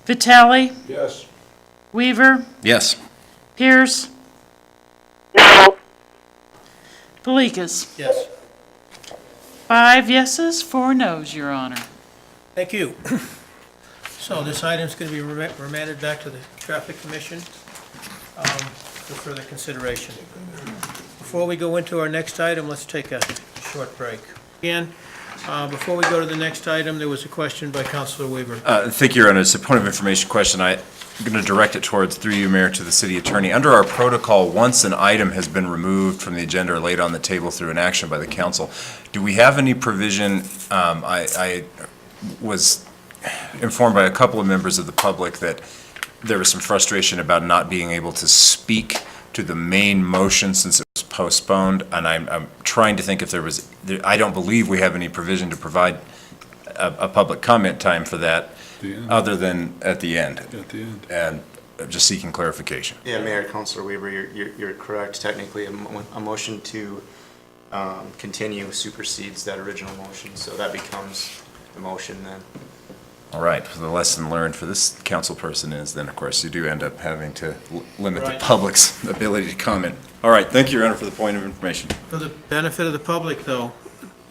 Vitale, Yes. Weaver, Yes. Pierce, No. Velikas. Yes. 5 yeses, 4 noes, Your Honor. Thank you. So this item's going to be remanded back to the Traffic Commission for further consideration. Before we go into our next item, let's take a short break. Again, before we go to the next item, there was a question by Councilor Weaver. Thank you, Your Honor. It's a point of information question. I'm going to direct it towards, through you, Mayor, to the city attorney. Under our protocol, once an item has been removed from the agenda or laid on the table through an action by the council, do we have any provision? I was informed by a couple of members of the public that there was some frustration about not being able to speak to the main motion since it was postponed, and I'm trying to think if I don't believe we have any provision to provide a public comment time for that, other than at the end. At the end. And I'm just seeking clarification. Yeah, Mayor, Councilor Weaver, you're correct. Technically, a motion to continue supersedes that original motion, so that becomes the motion then. All right, the lesson learned for this council person is then, of course, you do end up having to limit the Right. public's ability to comment. All right, thank you, Your Honor, for the point of information. For the benefit of the public, though,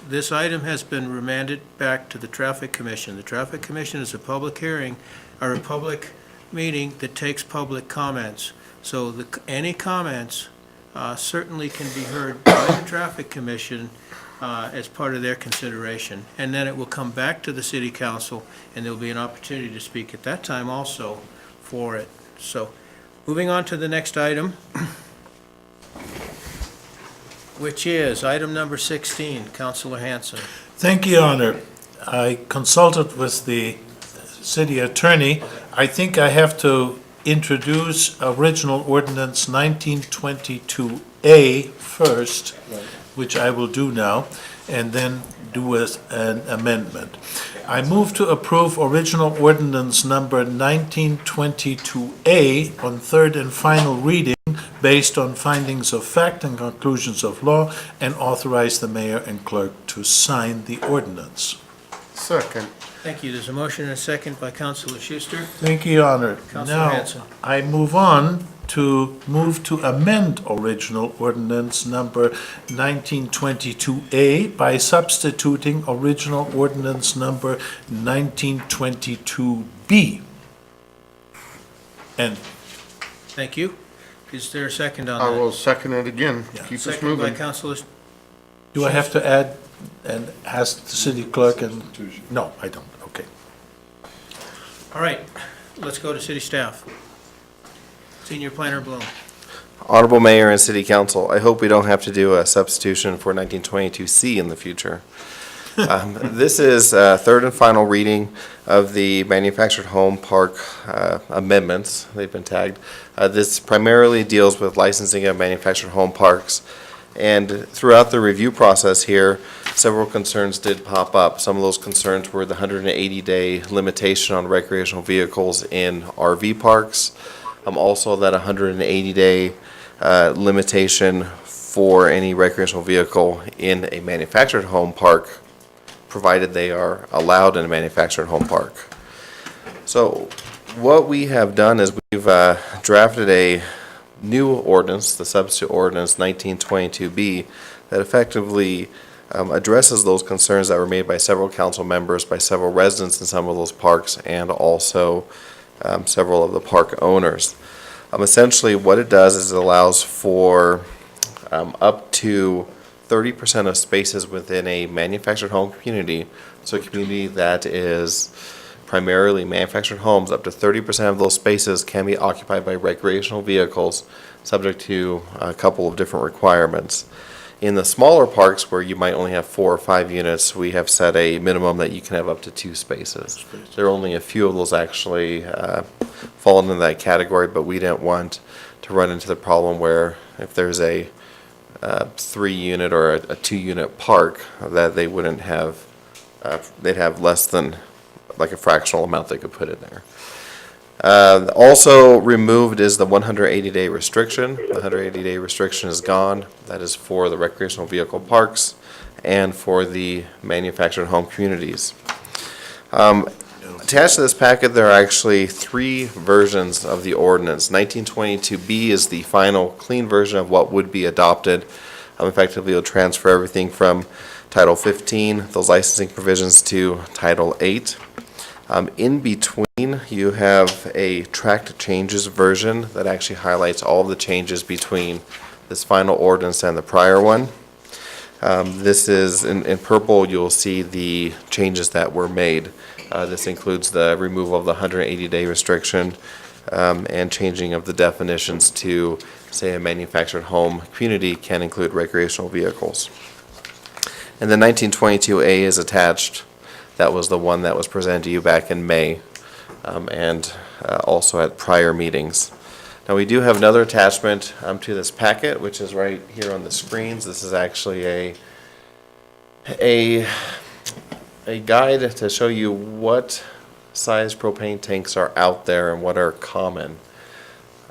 this item has been remanded back to the Traffic Commission. The Traffic Commission is a public hearing, or a public meeting that takes public comments. So any comments certainly can be heard by the Traffic Commission as part of their consideration. And then it will come back to the City Council, and there'll be an opportunity to speak at that time also for it. So, moving on to the next item, which is item number 16, Councilor Hanson. Thank you, Your Honor. I consulted with the city attorney. I think I have to introduce original ordinance 1922A first, which I will do now, and then do an amendment. I move to approve original ordinance number 1922A on third and final reading based on findings of fact and conclusions of law, and authorize the mayor and clerk to sign the ordinance. Second. Thank you. There's a motion and a second by Councilor Schuster. Thank you, Your Honor. Councilor Now, Hanson. I move to amend original ordinance number 1922A by substituting original ordinance number 1922B. And Thank you. Is there a second on I that? will second it again. Keep us Second by moving. Councilor, do I have to add and ask the city clerk and? No, I don't. Okay. all right, let's go to city staff. Senior Planner Bloom. Honorable Mayor and City Council, I hope we don't have to do a substitution for 1922C in the future. This is third and final reading of the manufactured home park amendments. They've been tagged. This primarily deals with licensing of manufactured home parks. And throughout the review process here, several concerns did pop up. Some of those concerns were the 180-day limitation on recreational vehicles in RV parks. Also that 180-day limitation for any recreational vehicle in a manufactured home park, provided they are allowed in a manufactured home park. So what we have done is we've drafted a new ordinance, the substitute ordinance 1922B, that effectively addresses those concerns that were made by several council members, by several residents in some of those parks, and also several of the park owners. Essentially what it does is it allows for up to 30% of spaces within a manufactured home community, so a community that is primarily manufactured homes, up to 30% of those spaces can be occupied by recreational vehicles, subject to a couple of different requirements. In the smaller parks where you might only have 4 or 5 units, we have set a minimum that you can have up to 2 spaces. There are only a few of those actually fall into that category, but we didn't want to run into the problem where if there's a 3-unit or a 2-unit park, that they wouldn't have, they'd have less than like a fractional amount they could put in there. Also removed is the 180-day restriction. The 180-day restriction is gone. That is for the recreational vehicle parks and for the manufactured home communities. Attached to this packet, there are actually 3 versions of the ordinance. 1922B is the final clean version of what would be adopted. Effectively, it'll transfer everything from Title 15, those licensing provisions, to Title 8. In between, you have a tracked changes version that actually highlights all of the changes between this final ordinance and the prior one. This is, in purple, you'll see the changes that were made. This includes the removal of the 180-day restriction and changing of the definitions to, say, a manufactured home community can include recreational vehicles. And the 1922A is attached. That was the one that was presented to you back in May and also at prior meetings. Now, we do have another attachment to this packet, which is right here on the screens. This is actually a guide to show you what size propane tanks are out there and what are common.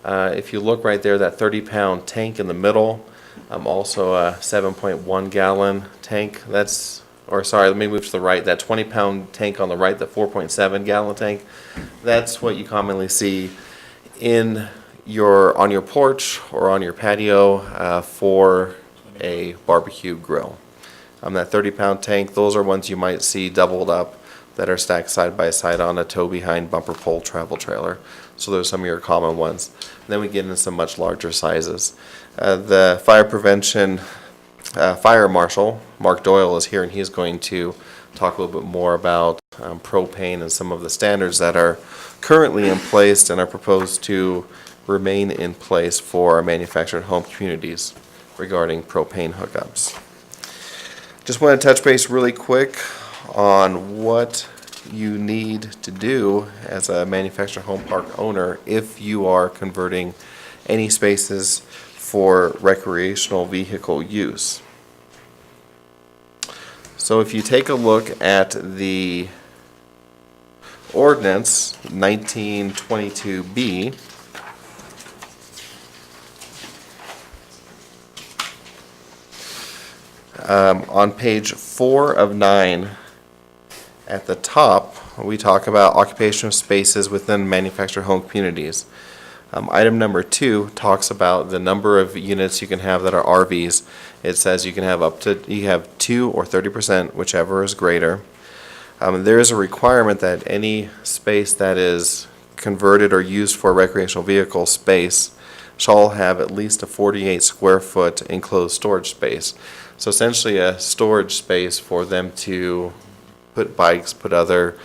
If you look right there, that 30-pound tank in the middle, also a 7.1 gallon tank. That's, or sorry, let me move to the right. That 20-pound tank on the right, the 4.7 gallon tank, that's what you commonly see on your porch or on your patio for a barbecue grill. That 30-pound tank, those are ones you might see doubled up that are stacked side by side on a tow-behind bumper pole travel trailer. So those are some of your common ones. And then we get into some much larger sizes. The fire prevention fire marshal, Mark Doyle, is here, and he's going to talk a little bit more about propane and some of the standards that are currently in place and are proposed to remain in place for our manufactured home communities regarding propane hookups. Just want to touch base really quick on what you need to do as a manufactured home park owner if you are converting any spaces for recreational vehicle use. So if you take a look at the ordinance 1922B, On page 4 of 9, at the top, we talk about occupational spaces within manufactured home communities. Item number 2 talks about the number of units you can have that are RVs. It says you can have you have 2 or 30%, whichever is greater. There is a requirement that any space that is converted or used for recreational vehicle space shall have at least a 48 square foot enclosed storage space. So essentially a storage space for them to put bikes, put other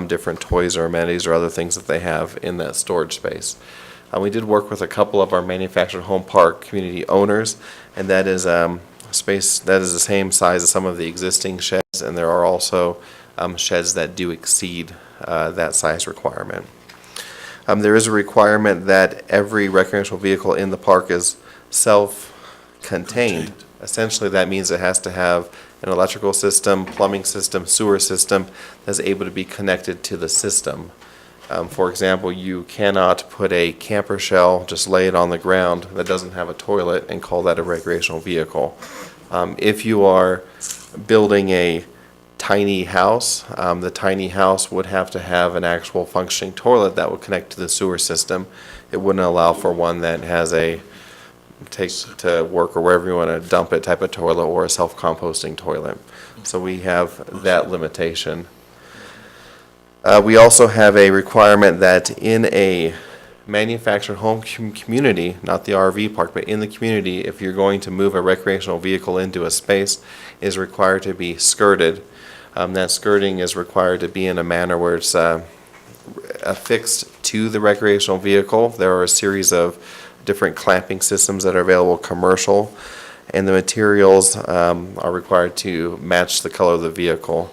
different toys or amenities or other things that they have in that storage space. We did work with a couple of our manufactured home park community owners, and that is space that is the same size as some of the existing sheds, and there are also sheds that do exceed that size requirement. There is a requirement that every recreational vehicle in the park is self-contained. Essentially, that means it has to have an electrical system, plumbing system, sewer system that's able to be connected to the system. For example, you cannot put a camper shell, just lay it on the ground that doesn't have a toilet and call that a recreational vehicle. If you are building a tiny house, the tiny house would have to have an actual functioning toilet that would connect to the sewer system. It wouldn't allow for one that has a take to work or wherever you want to dump it type of toilet or a self-composting toilet. So we have that limitation. We also have a requirement that in a manufactured home community, not the RV park, but in the community, if you're going to move a recreational vehicle into a space, it is required to be skirted. That skirting is required to be in a manner where it's affixed to the recreational vehicle. There are a series of different clamping systems that are available commercial, and the materials are required to match the color of the vehicle.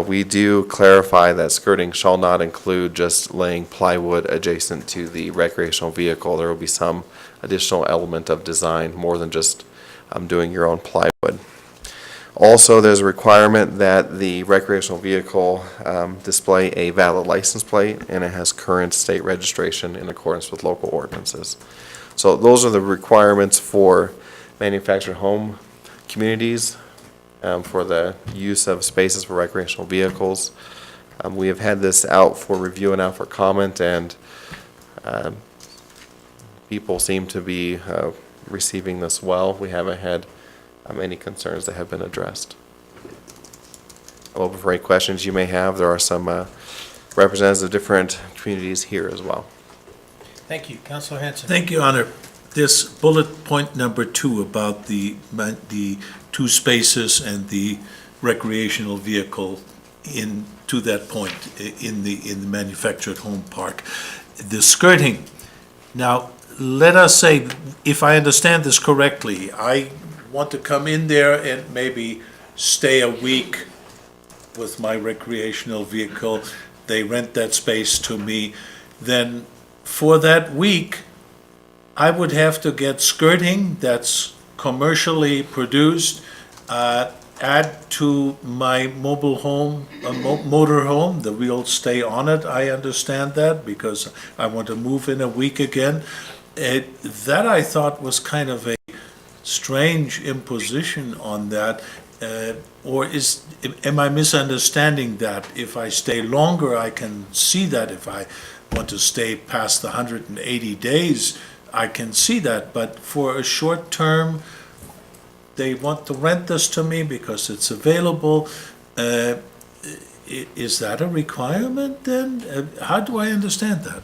We do clarify that skirting shall not include just laying plywood adjacent to the recreational vehicle. There will be some additional element of design more than just doing your own plywood. Also, there's a requirement that the recreational vehicle display a valid license plate and it has current state registration in accordance with local ordinances. So those are the requirements for manufactured home communities for the use of spaces for recreational vehicles. We have had this out for review and out for comment, and people seem to be receiving this well. We haven't had any concerns that have been addressed. I'm open for any questions you may have. There are some representatives of different communities here as well. Thank you. Councilor Hanson. Thank you, Honor. This bullet point number 2 about the 2 spaces and the recreational vehicle to that point in the manufactured home park. The skirting. Now, let us say, if I understand this correctly, I want to come in there and maybe stay a week with my recreational vehicle. They rent that space to me. Then for that week, I would have to get skirting that's commercially produced, add to my mobile home, motor home. The wheels stay on it. I understand that because I want to move in a week again. That I thought was kind of a strange imposition on that. Or am I misunderstanding that? If I stay longer, I can see that. If I want to stay past the 180 days, I can see that. But for a short term, they want to rent this to me because it's available. Is that a requirement then? How do I understand that?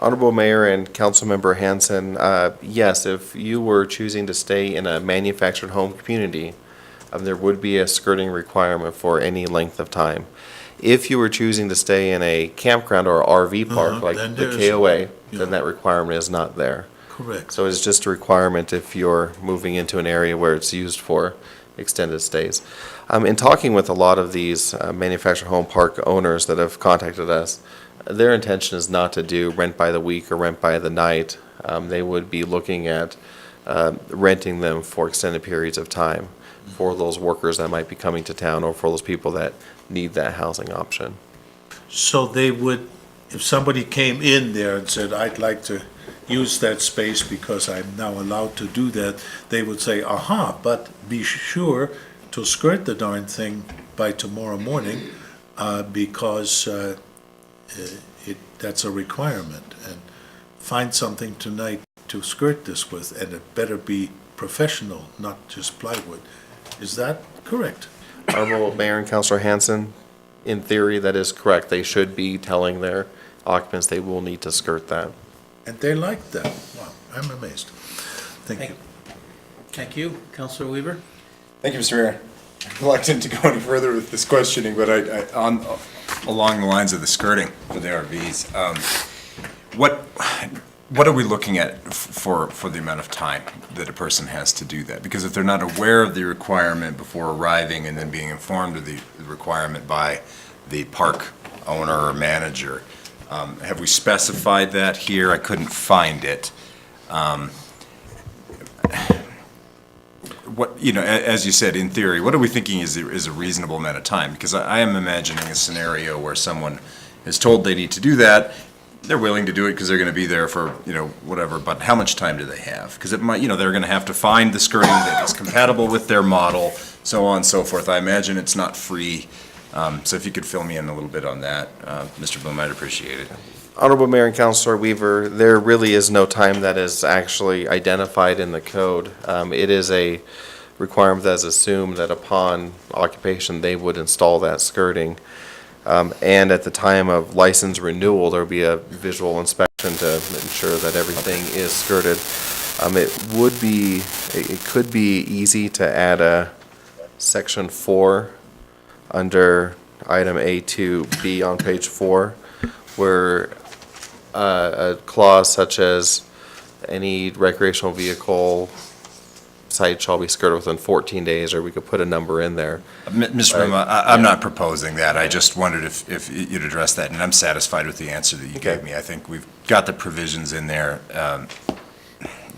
Honorable Mayor and Councilmember Hanson, yes, if you were choosing to stay in a manufactured home community, there would be a skirting requirement for any length of time. If you were choosing to stay in a campground or RV park like the KOA, then that requirement is not there. Correct. So it's just a requirement if you're moving into an area where it's used for extended stays. In talking with a lot of these manufactured home park owners that have contacted us, their intention is not to do rent by the week or rent by the night. They would be looking at renting them for extended periods of time for those workers that might be coming to town or for those people that need that housing option. So they would, if somebody came in there and said, I'd like to use that space because I'm now allowed to do that, they would say, aha, but be sure to skirt the darn thing by tomorrow morning, because that's a requirement. And find something tonight to skirt this with, and it better be professional, not just plywood. Is that correct? Honorable Mayor and Councilor Hanson, in theory, that is correct. They should be telling their occupants they will need to skirt that. And they like that. Wow, I'm amazed. Thank you. Thank you. Councilor Weaver? Thank you, Mr. Mayor. I'm reluctant to go any further with this questioning, but Along the lines of the skirting for the RVs, what are we looking at for the amount of time that a person has to do that? Because if they're not aware of the requirement before arriving and then being informed of the requirement by the park owner or manager, have we specified that here? I couldn't find it. As you said, in theory, what are we thinking is a reasonable amount of time? Because I am imagining a scenario where someone is told they need to do that. They're willing to do it because they're going to be there for, whatever, but how much time do they have? Because it might, they're going to have to find the skirting that is compatible with their model, so on and so forth. I imagine it's not free. So if you could fill me in a little bit on that, Mr. Bloom, I'd appreciate it. Honorable Mayor and Councilor Weaver, there really is no time that is actually identified in the code. It is a requirement that is assumed that upon occupation, they would install that skirting. And at the time of license renewal, there will be a visual inspection to ensure that everything is skirted. It could be easy to add a section 4 under item A2B on page 4, where a clause such as any recreational vehicle site shall be skirted within 14 days, or we could put a number in there. Mr. Bloom, I'm not proposing that. I just wondered if you'd address that, and I'm satisfied with the answer that you gave me. I think we've got the provisions in there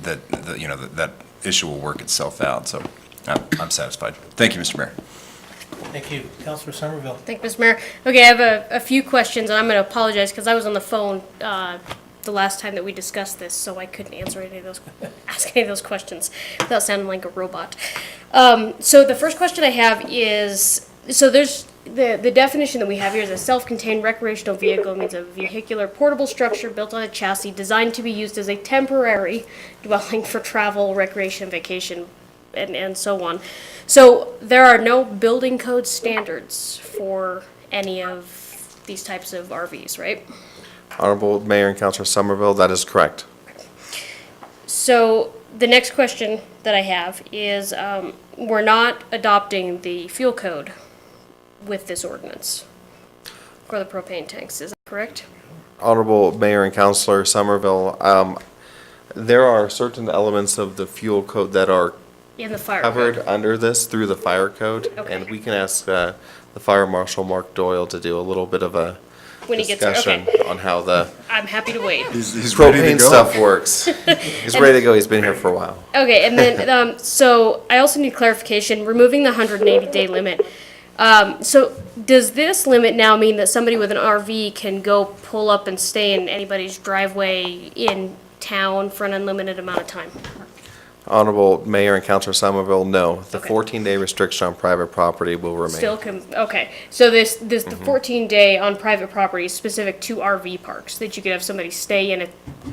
that issue will work itself out, so I'm satisfied. Thank you, Mr. Mayor. Thank you. Councilor Somerville? Thank you, Mr. Mayor. Okay, I have a few questions, and I'm going to apologize because I was on the phone the last time that we discussed this, so I couldn't ask any of those questions without sounding like a robot. So the first question I have is, so there's the definition that we have here is a self-contained recreational vehicle means a vehicular portable structure built on a chassis designed to be used as a temporary dwelling for travel, recreation, vacation, and so on. So there are no building code standards for any of these types of RVs, right? Honorable Mayor and Councilor Somerville, that is correct. So the next question that I have is, we're not adopting the fuel code with this ordinance for the propane tanks, is that correct? Honorable Mayor and Councilor Somerville, there are certain elements of the fuel code that are In the fire covered code. under this through the fire code, Okay. and we can ask the Fire Marshal Mark Doyle to do a little bit of a When he gets there, discussion okay. on how the I'm happy to wait. He's ready to propane go. stuff works. He's ready to go. He's been here for a while. Okay, and then, so I also need clarification, removing the 180-day limit. So does this limit now mean that somebody with an RV can go pull up and stay in anybody's driveway in town for an unlimited amount of time? Honorable Mayor and Councilor Somerville, no. The Okay. 14-day restriction on private property will remain. Still okay, so the 14-day on private property is specific to RV parks, that you could have somebody stay in a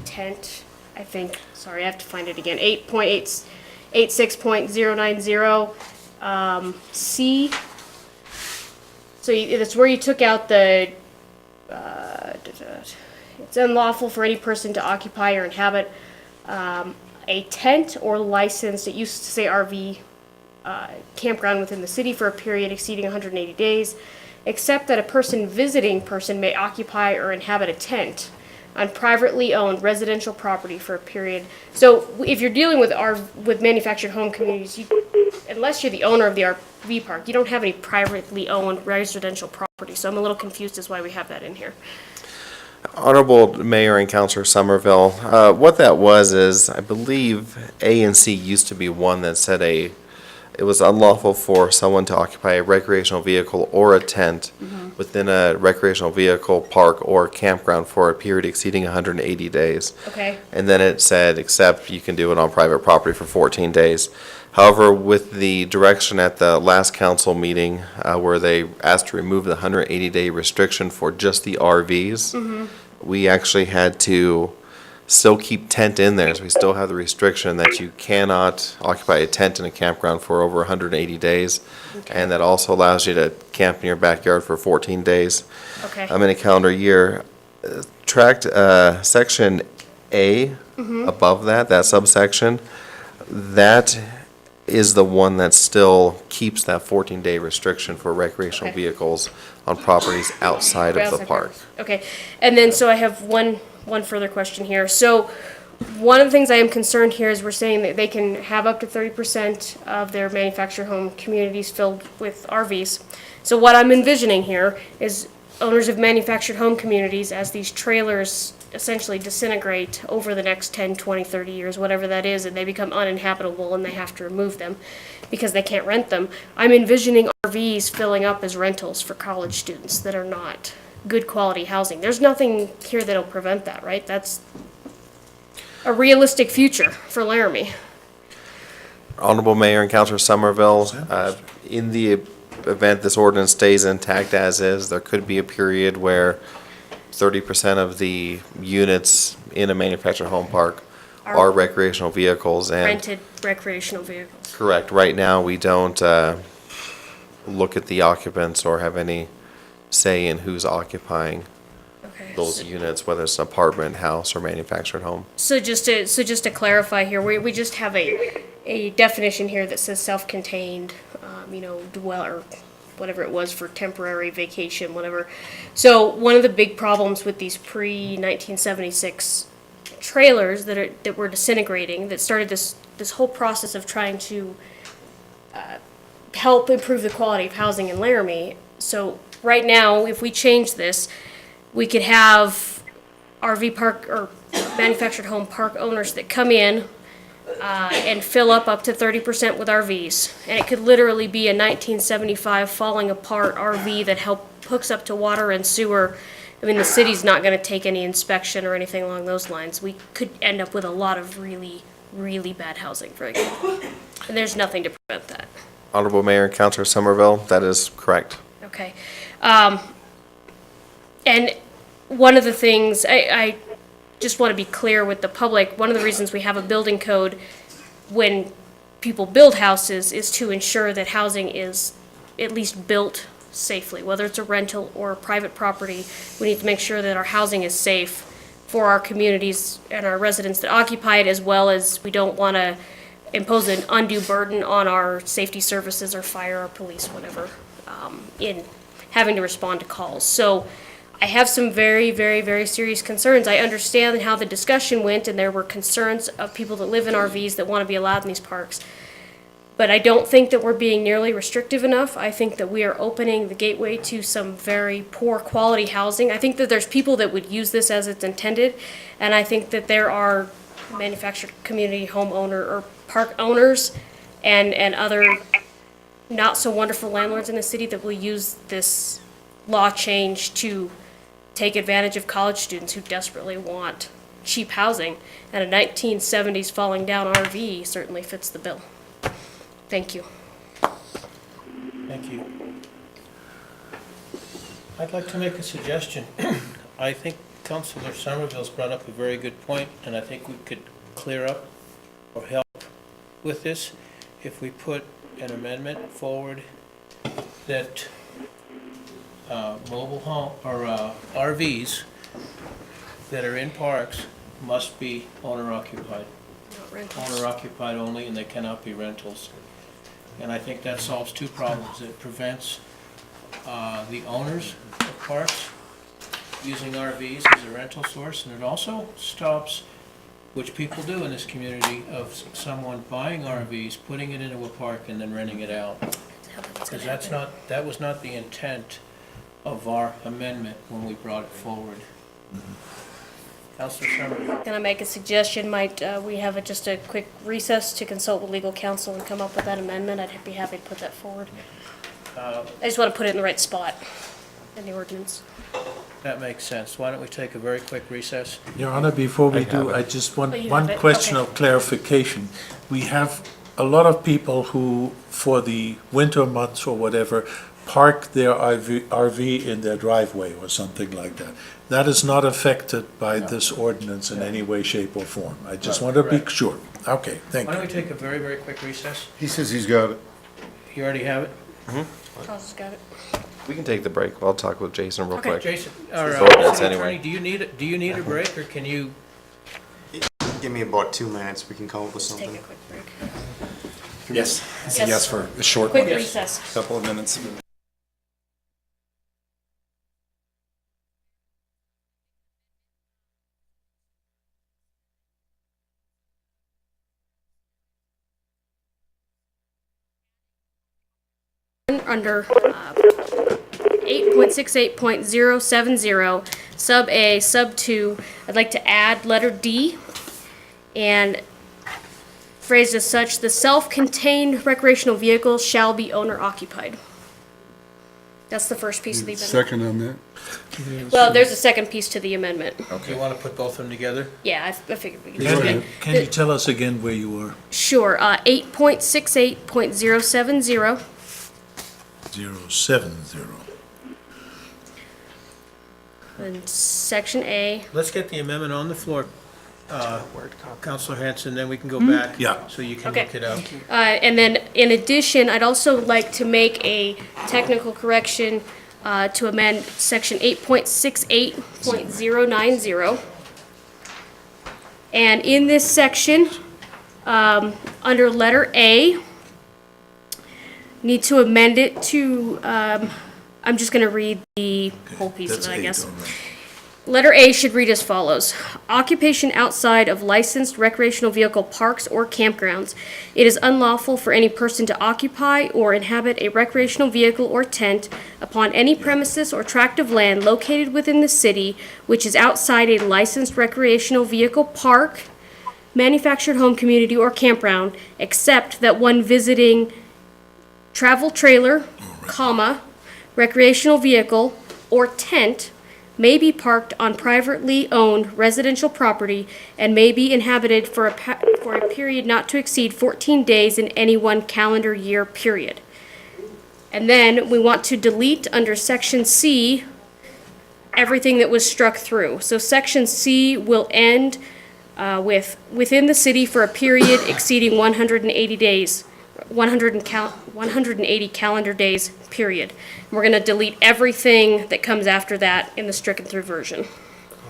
tent, I think, sorry, I have to find it again, 8.86.090, C. So that's where you took out the, it's unlawful for any person to occupy or inhabit, a tent or licensed, it used to say RV, campground within the city for a period exceeding 180 days, except that a visiting person may occupy or inhabit a tent on privately owned residential property for a period. So if you're dealing with manufactured home communities, unless you're the owner of the RV park, you don't have any privately owned residential property. So I'm a little confused as why we have that in here. Honorable Mayor and Councilor Somerville, what that was is, I believe A and C used to be one that said it was unlawful for someone to occupy a recreational vehicle or a tent within a recreational vehicle park or campground for a period exceeding 180 days. Okay. And then it said, except you can do it on private property for 14 days. However, with the direction at the last council meeting, where they asked to remove the 180-day restriction for just the RVs, we actually had to still keep tent in there, so we still have the restriction that you cannot occupy a tent in a campground for over 180 days. And that also allows you to camp in your backyard for 14 days. Okay. In a calendar year. Tract, section A, above that subsection, that is the one that still keeps that 14-day restriction for recreational Okay. vehicles on properties outside of the park. Okay, and then, so I have one further question here. So, one of the things I am concerned here is we're saying that they can have up to 30% of their manufactured home communities filled with RVs. So what I'm envisioning here is owners of manufactured home communities, as these trailers essentially disintegrate over the next 10, 20, 30 years, whatever that is, and they become uninhabitable and they have to remove them because they can't rent them. I'm envisioning RVs filling up as rentals for college students that are not good quality housing. There's nothing here that'll prevent that, right? That's a realistic future for Laramie. Honorable Mayor and Councilor Somerville, in the event this ordinance stays intact as is, there could be a period where 30% of the units in a manufactured home park are recreational vehicles. And Rented recreational vehicles. correct. Right now, we don't look at the occupants or have any say in who's occupying those units, whether it's an apartment, house, or manufactured home. So just to clarify here, we just have a definition here that says self-contained, dwell, or whatever it was for temporary vacation, whatever. So one of the big problems with these pre-1976 trailers that were disintegrating, that started this whole process of trying to help improve the quality of housing in Laramie. So right now, if we change this, we could have RV park or manufactured home park owners that come in and fill up to 30% with RVs. And it could literally be a 1975 falling apart RV that hooks up to water and sewer. I mean, the city's not going to take any inspection or anything along those lines. We could end up with a lot of really, really bad housing very quickly. And there's nothing to prevent that. Honorable Mayor and Councilor Somerville, that is correct. Okay. And one of the things, I just want to be clear with the public, one of the reasons we have a building code when people build houses is to ensure that housing is at least built safely, whether it's a rental or a private property. We need to make sure that our housing is safe for our communities and our residents that occupy it, as well as we don't want to impose an undue burden on our safety services or fire or police, whatever, in having to respond to calls. So I have some very, very, very serious concerns. I understand how the discussion went, and there were concerns of people that live in RVs that want to be allowed in these parks. But I don't think that we're being nearly restrictive enough. I think that we are opening the gateway to some very poor quality housing. I think that there's people that would use this as it's intended, and I think that there are manufactured community homeowner or park owners and other not so wonderful landlords in the city that will use this law change to take advantage of college students who desperately want cheap housing, and a 1970s falling down RV certainly fits the bill. Thank you. Thank you. I'd like to make a suggestion. I think Councilor Somerville's brought up a very good point, and I think we could clear up or help with this if we put an amendment forward that mobile home or RVs that are in parks must be owner occupied. Owner occupied only, and they cannot be rentals. And I think that solves two problems. It prevents the owners of parks using RVs as a rental source, and it also stops, which people do in this community, of someone buying RVs, putting it into a park, and then renting it out. Because that was not the intent of our amendment when we brought it forward. Counselor Summerville. Can I make a suggestion? Might we have just a quick recess to consult with legal counsel and come up with that amendment? I'd be happy to put that forward. I just want to put it in the right spot in the ordinance. That makes sense. Why don't we take a very quick recess? Your Honor, before we I do, have I it. just want Oh, you one have it? question Okay. of clarification. We have a lot of people who, for the winter months or whatever, park their RV in their driveway or something like that. That is not affected by this ordinance in any way, shape, or form. I just want to be Right. sure. Okay, thank Why don't you. we take a very, very quick recess? He says he's got it. You already have it? Charles got it. We can take the break. I'll talk with Jason real Okay, quick. Jason, or It's ordinance City anyway. Attorney, do you need a break, or can you? Give me about 2 minutes, we can come up with Just take something. a quick break. Yes. It's a Yes. yes for a short Quick one. recess. Couple of minutes. Under 8.68.070, sub A, sub 2, I'd like to add letter D and phrased as such, the self-contained recreational vehicle shall be owner occupied. That's the first piece of the amendment. Second on that? Well, there's a second piece to the amendment. Okay. You want to put both of them together? Yeah, I figured we could. Can you tell us again where you were? Sure, 8.68.070. 070. And section A. Let's get the amendment on the floor, Counselor Hanson, then we can go back. Yeah. So you can Okay. look it up. And then, in addition, I'd also like to make a technical correction to amend section 8.68.090. And in this section, under letter A, need to amend it to, I'm just going to read the whole piece of it, I guess. Letter A should read as follows. Occupation outside of licensed recreational vehicle parks or campgrounds. It is unlawful for any person to occupy or inhabit a recreational vehicle or tent upon any premises or tract of land located within the city which is outside a licensed recreational vehicle park, manufactured home community, or campground, except that one visiting travel trailer, comma, recreational vehicle, or tent may be parked on privately owned residential property and may be inhabited for a period not to exceed 14 days in any one calendar year period. And then we want to delete under section C everything that was struck through. So section C will end within the city for a period exceeding 180 days. 180 calendar days, period. We're going to delete everything that comes after that in the stricken through version.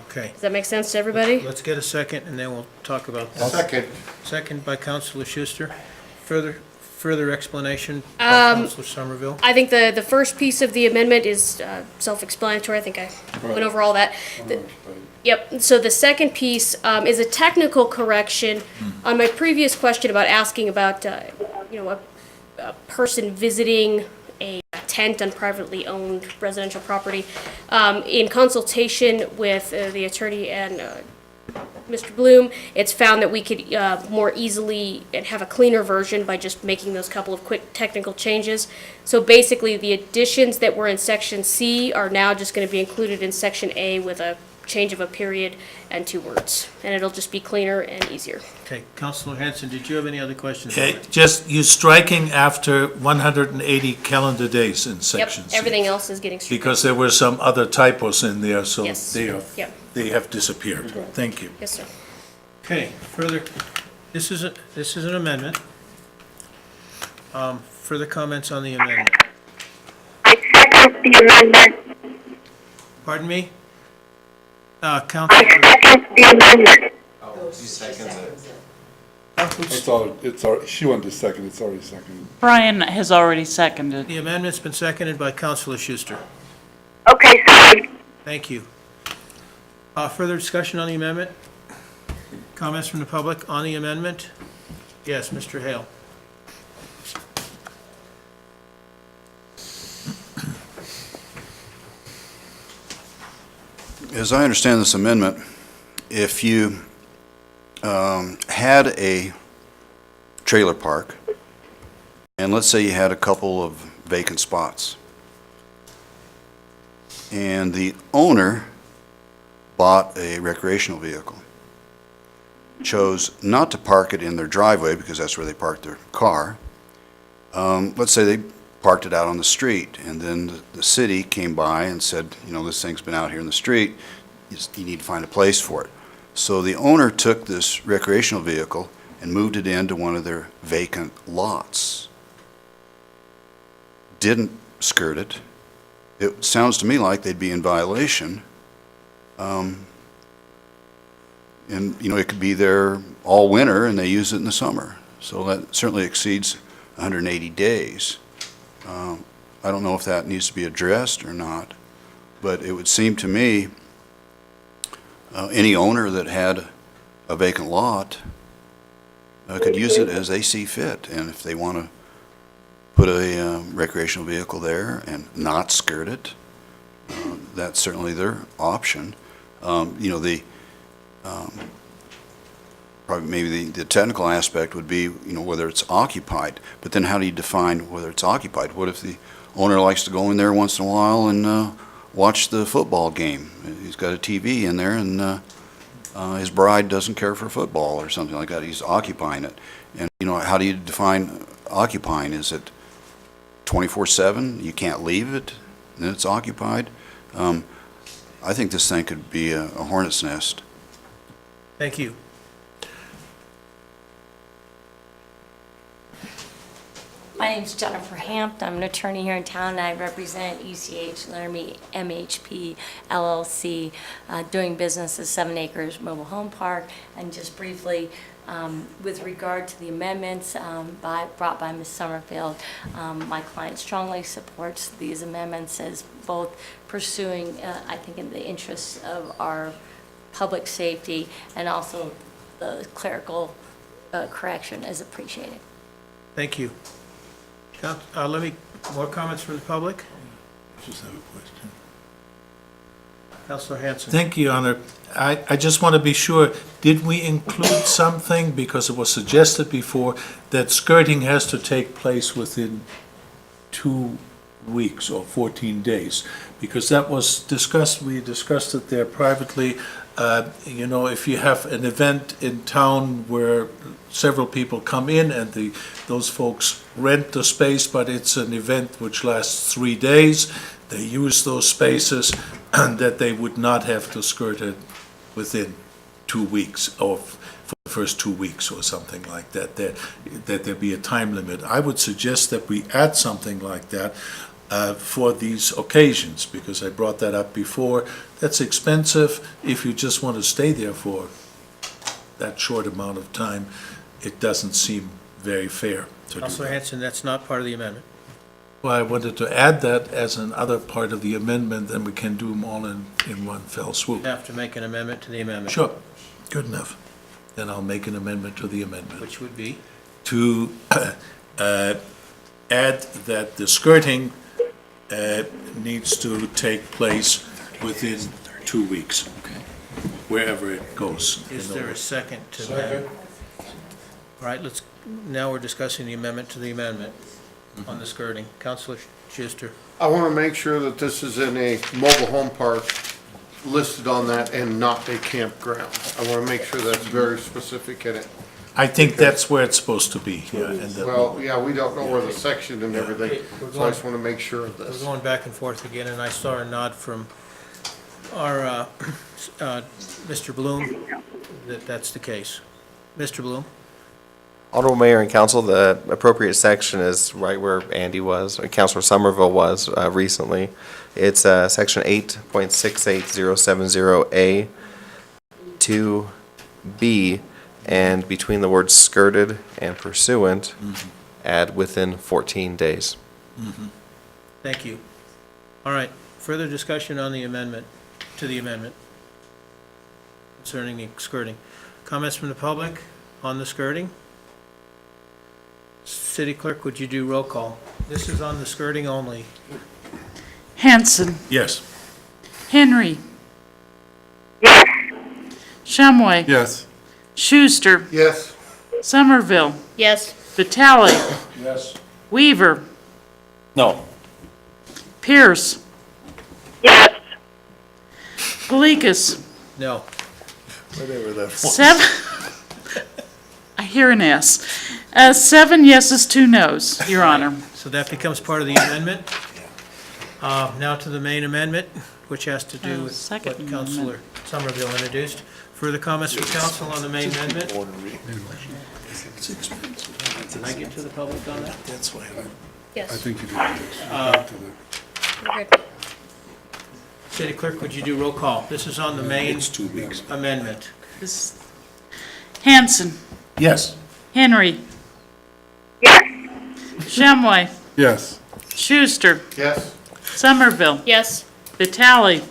Okay. Does that make sense to everybody? Let's get a second, and then we'll talk about that. Second. Second by Counselor Schuster. Further explanation by Counselor Somerville. I think the first piece of the amendment is self-explanatory. I think I went over all that. Yep, so the second piece is a technical correction on my previous question about asking about, a person visiting a tent on privately owned residential property. In consultation with the attorney and Mr. Bloom, it's found that we could more easily and have a cleaner version by just making those couple of quick technical changes. So basically, the additions that were in section C are now just going to be included in section A with a change of a period and 2 words. And it'll just be cleaner and easier. Okay, Counselor Hanson, did you have any other questions? Okay, just you striking after 180 calendar days in section Yep, C. everything else is getting stricken. Because there were some other typos in there, so Yes. Yep. they have disappeared. Thank you. Yes, sir. Okay, this is an amendment. Further comments on the amendment? I second the amendment. Pardon me? I Counselor, second the amendment. It's all, she wanted to second, it's already seconded. Brian has already seconded. the amendment's been seconded by Counselor Schuster. Okay, sorry. Thank you. Further discussion on the amendment? Comments from the public on the amendment? Yes, Mr. Hale. As I understand this amendment, if you had a trailer park, and let's say you had a couple of vacant spots, and the owner bought a recreational vehicle, chose not to park it in their driveway because that's where they parked their car. Let's say they parked it out on the street, and then the city came by and said, you know, this thing's been out here in the street, you need to find a place for it. So the owner took this recreational vehicle and moved it into one of their vacant lots. Didn't skirt it. It sounds to me like they'd be in violation. And, you know, it could be there all winter and they use it in the summer. So that certainly exceeds 180 days. I don't know if that needs to be addressed or not, but it would seem to me any owner that had a vacant lot could use it as they see fit. And if they want to put a recreational vehicle there and not skirt it, that's certainly their option. You know, probably maybe the technical aspect would be, you know, whether it's occupied. But then how do you define whether it's occupied? What if the owner likes to go in there once in a while and watch the football game? He's got a TV in there and his bride doesn't care for football or something like that. He's occupying it. And, you know, how do you define occupying? Is it 24/7? You can't leave it, then it's occupied? I think this thing could be a hornet's nest. Thank you. My name's Jennifer Hampton. I'm an attorney here in town, and I represent ECH Laramie MHP LLC, doing business as 7 Acres Mobile Home Park. And just briefly, with regard to the amendments brought by Ms. Summerfield, my client strongly supports these amendments as both pursuing, I think, in the interests of our public safety, and also the clerical correction is appreciated. Thank you. More comments from the public? Just have a question. Councilor Hanson. Thank you, Your Honor. I just want to be sure, did we include something, because it was suggested before, that skirting has to take place within 2 weeks or 14 days? Because that was discussed, we discussed it there privately. You know, if you have an event in town where several people come in and those folks rent the space, but it's an event which lasts 3 days, they use those spaces, and that they would not have to skirt it within 2 weeks, or for the first 2 weeks or something like that, that there be a time limit. I would suggest that we add something like that for these occasions, because I brought that up before. That's expensive. If you just want to stay there for that short amount of time, it doesn't seem very fair to do Councilor that. Hanson, that's not part of the amendment. Well, I wanted to add that as another part of the amendment, and we can do them all in one fell swoop. You have to make an amendment to the amendment. Sure, good enough. Then I'll make an amendment to the amendment. Which would be? To add that the skirting needs to take place within 2 weeks, wherever it goes. Is there a second to that? All right, now we're discussing the amendment to the amendment on the skirting. Councilor Schuster. I want to make sure that this is in a mobile home park listed on that and not a campground. I want to make sure that's very specific in it. I think that's where it's supposed to be, yeah. Well, yeah, we don't know where the section and everything, so I just want to make sure of We're this. going back and forth again, and I saw a nod from our Mr. Bloom that that's the case. Mr. Bloom? Honorable Mayor and Council, the appropriate section is right where Andy was, or Councilor Somerville was recently. It's section 8.68070A 2B, and between the words skirted and pursuant, add within 14 days. Thank you. All right, further discussion on the amendment, to the amendment concerning the skirting. Comments from the public on the skirting? City Clerk, would you do roll call? This is on the skirting only. Hanson. Yes. Henry. Yes. Shumway. Yes. Schuster. Yes. Somerville. Yes. Vitale. Yes. Weaver. No. Pierce. Yes. Polikis. No. Whatever that was. Seven. I hear an S. 7 yeses, 2 nos, Your Honor. So that becomes part of the amendment. Now to the main amendment, which has to do with second what Councilor Somerville introduced. Further comments from council on the main amendment? Did I get to the public on that? That's why. Yes. I think you did. We're good. City Clerk, would you do roll call? This is on the main amendment. Hanson. Yes. Henry. Yes. Shumway. Yes. Schuster. Yes. Somerville. Yes. Vitale.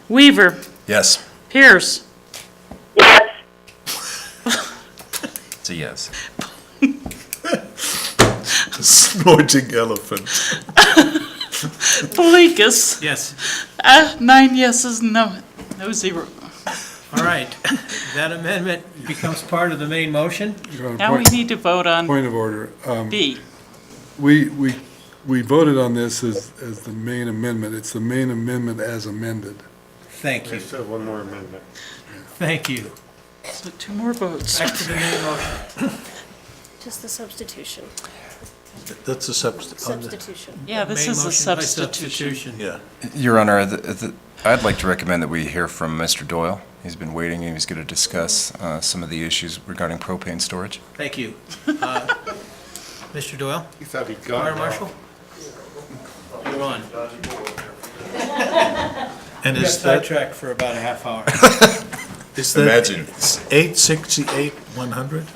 Weaver. Yes. Pierce. Yes. It's a yes. Snorting elephant. Polikis. Yes. 9 yeses, no 0. All right. That amendment becomes part of the main motion. Your Honor, Now we need to vote on Point of order. B. We voted on this as the main amendment. It's the main amendment as amended. Thank you. Still one more amendment. Thank you. So 2 more votes. Back to the main motion. Just the substitution. That's a Substitution. Yeah, this Main is a motion by substitution. Yeah. Your Honor, I'd like to recommend that we hear from Mr. Doyle. He's been waiting, and he's going to discuss some of the issues regarding propane storage. Thank you. Mr. Doyle? You thought he'd gone. Fire Marshal? You're on. And We got is that, sidetracked for about a half hour. is that Imagine. 868, 100?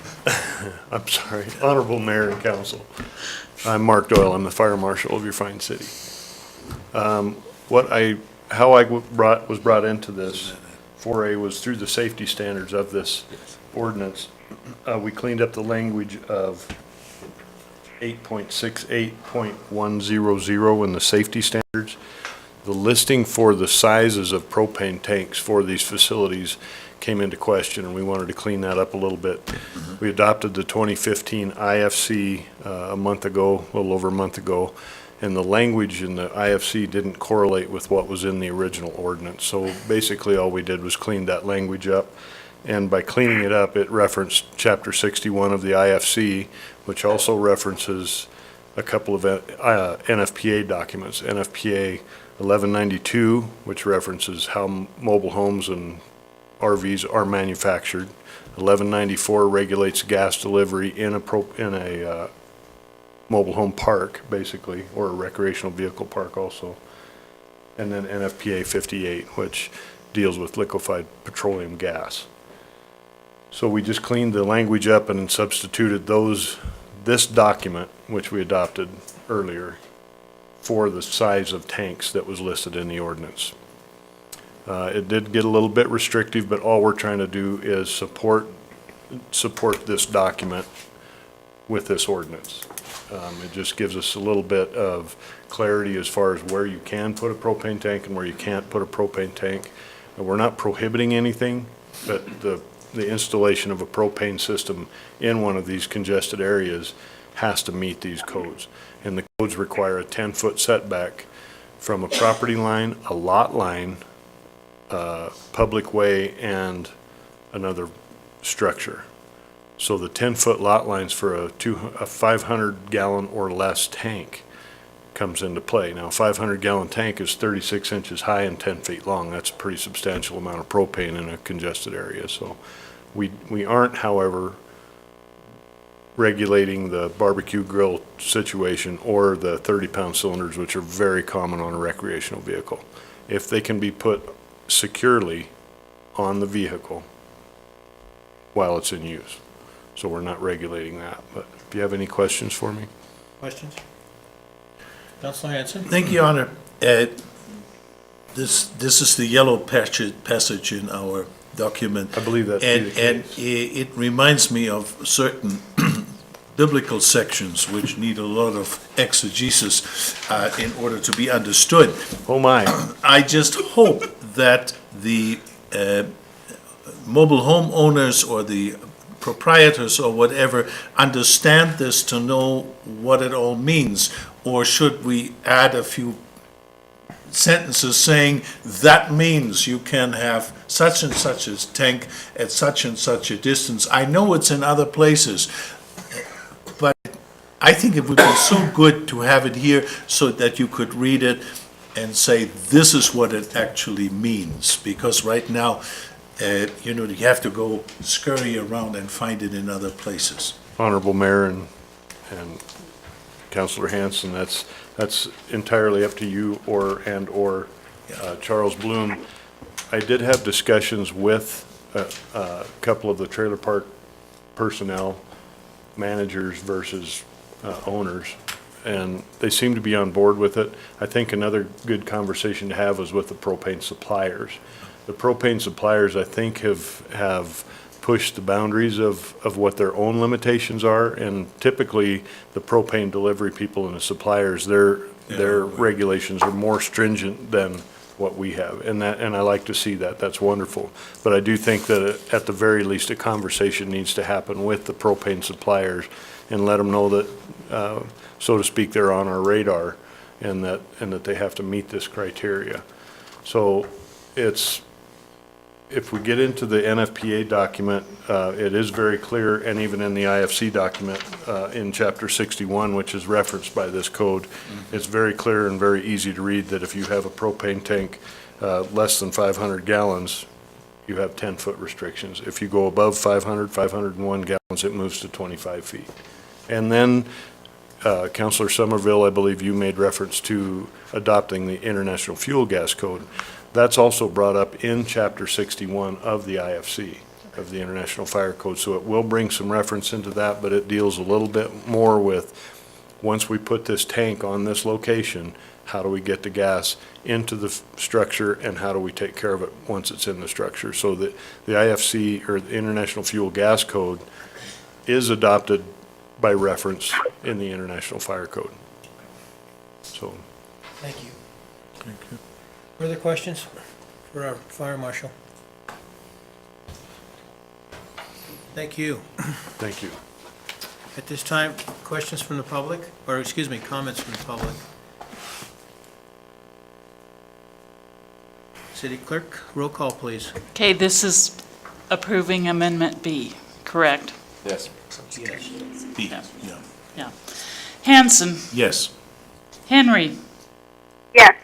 I'm sorry, Honorable Mayor and Council. I'm Mark Doyle, I'm the Fire Marshal of your fine city. How I was brought into this foray was through the safety standards of this ordinance. We cleaned up the language of 8.68.100 in the safety standards. The listing for the sizes of propane tanks for these facilities came into question, and we wanted to clean that up a little bit. We adopted the 2015 IFC a little over a month ago, and the language in the IFC didn't correlate with what was in the original ordinance. So basically all we did was clean that language up, and by cleaning it up, it referenced Chapter 61 of the IFC, which also references a couple of NFPA documents. NFPA 1192, which references how mobile homes and RVs are manufactured. 1194 regulates gas delivery in a mobile home park, basically, or a recreational vehicle park also. And then NFPA 58, which deals with liquefied petroleum gas. So we just cleaned the language up and substituted this document, which we adopted earlier, for the size of tanks that was listed in the ordinance. It did get a little bit restrictive, but all we're trying to do is support this document with this ordinance. It just gives us a little bit of clarity as far as where you can put a propane tank and where you can't put a propane tank. And we're not prohibiting anything, but the installation of a propane system in one of these congested areas has to meet these codes. And the codes require a 10-foot setback from a property line, a lot line, public way, and another structure. So the 10-foot lot lines for a 500-gallon or less tank comes into play. Now, a 500-gallon tank is 36 inches high and 10 feet long. That's a pretty substantial amount of propane in a congested area. So we aren't, however, regulating the barbecue grill situation or the 30-pound cylinders, which are very common on a recreational vehicle. If they can be put securely on the vehicle while it's in use. So we're not regulating that. But if you have any questions for me? Questions? Councilor Hanson? Thank you, Your Honor. This is the yellow passage in our document. I believe that's And it reminds me of certain biblical sections which need a lot of exegesis in order to be understood. Oh my. I just hope that the mobile home owners or the proprietors or whatever understand this to know what it all means? Or should we add a few sentences saying that means you can have such and such a tank at such and such a distance? I know it's in other places, but I think it would be so good to have it here so that you could read it and say, this is what it actually means. Because right now, you have to go scurry around and find it in other places. Honorable Mayor and Councilor Hanson, that's entirely up to you or Charles Bloom. I did have discussions with a couple of the trailer park personnel, managers versus owners, and they seem to be on board with it. I think another good conversation to have was with the propane suppliers. The propane suppliers, I think, have pushed the boundaries of what their own limitations are, and typically the propane delivery people and the suppliers, their regulations are more stringent than what we have, and I like to see that. That's wonderful. But I do think that at the very least a conversation needs to happen with the propane suppliers and let them know that, so to speak, they're on our radar and that they have to meet this criteria. So if we get into the NFPA document, it is very clear, and even in the IFC document in Chapter 61, which is referenced by this code, it's very clear and very easy to read that if you have a propane tank less than 500 gallons, you have 10-foot restrictions. If you go above 501 gallons, it moves to 25 feet. And then, Councilor Somerville, I believe you made reference to adopting the International Fuel Gas Code. That's also brought up in Chapter 61 of the IFC, of the International Fire Code. So it will bring some reference into that, but it deals a little bit more with, once we put this tank on this location, how do we get the gas into the structure and how do we take care of it once it's in the structure? So that the IFC, or the International Fuel Gas Code, is adopted by reference in the International Fire Code. So. Thank you. Further questions for our fire marshal? Thank you. Thank you. At this time, questions from the public, or excuse me, comments from the public? City Clerk, roll call, please. Okay, this is approving Amendment B, correct? Yes. Yes. B, Yeah. yeah. Yeah. Hanson, Yes. Henry, Yes.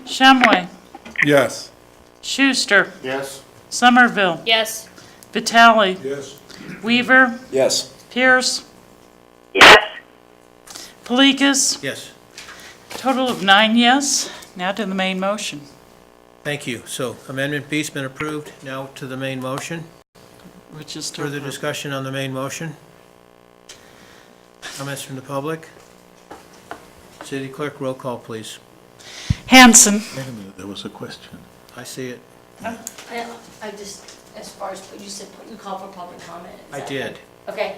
Shumway, Yes. Schuster, Yes. Somerville, Yes. Vitale, Yes. Weaver, Yes. Pierce, Yes. Polikis. Yes. Total of 9 yes. Now to the main motion. Thank you. So Amendment B's been approved. Now to the main motion. Which is to Further approve. discussion on the main motion? Comments from the public? City Clerk, roll call, please. Hanson, Wait a minute, there was a question. I see it. I just, as far as, you said, you called for public comment. Is I that did. Okay.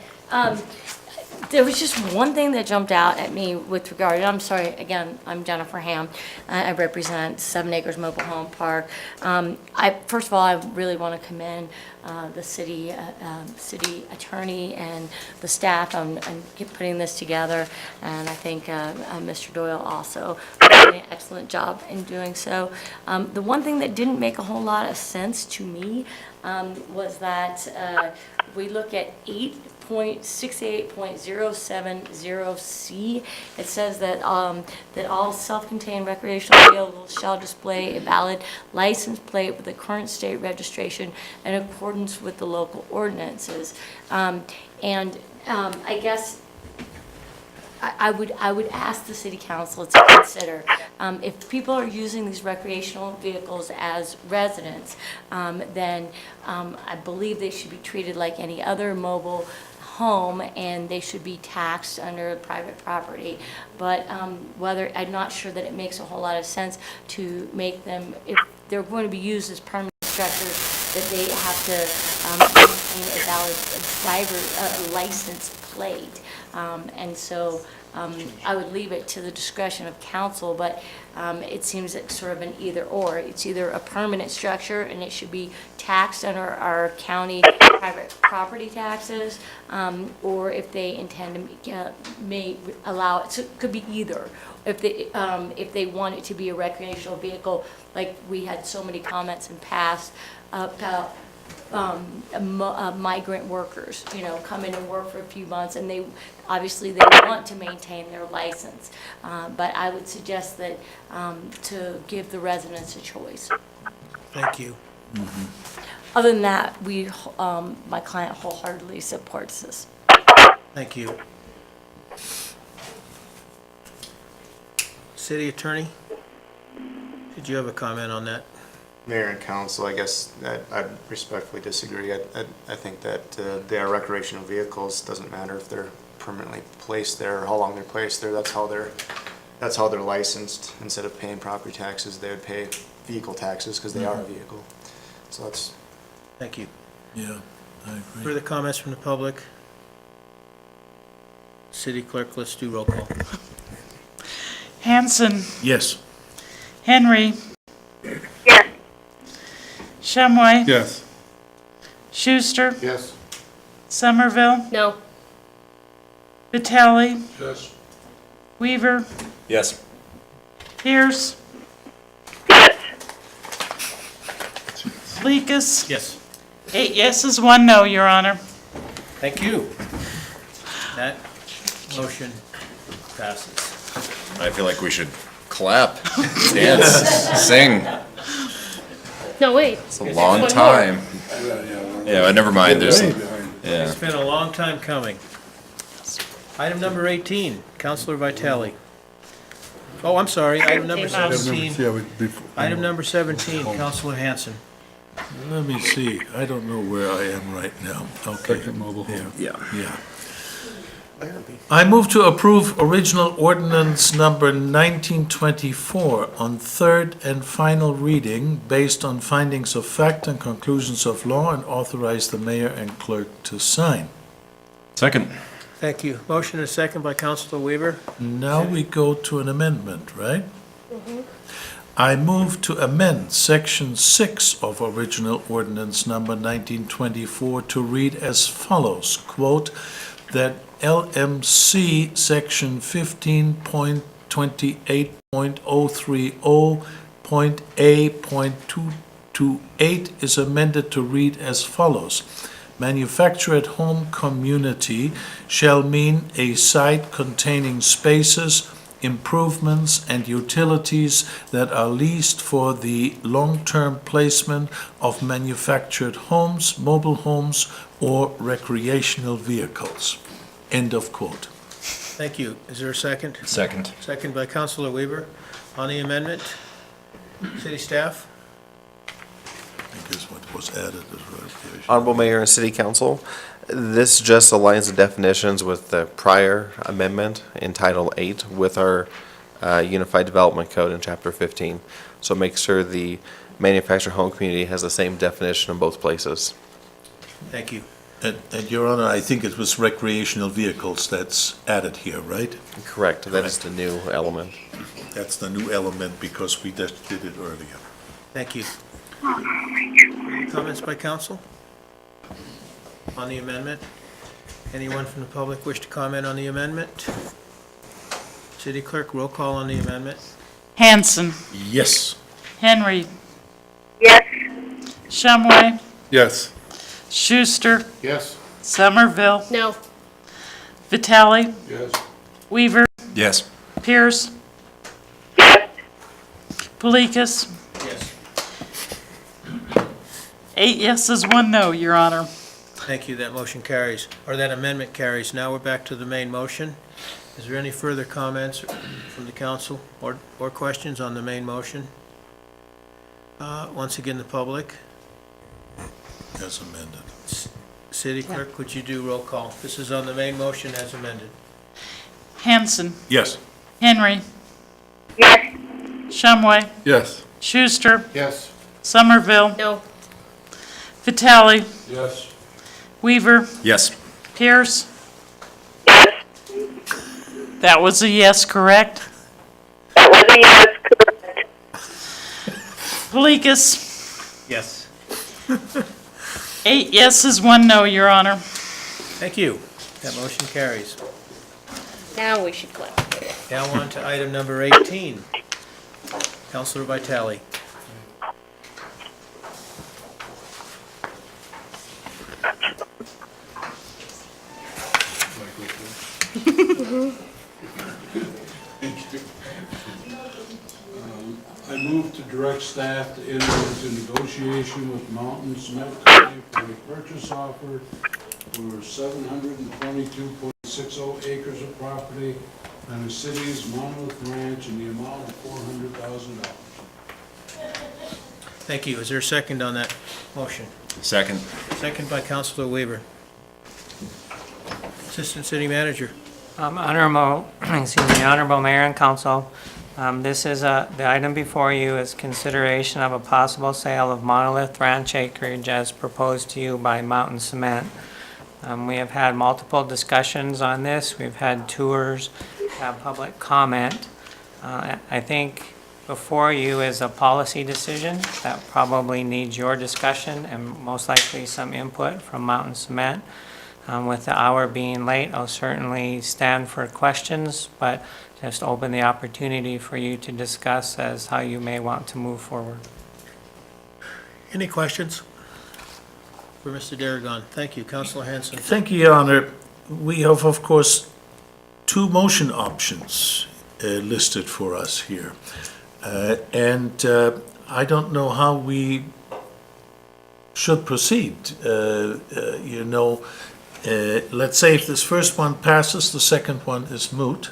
There was just one thing that jumped out at me with regard, and I'm sorry, again, I'm Jennifer Ham. I represent 7 Acres Mobile Home Park. First of all, I really want to commend the city attorney and the staff on putting this together, and I think Mr. Doyle also did an excellent job in doing so. The one thing that didn't make a whole lot of sense to me was that we look at 8.68.070C. It says that that all self-contained recreational vehicles shall display a valid license plate with the current state registration in accordance with the local ordinances. I guess I would ask the city council to consider, if people are using these recreational vehicles as residents, then I believe they should be treated like any other mobile home, and they should be taxed under private property. But I'm not sure that it makes a whole lot of sense to make them, if they're going to be used as permanent structures, that they have to maintain a valid driver license plate. And so I would leave it to the discretion of council, but it seems like sort of an either-or. It's either a permanent structure, and it should be taxed under our county private property taxes, or if they intend to may allow it, so it could be either. If they want it to be a recreational vehicle, like we had so many comments in past about migrant workers, come in and work for a few months, and they want to maintain their license. But I would suggest that to give the residents a choice. Thank you. Other than that, my client wholeheartedly supports this. Thank you. City Attorney, did you have a comment on that? Mayor and council, I guess that I respectfully disagree. I think that they are recreational vehicles. Doesn't matter if they're permanently placed there or how long they're placed there. That's how they're licensed. Instead of paying property taxes, they would pay vehicle taxes because they are a vehicle. So that's. Thank you. Yeah, I agree. Further comments from the public? City Clerk, let's do roll call. Hanson, Yes. Henry, Yes. Shumway, Yes. Schuster, Yes. Somerville, No. Vitale, Yes. Weaver, Yes. Pierce, Yes. Lekus. Yes. 8 yeses, 1 no, Your Honor. Thank you. That motion passes. I feel like we should clap, dance, sing. No, wait. It's a long time. Yeah, but never mind, there's, yeah. It's been a long time coming. Item number 18, Councilor Vitale. Oh, I'm sorry, item number 17. Item number 17, Councilor Hanson. Let me see. I don't know where I am right now. Okay. Second mobile home. Yeah. I move to approve original ordinance number 1924 on third and final reading based on findings of fact and conclusions of law, and authorize the mayor and clerk to sign. Second. Thank you. Motion and a second by Councilor Weaver. Now we go to an amendment, right? I move to amend Section 6 of original ordinance number 1924 to read as follows, quote, that LMC Section 15.28.030.A.228 is amended to read as follows. Manufactured home community shall mean a site containing spaces, improvements, and utilities that are leased for the long-term placement of manufactured homes, mobile homes, or recreational vehicles. End of quote. Thank you. Is there a second? Second. Second by Councilor Weaver. On the amendment, city staff? I guess what was added is ratification. Honorable Mayor and City Council, this just aligns the definitions with the prior amendment in Title 8 with our Unified Development Code in Chapter 15. So make sure the manufactured home community has the same definition in both places. Thank you. And Your Honor, I think it was recreational vehicles that's added here, right? Correct. That is the new element. That's the new element because we just did it earlier. Thank you. Any comments by council on the amendment? Anyone from the public wish to comment on the amendment? City Clerk, roll call on the amendment. Hanson, Yes. Henry, Yes. Shumway, Yes. Schuster, Yes. Somerville, No. Vitale, Yes. Weaver, Yes. Pierce, Yes. Polikis. Yes. 8 yeses, 1 no, Your Honor. Thank you. That motion carries, or that amendment carries. Now we're back to the main motion. Is there any further comments from the council or questions on the main motion? Once again, the public. As amended. City Clerk, would you do roll call? This is on the main motion as amended. Hanson, Yes. Henry, Yes. Shumway, Yes. Schuster, Yes. Somerville, No. Vitale, Yes. Weaver, Yes. Pierce, That was a yes, correct? That was a yes, correct. Velikas? Yes. 8 yeses, 1 no, Your Honor. Thank you. That motion carries. Now we should clap. Now on to item number 18. Councilor Vitale. I move to direct staff to enter into negotiation with Mountain Cement Company for a purchase offer for 722.60 acres of property on the city's Monolith Ranch in the amount of $400,000. Thank you. Is there a second on that motion? Second. Second by Councilor Weaver. Assistant City Manager. Honorable Mayor and Council, this is the item before you is consideration of a possible sale of Monolith Ranch acreage as proposed to you by Mountain Cement. We have had multiple discussions on this. We've had tours, had public comment. I think before you is a policy decision that probably needs your discussion and most likely some input from Mountain Cement. With the hour being late, I'll certainly stand for questions, but just open the opportunity for you to discuss as how you may want to move forward. Any questions for Mr. Darragon? Thank you. Councilor Hanson. Thank you, Your Honor. We have, of course, two motion options listed for us here. And I don't know how we should proceed. Let's say if this first one passes, the second one is moot.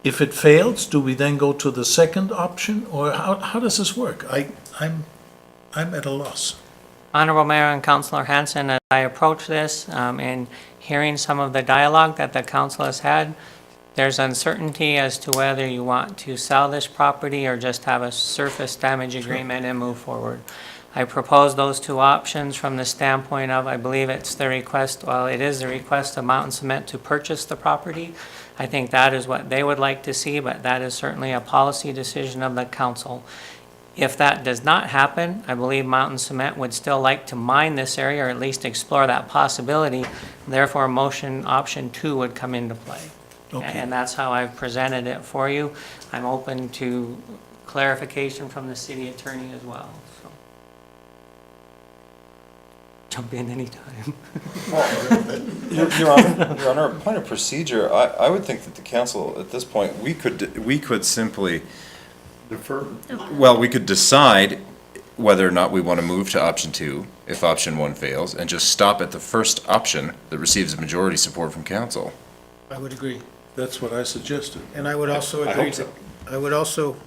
If it fails, do we then go to the second option, or how does this work? I'm at a loss. Honorable Mayor and Councilor Hanson, as I approach this and hearing some of the dialogue that the council has had, there's uncertainty as to whether you want to sell this property or just have a surface damage agreement and move forward. I propose those two options from the standpoint of, I believe it's the request, well, it is the request of Mountain Cement to purchase the property. I think that is what they would like to see, but that is certainly a policy decision of the council. If that does not happen, I believe Mountain Cement would still like to mine this area or at least explore that possibility. Therefore, motion option 2 would come into play. Okay. And that's how I've presented it for you. I'm open to clarification from the city attorney as well. So. Jump in anytime. Your Honor, a point of procedure, I would think that the council, at this point, we could simply Defer. well, we could decide whether or not we want to move to option 2 if option 1 fails, and just stop at the first option that receives majority support from council. I would agree. That's what I suggested. And I would also I agree, hope so. I would also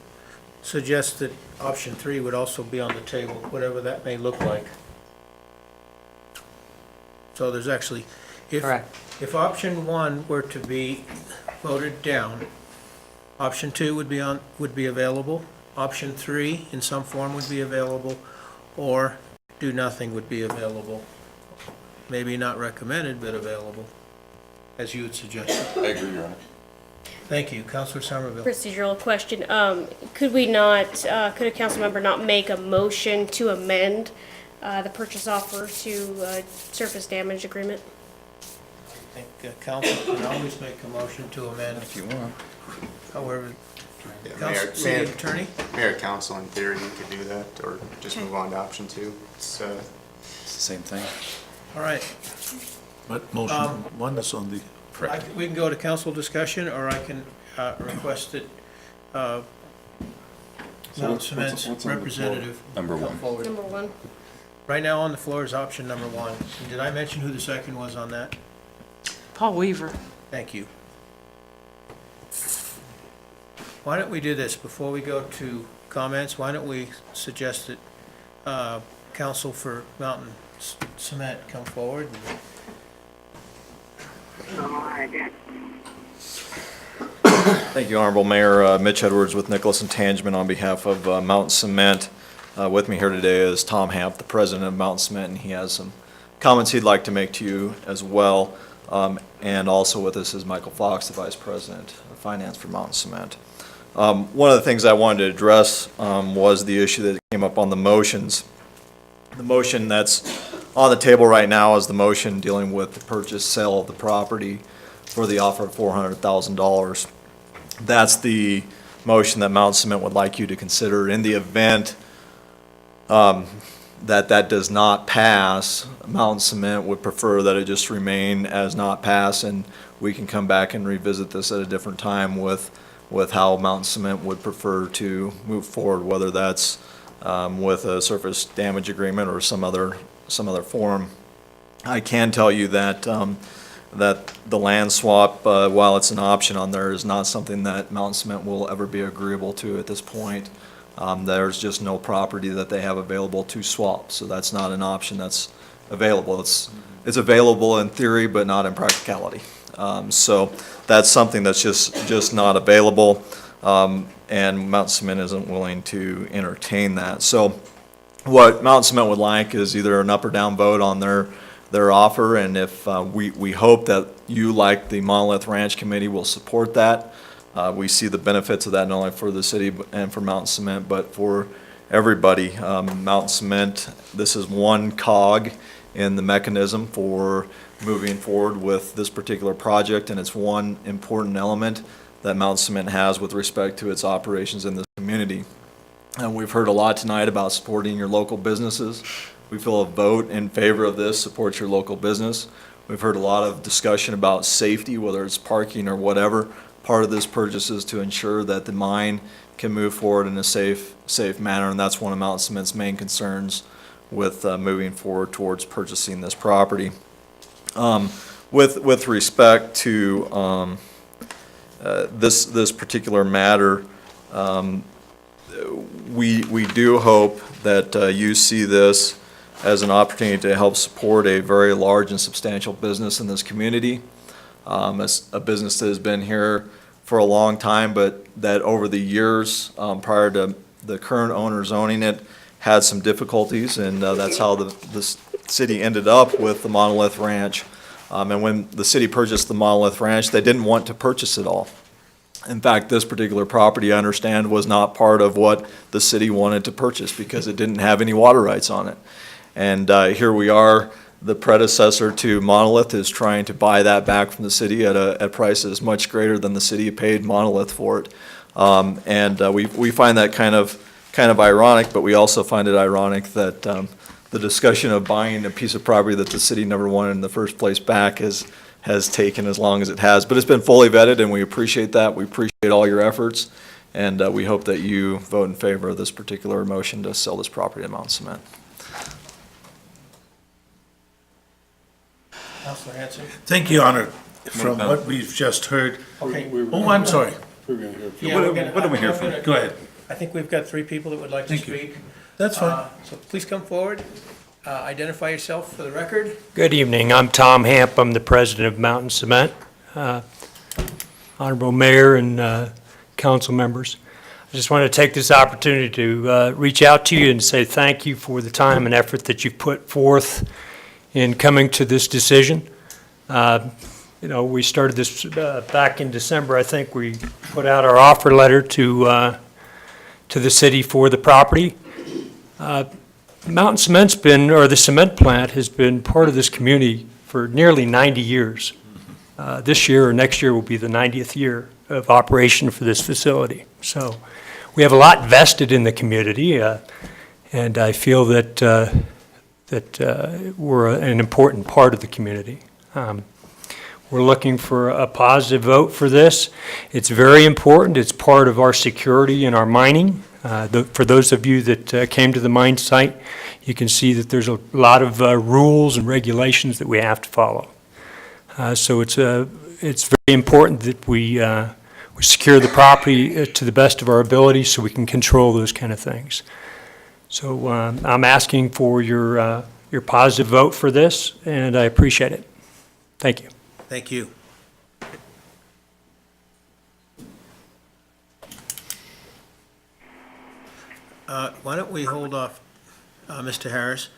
suggest that option 3 would also be on the table, whatever that may look like. So there's actually, Correct. if option 1 were to be voted down, option 2 would be available, option 3 in some form would be available, or do nothing would be available. Maybe not recommended, but available, as you had suggested. I agree, Your Honor. Thank you. Councilor Somerville. Procedural question. Could we not, could a council member not make a motion to amend the purchase offer to surface damage agreement? I think council can always make a motion to amend. If you want. However, Mayor, City Attorney? Mayor, council, in theory, you could do that, or just move on to option 2. It's the same thing. All right. But motion 1 is on the... We can go to council discussion, or I can request that Mountain Cement's what's on the representative floor? Number come 1. forward. Number 1. Right now on the floor is option number 1. Did I mention who the second was on that? Paul Weaver. Thank you. Why don't we do this, before we go to comments, why don't we suggest that counsel for Mountain Cement come forward? Thank you, Honorable Mayor. Mitch Edwards with Nicholas and Tangeman on behalf of Mountain Cement. With me here today is Tom Hamp, the president of Mountain Cement, and he has some comments he'd like to make to you as well. And also with us is Michael Fox, the Vice President of Finance for Mountain Cement. One of the things I wanted to address was the issue that came up on the motions. The motion that's on the table right now is the motion dealing with the purchase, sale of the property for the offer of $400,000. That's the motion that Mountain Cement would like you to consider. In the event that does not pass, Mountain Cement would prefer that it just remain as not pass, and we can come back and revisit this at a different time with how Mountain Cement would prefer to move forward, whether that's with a surface damage agreement or some other form. I can tell you that that the land swap, while it's an option on there, is not something that Mountain Cement will ever be agreeable to at this point. There's just no property that they have available to swap, so that's not an option that's available. It's available in theory, but not in practicality. So that's something that's just not available, and Mountain Cement isn't willing to entertain that. So what Mountain Cement would like is either an up or down vote on their offer, and if we hope that you, like the Monolith Ranch Committee, will support that. We see the benefits of that not only for the city and for Mountain Cement, but for everybody. Mountain Cement, this is one cog in the mechanism for moving forward with this particular project, and it's one important element that Mountain Cement has with respect to its operations in this community. And we've heard a lot tonight about supporting your local businesses. We feel a vote in favor of this supports your local business. We've heard a lot of discussion about safety, whether it's parking or whatever. Part of this purchase is to ensure that the mine can move forward in a safe manner, and that's one of Mountain Cement's main concerns with moving forward towards purchasing this property. With respect to this particular matter, we do hope that you see this as an opportunity to help support a very large and substantial business in this community. A business that has been here for a long time, but that over the years prior to the current owners owning it had some difficulties, and that's how the city ended up with the Monolith Ranch. And when the city purchased the Monolith Ranch, they didn't want to purchase it all. In fact, this particular property, I understand, was not part of what the city wanted to purchase because it didn't have any water rights on it. And here we are, the predecessor to Monolith is trying to buy that back from the city at prices much greater than the city paid Monolith for it. We find that kind of ironic, but we also find it ironic that the discussion of buying a piece of property that the city never wanted in the first place back has taken as long as it has. But it's been fully vetted, and we appreciate that. We appreciate all your efforts, and we hope that you vote in favor of this particular motion to sell this property to Mountain Cement. Councilor Hanson? Thank you, Your Honor. From what we've just heard. Okay. Oh, I'm sorry. What are we here for? Go ahead. I think we've got 3 people that would like to Thank you. speak. That's fine. So please come forward, identify yourself for the record. Good evening. I'm Tom Hamp. I'm the president of Mountain Cement. Honorable Mayor and council members, I just want to take this opportunity to reach out to you and say thank you for the time and effort that you've put forth in coming to this decision. We started this back in December. I think we put out our offer letter to the city for the property. Mountain Cement's been, or the cement plant has been part of this community for nearly 90 years. This year or next year will be the 90th year of operation for this facility. So we have a lot vested in the community, and I feel that we're an important part of the community. We're looking for a positive vote for this. It's very important. It's part of our security and our mining. For those of you that came to the mine site, you can see that there's a lot of rules and regulations that we have to follow. So it's very important that we secure the property to the best of our ability so we can control those kind of things. So I'm asking for your positive vote for this, and I appreciate it. Thank you. Thank you. Why don't we hold off, Mr. Harris?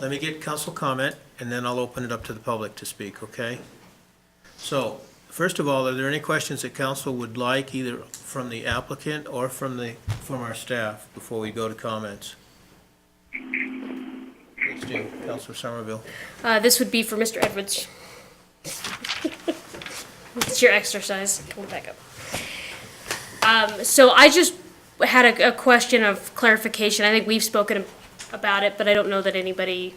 Let me get council comment, and then I'll open it up to the public to speak, okay? So, first of all, are there any questions that council would like, either from the applicant or from our staff, before we go to comments? Please do, Councilor Somerville. This would be for Mr. Edwards. It's your exercise. Come back up. So I just had a question of clarification. I think we've spoken about it, but I don't know that anybody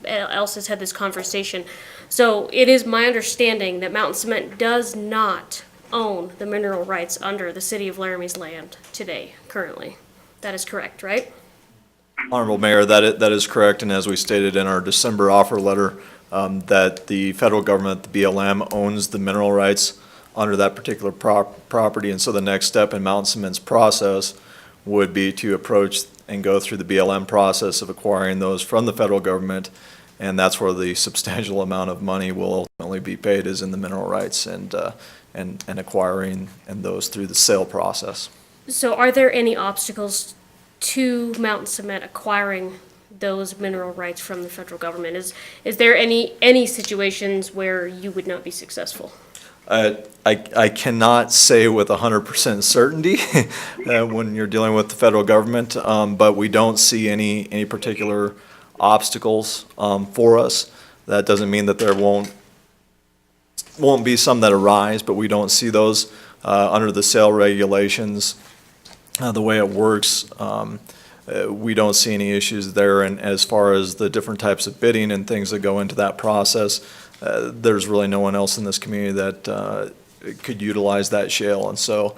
else has had this conversation. So it is my understanding that Mountain Cement does not own the mineral rights under the City of Laramie's land today, currently. That is correct, right? Honorable Mayor, that is correct, and as we stated in our December offer letter, that the federal government, the BLM, owns the mineral rights under that particular property, and so the next step in Mountain Cement's process would be to approach and go through the BLM process of acquiring those from the federal government, and that's where the substantial amount of money will ultimately be paid, is in the mineral rights and acquiring and those through the sale process. So are there any obstacles to Mountain Cement acquiring those mineral rights from the federal government? Is there any situations where you would not be successful? I cannot say with 100% certainty when you're dealing with the federal government, but we don't see any particular obstacles for us. That doesn't mean that there won't be some that arise, but we don't see those under the sale regulations. The way it works, we don't see any issues there. And as far as the different types of bidding and things that go into that process, there's really no one else in this community that could utilize that shale. And so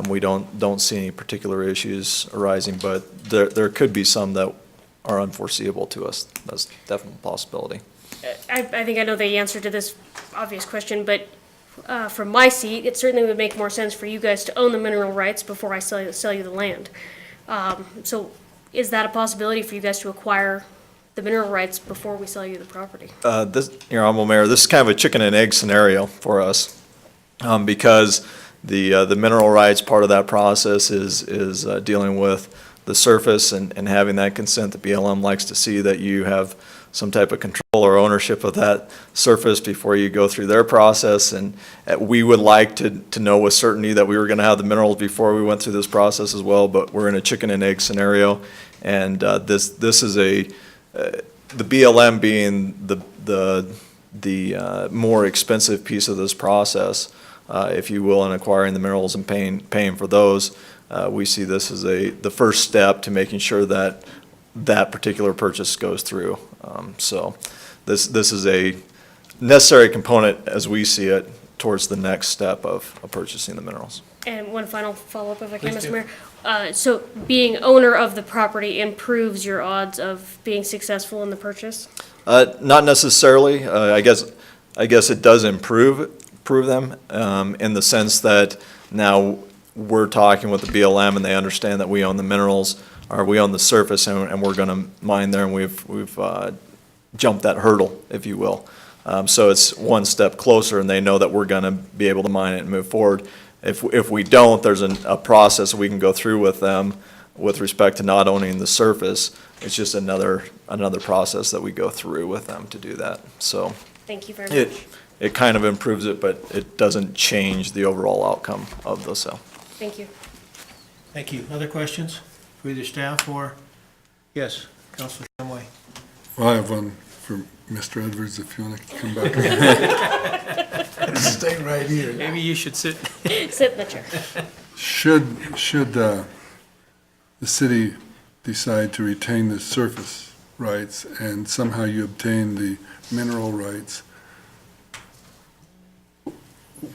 we don't see any particular issues arising, but there could be some that are unforeseeable to us. That's definitely a possibility. I think I know the answer to this obvious question, but from my seat, it certainly would make more sense for you guys to own the mineral rights before I sell you the land. So is that a possibility for you guys to acquire the mineral rights before we sell you the property? Your Honorable Mayor, this is kind of a chicken and egg scenario for us, because the mineral rights part of that process is dealing with the surface and having that consent. The BLM likes to see that you have some type of control or ownership of that surface before you go through their process. And we would like to know with certainty that we were going to have the minerals before we went through this process as well, but we're in a chicken and egg scenario. And this is the BLM being the more expensive piece of this process, if you will, in acquiring the minerals and paying for those. We see this as the first step to making sure that that particular purchase goes through. So this is a necessary component, as we see it, towards the next step of purchasing the minerals. And one final follow-up, if I can, Please Mr. do. Mayor. So being owner of the property improves your odds of being successful in the purchase? Not necessarily. I guess it does improve them in the sense that now we're talking with the BLM and they understand that we own the minerals, or we own the surface, and we're going to mine there, and we've jumped that hurdle, if you will. So it's one step closer, and they know that we're going to be able to mine it and move forward. If we don't, there's a process we can go through with them with respect to not owning the surface. It's just another process that we go through with them to do that. So Thank you very much. it kind of improves it, but it doesn't change the overall outcome of the sale. Thank you. Thank you. Other questions for either staff or, yes, Councilor Shumway. Well, I have one for Mr. Edwards, if you want to come back. Stay right here. Maybe you should sit. Sit in the chair. Should the city decide to retain the surface rights and somehow you obtain the mineral rights,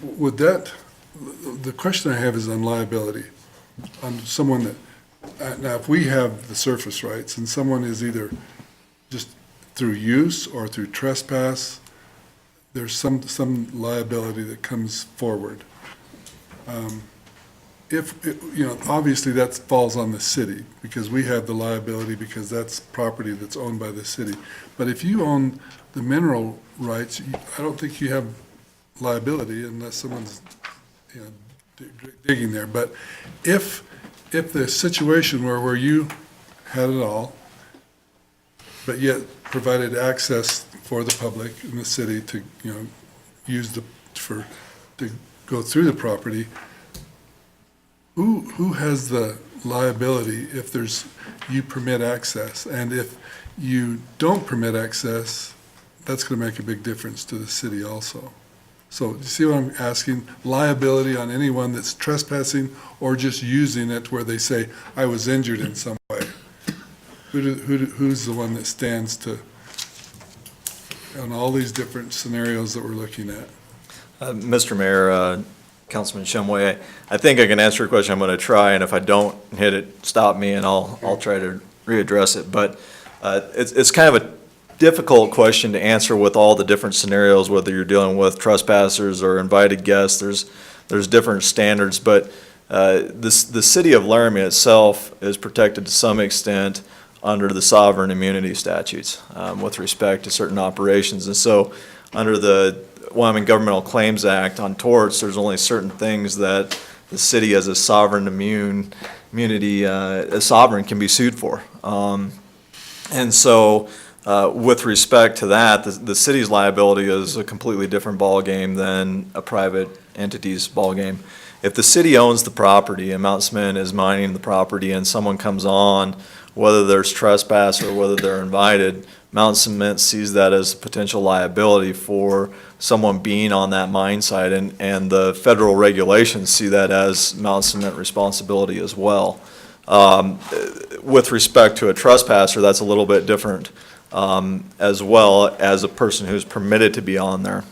would that, the question I have is on liability. On someone that, now if we have the surface rights and someone is either just through use or through trespass, there's some liability that comes forward. Obviously that falls on the city because we have the liability because that's property that's owned by the city. But if you own the mineral rights, I don't think you have liability unless someone's, digging there. But if the situation where you had it all, but yet provided access for the public in the city to, use to go through the property, who has the liability if you permit access? And if you don't permit access, that's going to make a big difference to the city also. So you see what I'm asking? Liability on anyone that's trespassing or just using it where they say, I was injured in some way. Who's the one that stands to, on all these different scenarios that we're looking at? Mr. Mayor, Councilman Shumway, I think I can answer your question. I'm going to try, and if I don't hit it, stop me, and I'll try to readdress it. But it's kind of a difficult question to answer with all the different scenarios, whether you're dealing with trespassers or invited guests. There's different standards, but the city of Laramie itself is protected to some extent under the sovereign immunity statutes with respect to certain operations. And so under the Wyoming Governmental Claims Act on torts, there's only certain things that the city as a sovereign immunity, a sovereign can be sued for. And so with respect to that, the city's liability is a completely different ballgame than a private entity's ballgame. If the city owns the property and Mount Smith is mining the property and someone comes on, whether there's trespass or whether they're invited, Mount Cement sees that as a potential liability for someone being on that mine site, and the federal regulations see that as Mount Cement responsibility as well. With respect to a trespasser, that's a little bit different as well as a person who's permitted to be on there.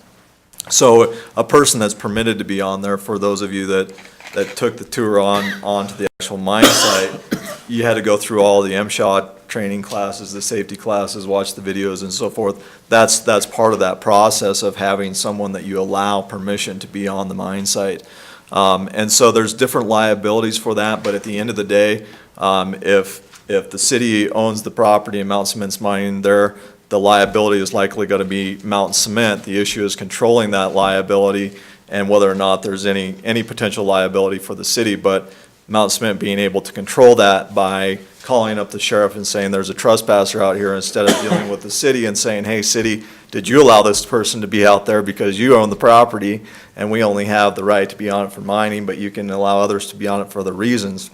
So a person that's permitted to be on there, for those of you that took the tour onto the actual mine site, you had to go through all the MSHA training classes, the safety classes, watch the videos and so forth. That's part of that process of having someone that you allow permission to be on the mine site. And so there's different liabilities for that, but at the end of the day, if the city owns the property and Mount Cement's mining there, the liability is likely going to be Mount Cement. The issue is controlling that liability and whether or not there's any potential liability for the city, but Mount Cement being able to control that by calling up the sheriff and saying there's a trespasser out here, instead of dealing with the city and saying, hey, city, did you allow this person to be out there because you own the property and we only have the right to be on it for mining, but you can allow others to be on it for other reasons.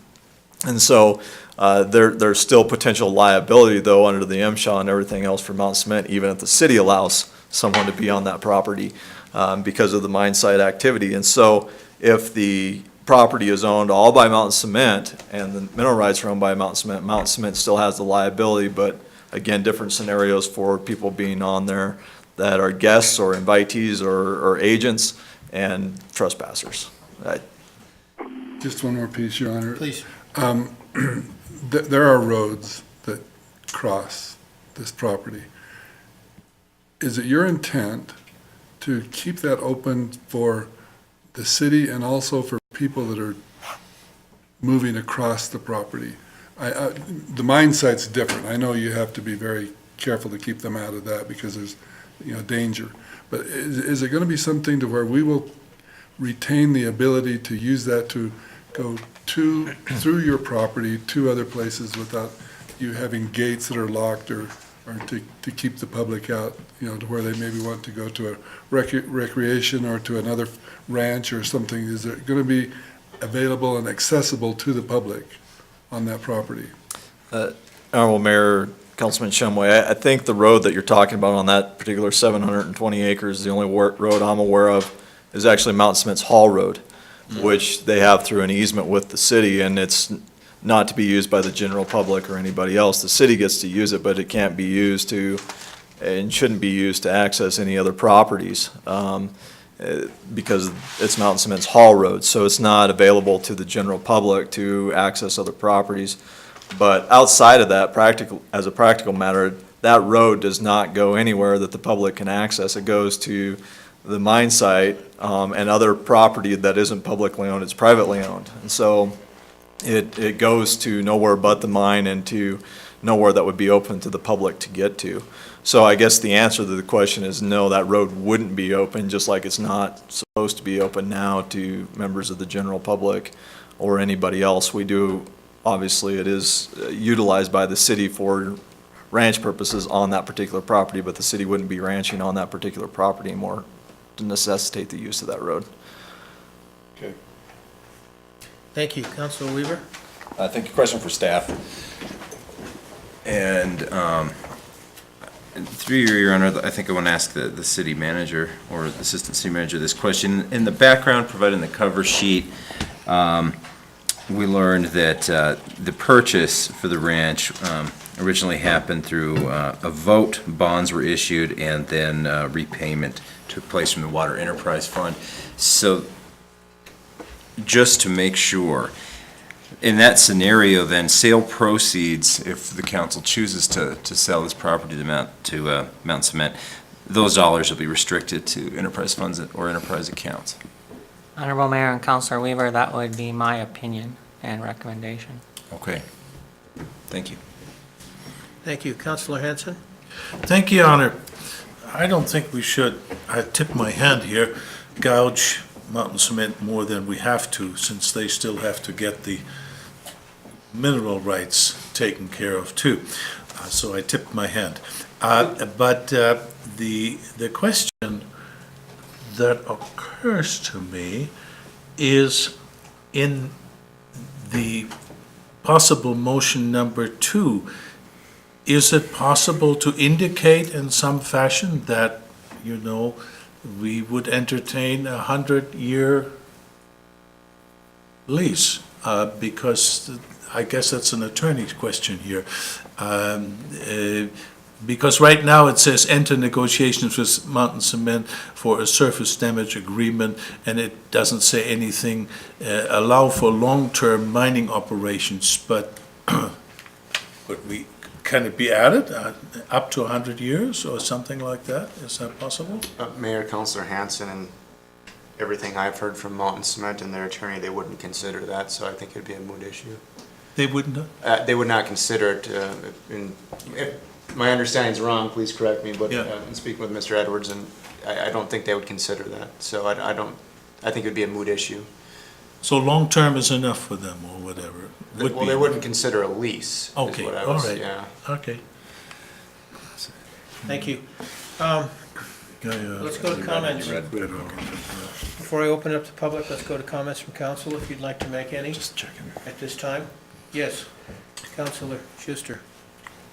And so there's still potential liability, though, under the MSHA and everything else for Mount Cement, even if the city allows someone to be on that property because of the mine site activity. And so if the property is owned all by Mountain Cement and the mineral rights are owned by Mountain Cement still has the liability, but again, different scenarios for people being on there that are guests or invitees or agents and trespassers. Right. Just one more piece, Your Honor. Please. There are roads that cross this property. Is it your intent to keep that open for the city and also for people that are moving across the property? The mine site's different. I know you have to be very careful to keep them out of that because there's, danger. But is it going to be something to where we will retain the ability to use that to go through your property to other places without you having gates that are locked or to keep the public out, to where they maybe want to go to a recreation or to another ranch or something? Is it going to be available and accessible to the public on that property? Honorable Mayor, Councilman Shumway, I think the road that you're talking about on that particular 720 acres, the only road I'm aware of is actually Mount Cement's Hall Road, which they have through an easement with the city, and it's not to be used by the general public or anybody else. The city gets to use it, but it can't be used to, and shouldn't be used to access any other properties because it's Mountain Cement's Hall Road, so it's not available to the general public to access other properties. But outside of that, as a practical matter, that road does not go anywhere that the public can access. It goes to the mine site and other property that isn't publicly owned, it's privately owned. And so it goes to nowhere but the mine and to nowhere that would be open to the public to get to. So I guess the answer to the question is no, that road wouldn't be open, just like it's not supposed to be open now to members of the general public or anybody else. We do, obviously it is utilized by the city for ranch purposes on that particular property, but the city wouldn't be ranching on that particular property anymore to necessitate the use of that road. Okay. Thank you. Councilor Weaver? I think a question for staff. And through you, Your Honor, I think I want to ask the city manager or the assistant city manager this question. In the background provided in the cover sheet, we learned that the purchase for the ranch originally happened through a vote, bonds were issued, and then repayment took place from the Water Enterprise Fund. So just to make sure, in that scenario, then, sale proceeds, if the council chooses to sell this property to Mountain Cement, those dollars will be restricted to enterprise funds or enterprise accounts. Honorable Mayor and Councilor Weaver, that would be my opinion and recommendation. Okay. Thank you. Thank you. Councilor Hanson? Thank you, Your Honor. I don't think we should, I tip my hand here, gouge Mountain Cement more than we have to, since they still have to get the mineral rights taken care of too. So I tipped my hand. But the question that occurs to me is in the possible motion number 2, is it possible to indicate in some fashion that, you know, we would entertain a 100-year lease? Because I guess that's an attorney's question here. Because right now it says enter negotiations with Mountain Cement for a surface damage agreement, and it doesn't say anything, allow for long-term mining operations, but can it be added up to 100 years or something like that? Is that possible? Mayor, Councilor Hanson, and everything I've heard from Mountain Cement and their attorney, they wouldn't consider that, so I think it'd be a moot issue. They wouldn't? They would not consider it, if my understanding's wrong, please correct me, but in speaking with Mr. Edwards, and I don't think they would consider that, so I think it'd be a moot issue. So long-term is enough for them, or whatever? Well, they wouldn't consider a lease, is Okay, what I all was, right. yeah. Okay. Thank you. Let's go to comments. Before I open up to public, let's go to comments from council, if you'd like to make any. Just checking. At this time? Yes. Councilor Schuster.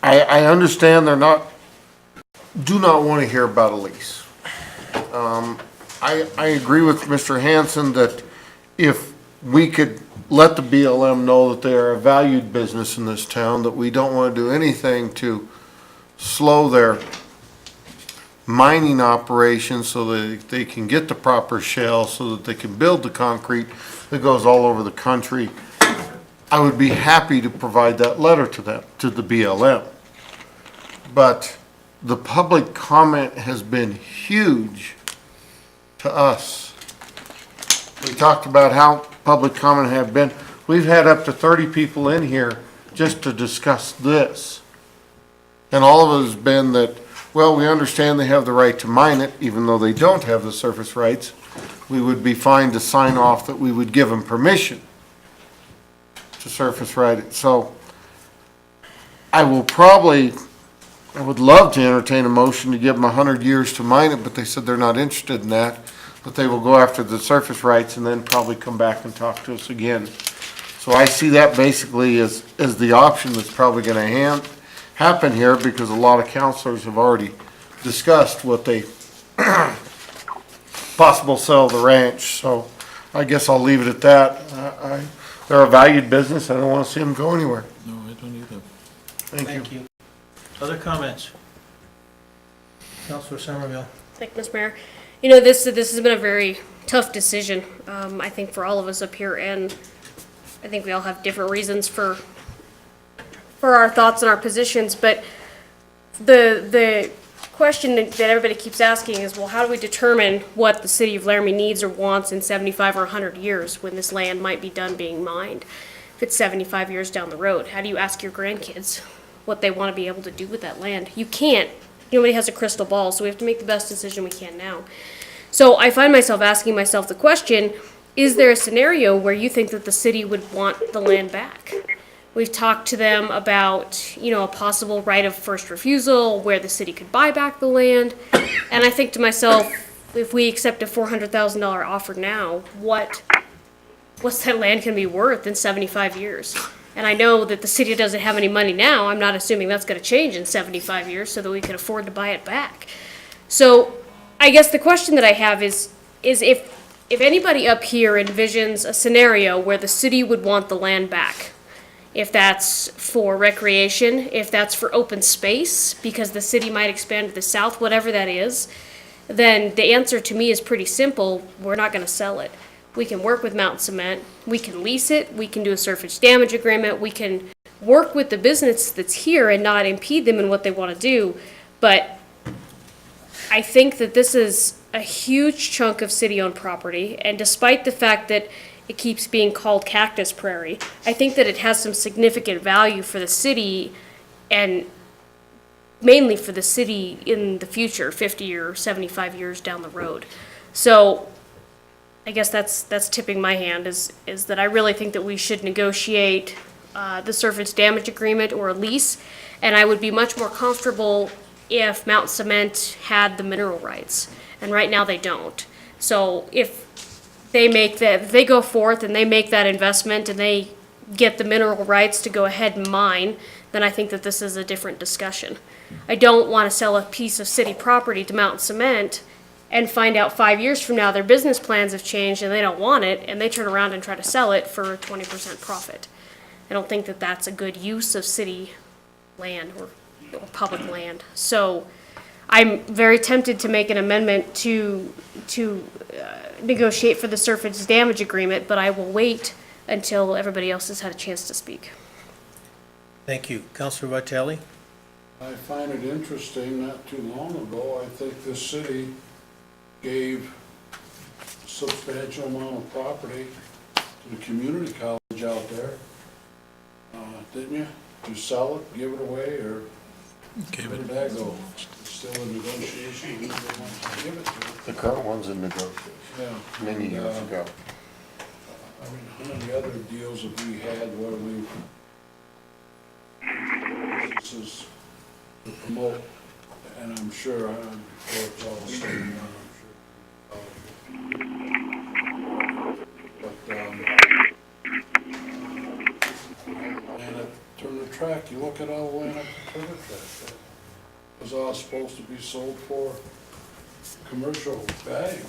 I understand do not want to hear about a lease. I agree with Mr. Hanson that if we could let the BLM know that they are a valued business in this town, that we don't want to do anything to slow their mining operations so that they can get the proper shell, so that they can build the concrete that goes all over the country. I would be happy to provide that letter to them, to the BLM. But the public comment has been huge to us. We talked about how public comment have been. We've had up to 30 people in here just to discuss this. And all of it has been that, well, we understand they have the right to mine it, even though they don't have the surface rights. We would be fine to sign off that we would give them permission to surface right it. So I would love to entertain a motion to give them 100 years to mine it, but they said they're not interested in that, but they will go after the surface rights and then probably come back and talk to us again. So I see that basically as the option that's probably going to happen here, because a lot of councilors have already discussed what they possible sell the ranch. So I guess I'll leave it at that. They're a valued business. I don't want to see them go anywhere. No, I don't either. Thank you. Other comments? Councilor Somerville. Thank you, Mr. Mayor. You know, this has been a very tough decision, I think, for all of us up here, and I think we all have different reasons for our thoughts and our positions, but the question that everybody keeps asking is, well, how do we determine what the city of Laramie needs or wants in 75 or 100 years when this land might be done being mined? If it's 75 years down the road, how do you ask your grandkids what they want to be able to do with that land? You can't. Nobody has a crystal ball, so we have to make the best decision we can now. So I find myself asking myself the question, is there a scenario where you think that the city would want the land back? We've talked to them about, a possible right of first refusal, where the city could buy back the land. And I think to myself, if we accept a $400,000 offer now, what's that land gonna be worth in 75 years? And I know that the city doesn't have any money now. I'm not assuming that's gonna change in 75 years so that we can afford to buy it back. So I guess the question that I have is if anybody up here envisions a scenario where the city would want the land back, if that's for recreation, if that's for open space, because the city might expand to the south, whatever that is, then the answer to me is pretty simple. We're not gonna sell it. We can work with Mountain Cement, we can lease it, we can do a surface damage agreement, we can work with the business that's here and not impede them in what they wanna do. But I think that this is a huge chunk of city-owned property, and despite the fact that it keeps being called Cactus Prairie, I think that it has some significant value for the city, and mainly for the city in the future, 50 or 75 years down the road. So I guess that's tipping my hand, is that I really think that we should negotiate the surface damage agreement or a lease, and I would be much more comfortable if Mountain Cement had the mineral rights, and right now they don't. So if they go forth and they make that investment and they get the mineral rights to go ahead and mine, then I think that this is a different discussion. I don't want to sell a piece of city property to Mountain Cement and find out 5 years from now their business plans have changed and they don't want it, and they turn around and try to sell it for a 20% profit. I don't think that that's a good use of city land or public land. So I'm very tempted to make an amendment to negotiate for the surface damage agreement, but I will wait until everybody else has had a chance to speak. Thank you. Councilor Vitale? I find it interesting, not too long ago, I think the city gave a substantial amount of property to the community college out there. Didn't you? Did you sell it, give it away, or where did that go? It's still in negotiation, who they want to give it to? The current one's in negotiation, Yeah. many years ago. I mean, how many other deals have we had where we've businesses to promote, and I'm sure, before it's all said and done, and at Turner Track, you look at all the land up at Turner Track, that was all supposed to be sold for commercial value.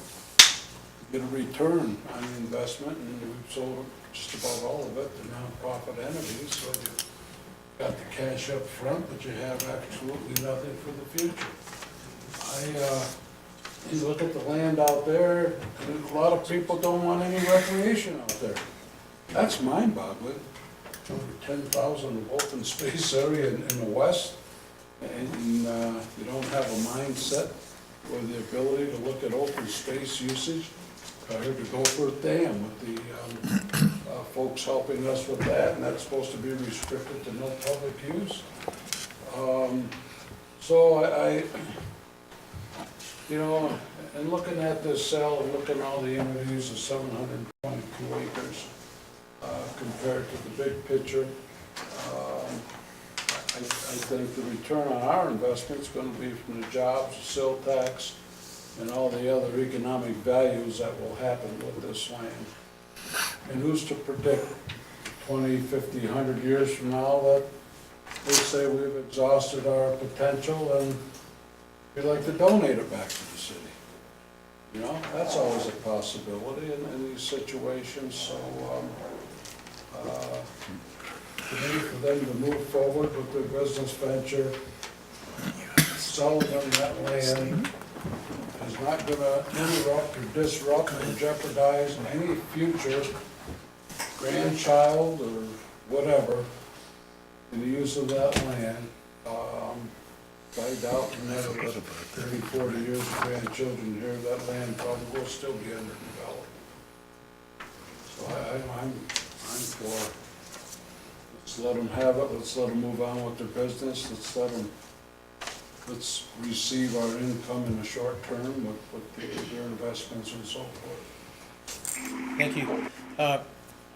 Get a return on the investment, and we've sold just about all of it to nonprofit entities, so you got the cash up front, but you have absolutely nothing for the future. You look at the land out there, and a lot of people don't want any recreation out there. That's mind-boggling. Over 10,000 of open space area in the west, and you don't have a mindset or the ability to look at open space usage. I heard the Gopher Dam with the folks helping us with that, and that's supposed to be restricted to no public use. So I you know, and looking at this cell and looking at all the interviews of 722 acres compared to the big picture, I think the return on our investment is going to be from the jobs, the sale tax, and all the other economic values that will happen with this land. And who's to predict 20, 50, 100 years from now that we say we've exhausted our potential and we'd like to donate it back to the city? You know, that's always a possibility in these situations. So for them to move forward with their business venture, selling them that land is not going to interrupt or disrupt or jeopardize any future grandchild or whatever in the use of that land. I doubt in another 30, 40 years of grandchildren here, that land probably will still be underdeveloped. So I'm for, let's let them have it, let's let them move on with their business, let's receive our income in the short term with their investments and so forth. Thank you.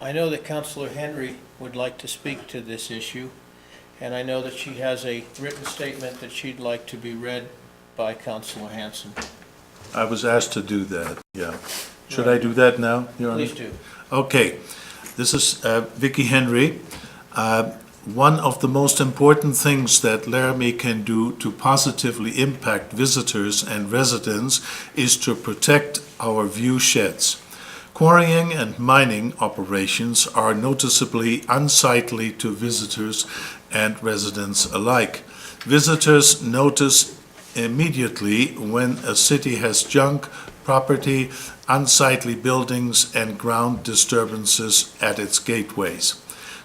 I know that Councilor Henry would like to speak to this issue, and I know that she has a written statement that she'd like to be read by Councilor Hanson. I was asked to do that, yeah. Should I do that now, Your Honor? Please do. Okay, this is Vicky Henry. One of the most important things that Laramie can do to positively impact visitors and residents is to protect our view sheds. Quarrying and mining operations are noticeably unsightly to visitors and residents alike. Visitors notice immediately when a city has junk, property, unsightly buildings, and ground disturbances at its gateways.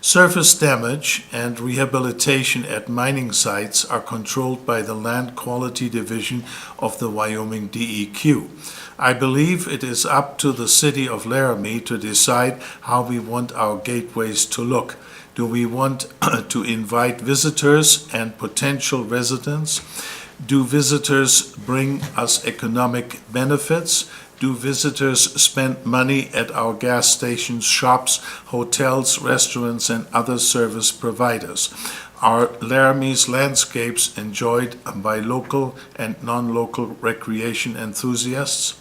Surface damage and rehabilitation at mining sites are controlled by the Land Quality Division of the Wyoming DEQ. I believe it is up to the city of Laramie to decide how we want our gateways to look. Do we want to invite visitors and potential residents? Do visitors bring us economic benefits? Do visitors spend money at our gas stations, shops, hotels, restaurants, and other service providers? Are Laramie's landscapes enjoyed by local and non-local recreation enthusiasts?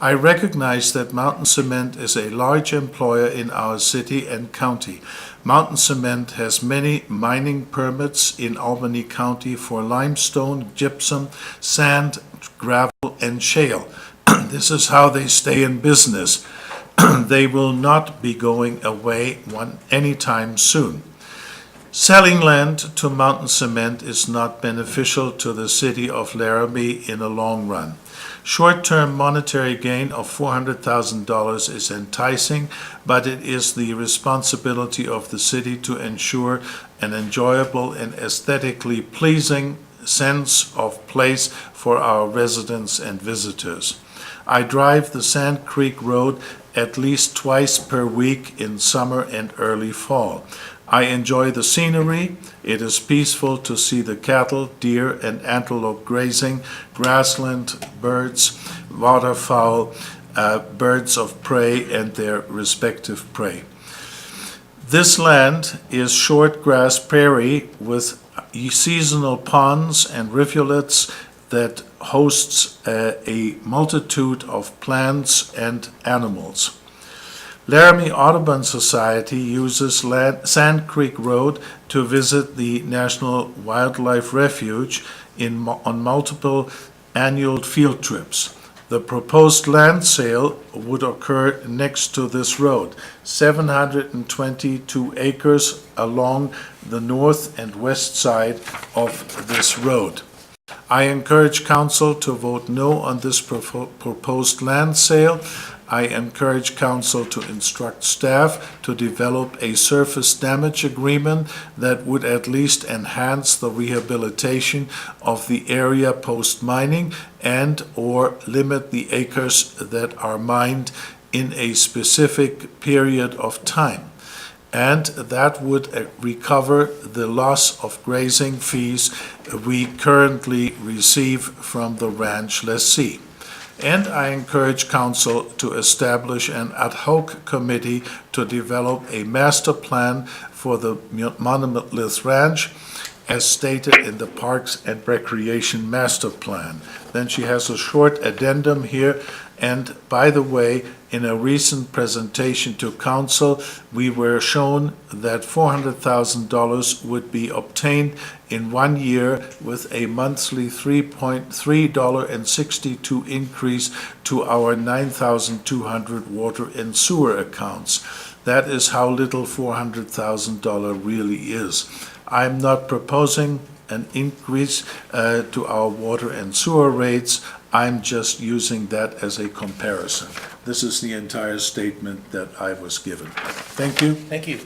I recognize that Mountain Cement is a large employer in our city and county. Mountain Cement has many mining permits in Albany County for limestone, gypsum, sand, gravel, and shale. This is how they stay in business. They will not be going away anytime soon. Selling land to Mountain Cement is not beneficial to the city of Laramie in the long run. Short-term monetary gain of $400,000 is enticing, but it is the responsibility of the city to ensure an enjoyable and aesthetically pleasing sense of place for our residents and visitors. I drive the Sand Creek Road at least twice per week in summer and early fall. I enjoy the scenery. It is peaceful to see the cattle, deer, and antelope grazing, grassland birds, waterfowl, birds of prey, and their respective prey. This land is short grass prairie with seasonal ponds and rivulets that hosts a multitude of plants and animals. Laramie Audubon Society uses Sand Creek Road to visit the National Wildlife Refuge on multiple annual field trips. The proposed land sale would occur next to this road, 722 acres along the north and west side of this road. I encourage council to vote no on this proposed land sale. I encourage council to instruct staff to develop a surface damage agreement that would at least enhance the rehabilitation of the area post-mining and/or limit the acres that are mined in a specific period of time. And that would recover the loss of grazing fees we currently receive from the ranch lessee. And I encourage council to establish an ad hoc committee to develop a master plan for the Monolith Ranch as stated in the Parks and Recreation Master Plan. Then she has a short addendum here. And by the way, in a recent presentation to council, we were shown that $400,000 would be obtained in 1 year with a monthly $3.62 increase to our 9,200 water and sewer accounts. That is how little $400,000 really is. I'm not proposing an increase to our water and sewer rates. I'm just using that as a comparison. This is the entire statement that I was given. Thank you. Thank you.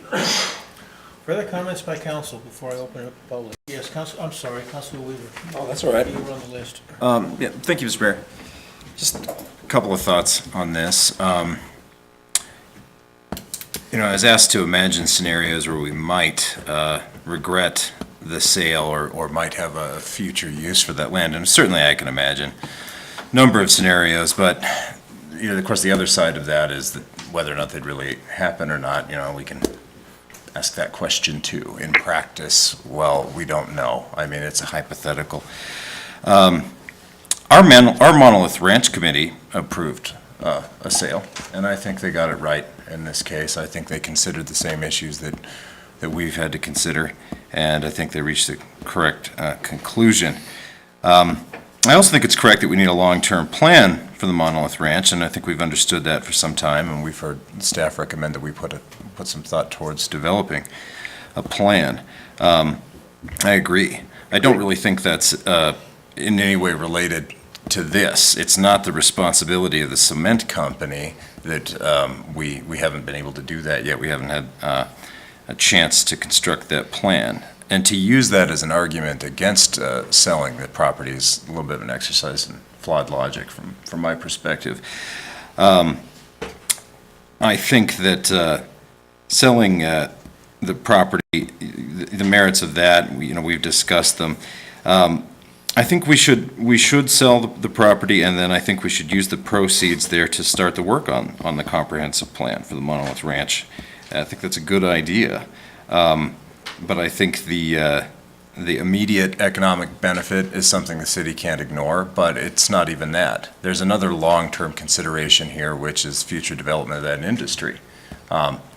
Further comments by council before I open it up to public? Yes, Council, I'm sorry, Councilor Weaver. Oh, that's all right. You were on the list. Yeah, thank you, Mr. Mayor. Just a couple of thoughts on this. You know, I was asked to imagine scenarios where we might regret the sale or might have a future use for that land, and certainly I can imagine a number of scenarios, but you know, of course, the other side of that is that whether or not they'd really happen or not, you know, we can ask that question too. In practice, well, we don't know. I mean, it's a hypothetical. Our Our Monolith Ranch Committee approved a sale, and I think they got it right in this case. I think they considered the same issues that we've had to consider, and I think they reached the correct conclusion. I also think it's correct that we need a long-term plan for the Monolith Ranch, and I think we've understood that for some time, and we've heard staff recommend that we put some thought towards developing a plan. I agree. I don't really think that's in any way related to this. It's not the responsibility of the cement company that we haven't been able to do that yet. We haven't had a chance to construct that plan. And to use that as an argument against selling the property is a little bit of an exercise in flawed logic from my perspective. I think that selling the property, the merits of that, we've discussed them. I think we should sell the property, and then I think we should use the proceeds there to start the work on the comprehensive plan for the Monolith Ranch. I think that's a good idea. But I think the immediate economic benefit is something the city can't ignore, but it's not even that. There's another long-term consideration here, which is future development of that industry.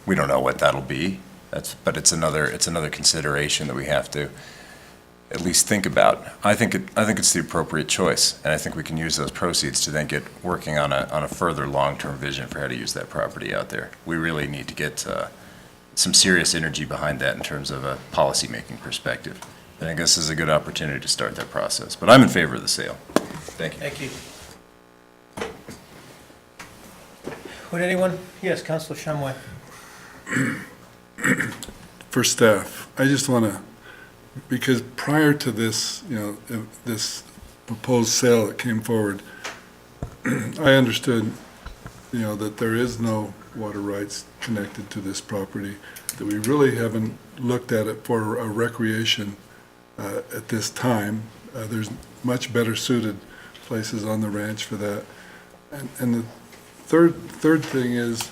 We don't know what that'll be, but it's another consideration that we have to at least think about. I think it's the appropriate choice, and I think we can use those proceeds to then get working on a further long-term vision for how to use that property out there. We really need to get some serious energy behind that in terms of a policy-making perspective. I think this is a good opportunity to start that process, but I'm in favor of the sale. Thank you. Thank you. Would anyone? Yes, Councilor Shumway. For staff, I just want to, because prior to this, this proposed sale that came forward, I understood, that there is no water rights connected to this property, that we really haven't looked at it for a recreation at this time. There's much better suited places on the ranch for that. And the third thing is,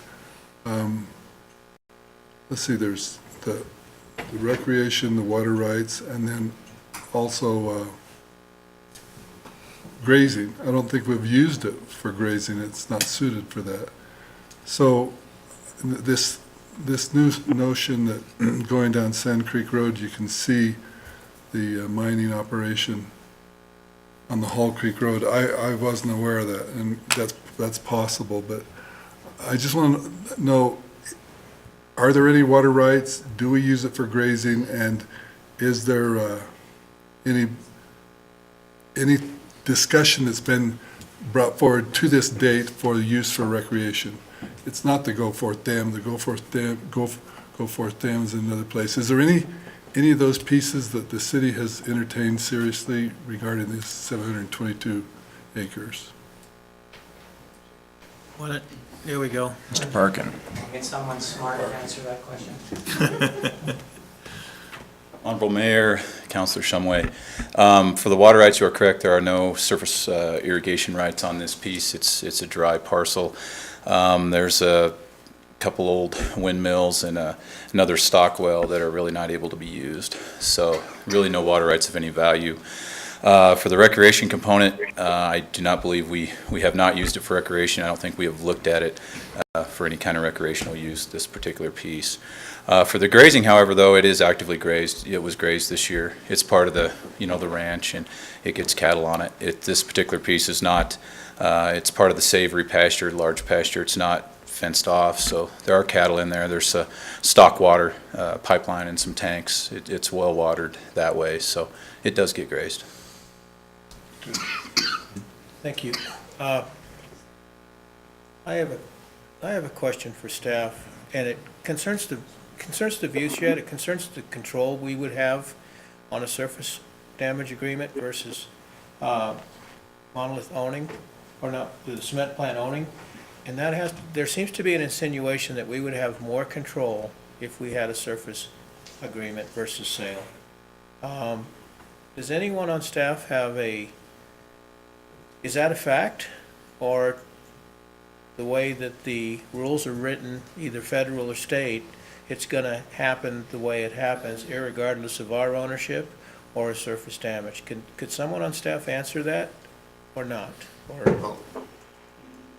let's see, there's the recreation, the water rights, and then also grazing. I don't think we've used it for grazing. It's not suited for that. So this new notion that going down Sand Creek Road, you can see the mining operation on the Hall Creek Road. I wasn't aware of that, and that's possible, but I just want to know, are there any water rights? Do we use it for grazing? And is there any discussion that's been brought forward to this date for use for recreation? It's not the Goforth Dam. The Goforth Dam is in another place. Is there any of those pieces that the city has entertained seriously regarding these 722 acres? Here we go. Mr. Parkin. Get someone smart to answer that question. Honorable Mayor, Councilor Shumway. For the water rights, you are correct. There are no surface irrigation rights on this piece. It's a dry parcel. There's a couple old windmills and another stock well that are really not able to be used. So really no water rights of any value. For the recreation component, I do not believe we have not used it for recreation. I don't think we have looked at it for any kind of recreational use, this particular piece. For the grazing, however, though, it is actively grazed. It was grazed this year. It's part of the ranch, and it gets cattle on it. This particular piece is not, it's part of the savory pasture, large pasture. It's not fenced off, so there are cattle in there. There's a stock water pipeline and some tanks. It's well watered that way, so it does get grazed. Thank you. I have a question for staff, and it concerns the view shed. It concerns the control we would have on a surface damage agreement versus Monolith owning, or not, the cement plant owning. And there seems to be an insinuation that we would have more control if we had a surface agreement versus sale. Does anyone on staff have is that a fact, or the way that the rules are written, either federal or state, it's going to happen the way it happens, irregardless of our ownership or a surface damage? Could someone on staff answer that? or not? Or, Well,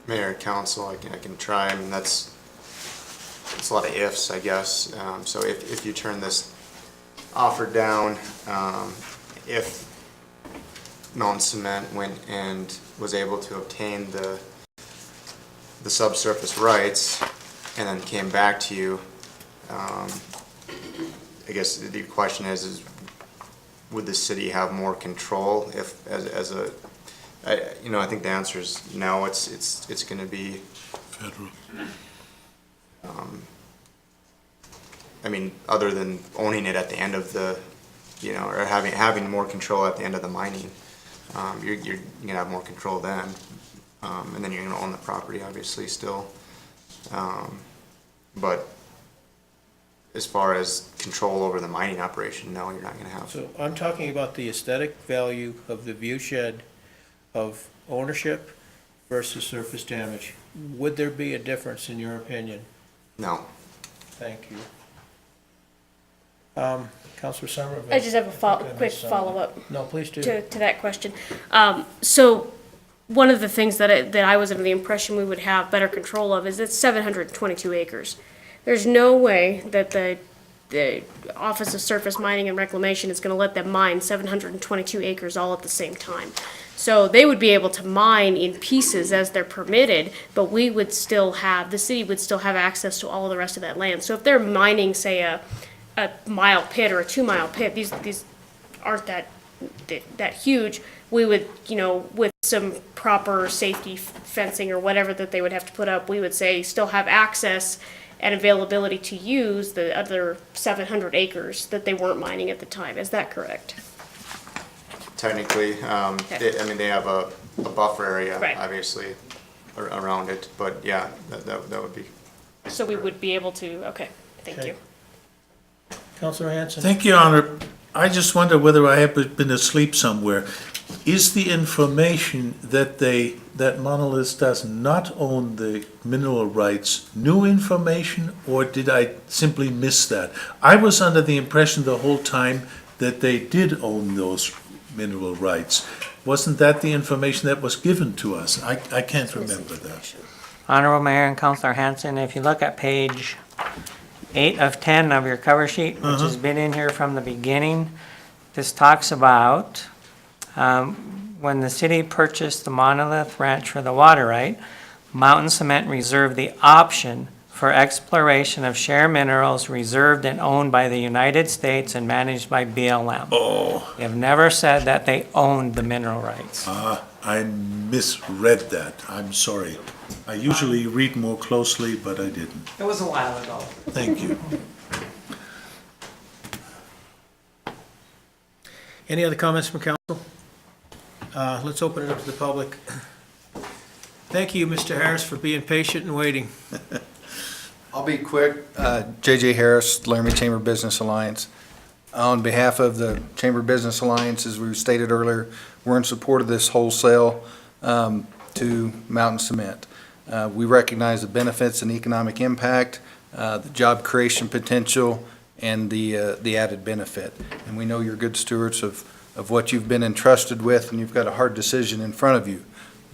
Mayor and council, I can try, I mean, it's a lot of ifs, I guess. So if you turn this offer down, if Mountain Cement went and was able to obtain the subsurface rights and then came back to you, I guess the question is would the city have more control if, as a, I think the answer is no. It's going to be Federal. I mean, other than owning it at the end of the, or having more control at the end of the mining, you're gonna have more control then, and then you're gonna own the property, obviously, still. But as far as control over the mining operation, no, you're not gonna have. so I'm talking about the aesthetic value of the view shed of ownership versus surface damage. Would there be a difference in your opinion? No. Thank you. Councilor Somerville? I just have a quick follow-up. No, please do. To that question. So one of the things that I was under the impression we would have better control of is it's 722 acres. There's no way that the Office of Surface Mining and Reclamation is gonna let them mine 722 acres all at the same time. So they would be able to mine in pieces as they're permitted, but we would still have, the city would still have access to all the rest of that land. So if they're mining, say, a mile pit or a 2-mile pit, these aren't that huge. We would, with some proper safety fencing or whatever that they would have to put up, we would say still have access and availability to use the other 700 acres that they weren't mining at the time. Is that correct? Technically, they have a buffer area, Right. obviously, around it, but yeah, that would be. So we would be able to, okay, thank Okay. you. Councilor Hanson? Thank you, Honor. I just wonder whether I have been asleep somewhere. Is the information that Monolith does not own the mineral rights new information, or did I simply miss that? I was under the impression the whole time that they did own those mineral rights. Wasn't that the information that was given to us? I can't remember that. Honorable Mayor and Councilor Hanson, if you look at page 8 of 10 of your cover sheet, which has been in here from the beginning, this talks about when the city purchased the Monolith Ranch for the water right, Mountain Cement reserved the option for exploration of share minerals reserved and owned by the United States and managed by BLM. Oh. They have never said that they owned the mineral rights. I misread that. I'm sorry. I usually read more closely, but I didn't. It was a while ago. Thank you. Any other comments from council? Let's open it up to the public. Thank you, Mr. Harris, for being patient and waiting. I'll be quick. J.J. Harris, Laramie Chamber Business Alliance. On behalf of the Chamber Business Alliance, as we stated earlier, we're in support of this wholesale to Mountain Cement. We recognize the benefits and economic impact, the job creation potential, and the added benefit. And we know you're good stewards of what you've been entrusted with, and you've got a hard decision in front of you.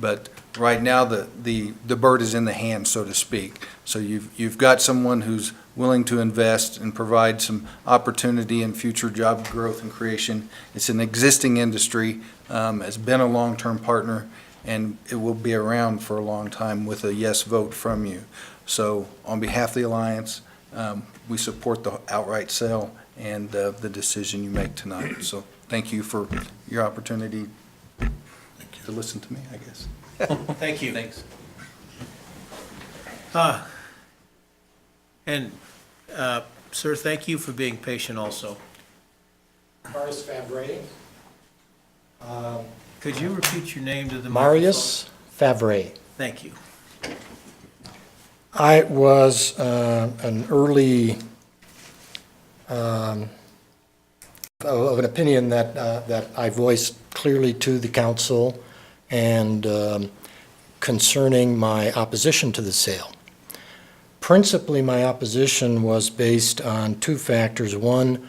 But right now, the bird is in the hand, so to speak. So you've got someone who's willing to invest and provide some opportunity and future job growth and creation. It's an existing industry, has been a long-term partner, and it will be around for a long time with a yes vote from you. So on behalf of the Alliance, we support the outright sale and the decision you make tonight. So thank you for your opportunity to listen to me, I guess. Thank you. Thanks. Sir, thank you for being patient also. Marius Favre. Could you repeat your name to the Marius Favre. Thank you. I was an early of an opinion that I voiced clearly to the council and concerning my opposition to the sale. Principally, my opposition was based on two factors. One,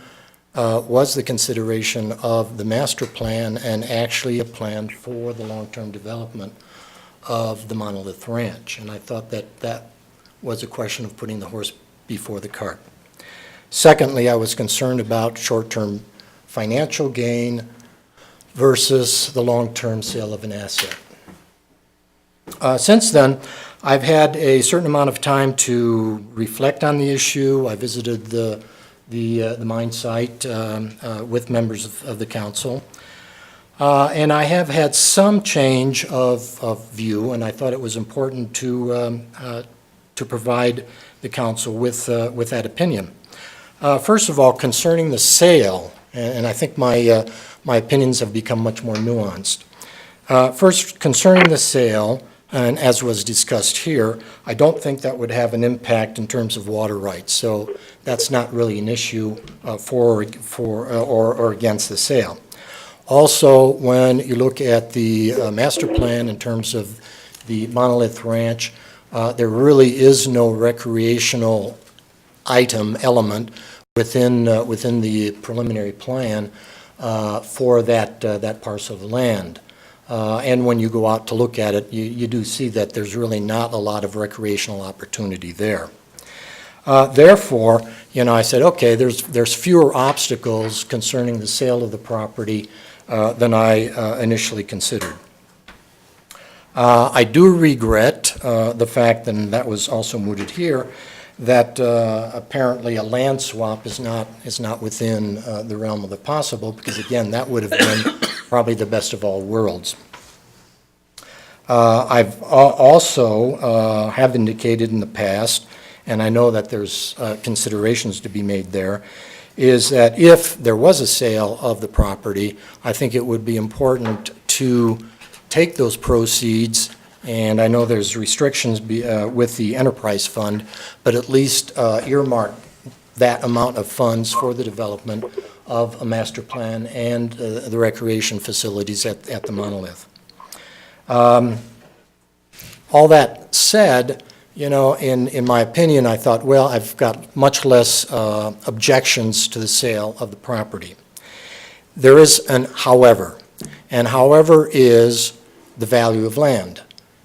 was the consideration of the master plan and actually a plan for the long-term development of the Monolith Ranch. And I thought that that was a question of putting the horse before the cart. Secondly, I was concerned about short-term financial gain versus the long-term sale of an asset. Since then, I've had a certain amount of time to reflect on the issue. I visited the mine site with members of the council. And I have had some change of view, and I thought it was important to provide the council with that opinion. First of all, concerning the sale, and I think my opinions have become much more nuanced. First, concerning the sale, and as was discussed here, I don't think that would have an impact in terms of water rights. So that's not really an issue for or against the sale. Also, when you look at the master plan in terms of the Monolith Ranch, there really is no recreational element within the preliminary plan for that parcel of land. And when you go out to look at it, you do see that there's really not a lot of recreational opportunity there. Therefore, I said, okay, there's fewer obstacles concerning the sale of the property than I initially considered. I do regret the fact, and that was also mooted here, that apparently a land swap is not within the realm of the possible, because again, that would have been probably the best of all worlds. I've also have indicated in the past, and I know that there's considerations to be made there, is that if there was a sale of the property, I think it would be important to take those proceeds, and I know there's restrictions with the enterprise fund, but at least earmark that amount of funds for the development of a master plan and the recreation facilities at the Monolith. All that said, in my opinion, I thought, well, I've got much less objections to the sale of the property. There is an however, and however is the value of land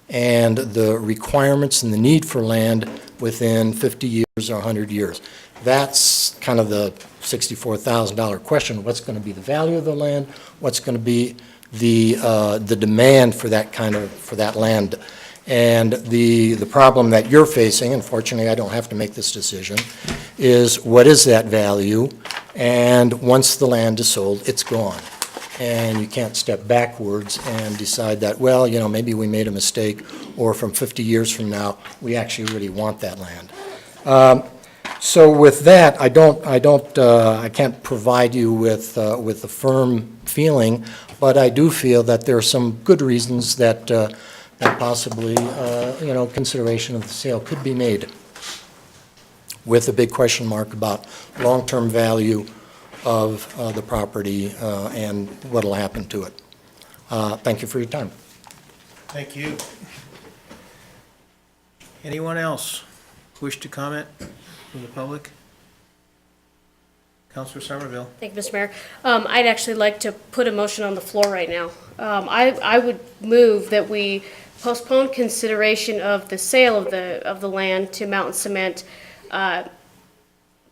and the requirements and the need for land within 50 years or 100 years. That's kind of the $64,000 question. What's going to be the value of the land? What's going to be the demand for that land? And the problem that you're facing, unfortunately I don't have to make this decision, is what is that value? And once the land is sold, it's gone. And you can't step backwards and decide that, well, maybe we made a mistake, or from 50 years from now, we actually really want that land. So with that, I can't provide you with a firm feeling, but I do feel that there are some good reasons that possibly, consideration of the sale could be made, with a big question mark about long-term value of the property and what will happen to it. Thank you for your time. Thank you. Anyone else wish to comment from the public? Councilor Somerville. Thank you, Mr. Mayor. I'd actually like to put a motion on the floor right now. I would move that we postpone consideration of the sale of the land to Mountain Cement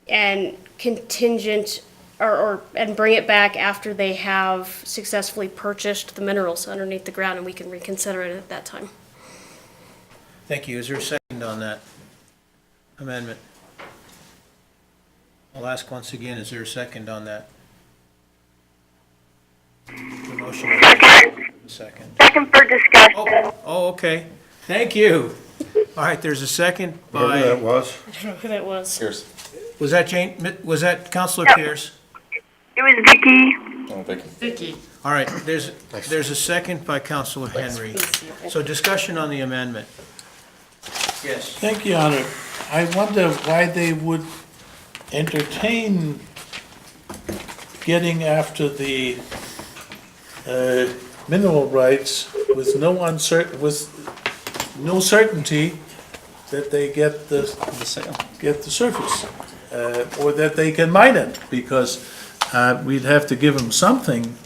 and contingent and bring it back after they have successfully purchased the minerals underneath the ground, and we can reconsider it at that time. Thank you. Is there a second on that amendment? I'll ask once again, is there a second on that? The motion. Second. Second for discussion. Oh, okay. Thank you. All right, there's a second by. Whoever that was. I don't know who that was. Pierce. Was that Jane? Was that Councilor Yep. Pierce? It was Vicky. Oh, Vicky. Vicky. All right, there's a second by Councilor Henry. So discussion on the amendment. Yes. Thank you, Honor. I wonder why they would entertain getting after the mineral rights with no certainty that they get the surface, or that they can mine it, because we'd have to give them something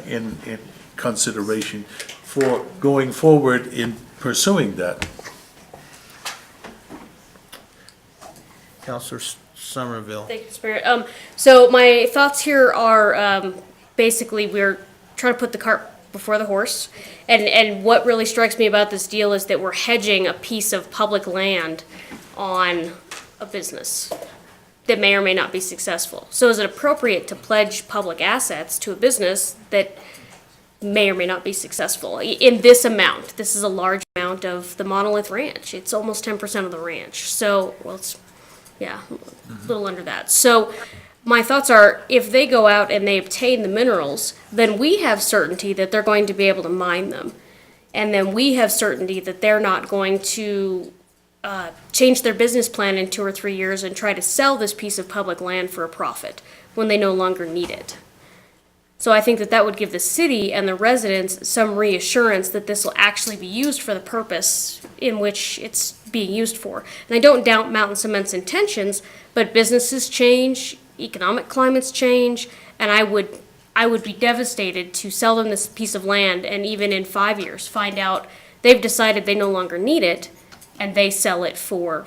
in consideration for going forward in pursuing that. Counselor Somerville. Thank you, Spirit. So my thoughts here are, basically, we're trying to put the cart before the horse. And what really strikes me about this deal is that we're hedging a piece of public land on a business that may or may not be successful. So is it appropriate to pledge public assets to a business that may or may not be successful in this amount? This is a large amount of the Monolith Ranch. It's almost 10% of the ranch. So, well, it's, yeah, a little under that. So my thoughts are, if they go out and they obtain the minerals, then we have certainty that they're going to be able to mine them. And then we have certainty that they're not going to change their business plan in 2 or 3 years and try to sell this piece of public land for a profit when they no longer need it. So I think that that would give the city and the residents some reassurance that this will actually be used for the purpose in which it's being used for. And I don't doubt Mountain Cement's intentions, but businesses change, economic climates change, and I would be devastated to sell them this piece of land and even in 5 years find out they've decided they no longer need it and they sell it for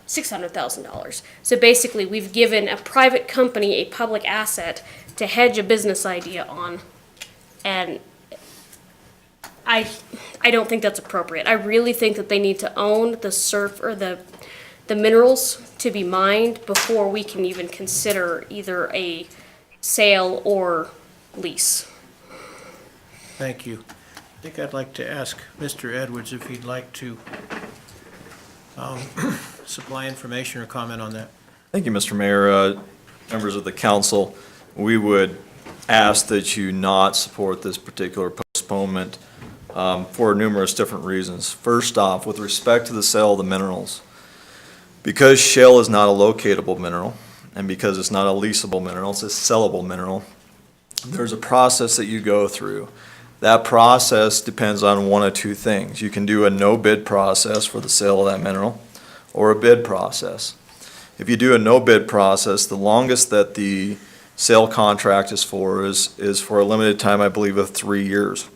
$600,000. So basically, we've given a private company a public asset to hedge a business idea on, and I don't think that's appropriate. I really think that they need to own the minerals to be mined before we can even consider either a sale or lease. Thank you. I think I'd like to ask Mr. Edwards if he'd like to supply information or comment on that. Thank you, Mr. Mayor. Members of the council, we would ask that you not support this particular postponement for numerous different reasons. First off, with respect to the sale of the minerals, because shale is not a locatable mineral, and because it's not a leasable mineral, it's a sellable mineral, there's a process that you go through. That process depends on one of two things. You can do a no-bid process for the sale of that mineral, or a bid process. If you do a no-bid process, the longest that the sale contract is for a limited time, I believe, of 3 years.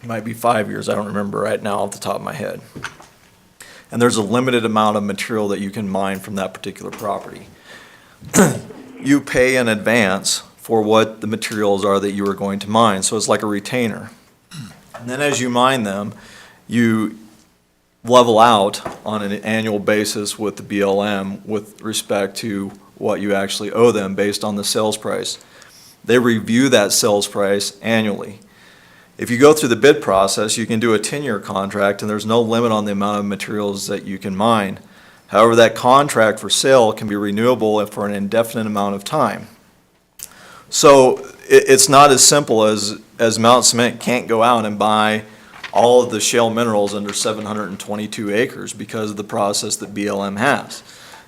It might be 5 years, I don't remember right now off the top of my head. And there's a limited amount of material that you can mine from that particular property. You pay in advance for what the materials are that you are going to mine, so it's like a retainer. And then as you mine them, you level out on an annual basis with the BLM with respect to what you actually owe them based on the sales price. They review that sales price annually. If you go through the bid process, you can do a 10-year contract and there's no limit on the amount of materials that you can mine. However, that contract for sale can be renewable for an indefinite amount of time. So it's not as simple as Mountain Cement can't go out and buy all of the shale minerals under 722 acres because of the process that BLM has.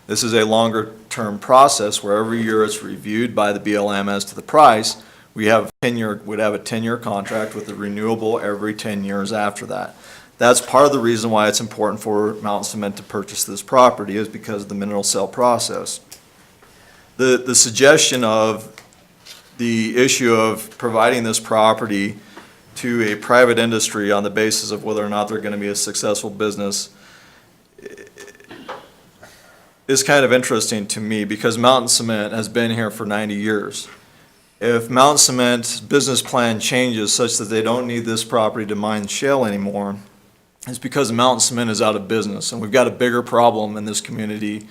This is a longer-term process where every year it's reviewed by the BLM as to the price. We'd have a 10-year contract with a renewable every 10 years after that. That's part of the reason why it's important for Mountain Cement to purchase this property, is because of the mineral sale process. The suggestion of the issue of providing this property to a private industry on the basis of whether or not they're going to be a successful business is kind of interesting to me, because Mountain Cement has been here for 90 years. If Mountain Cement's business plan changes such that they don't need this property to mine shale anymore, it's because Mountain Cement is out of business, and we've got a bigger problem in this community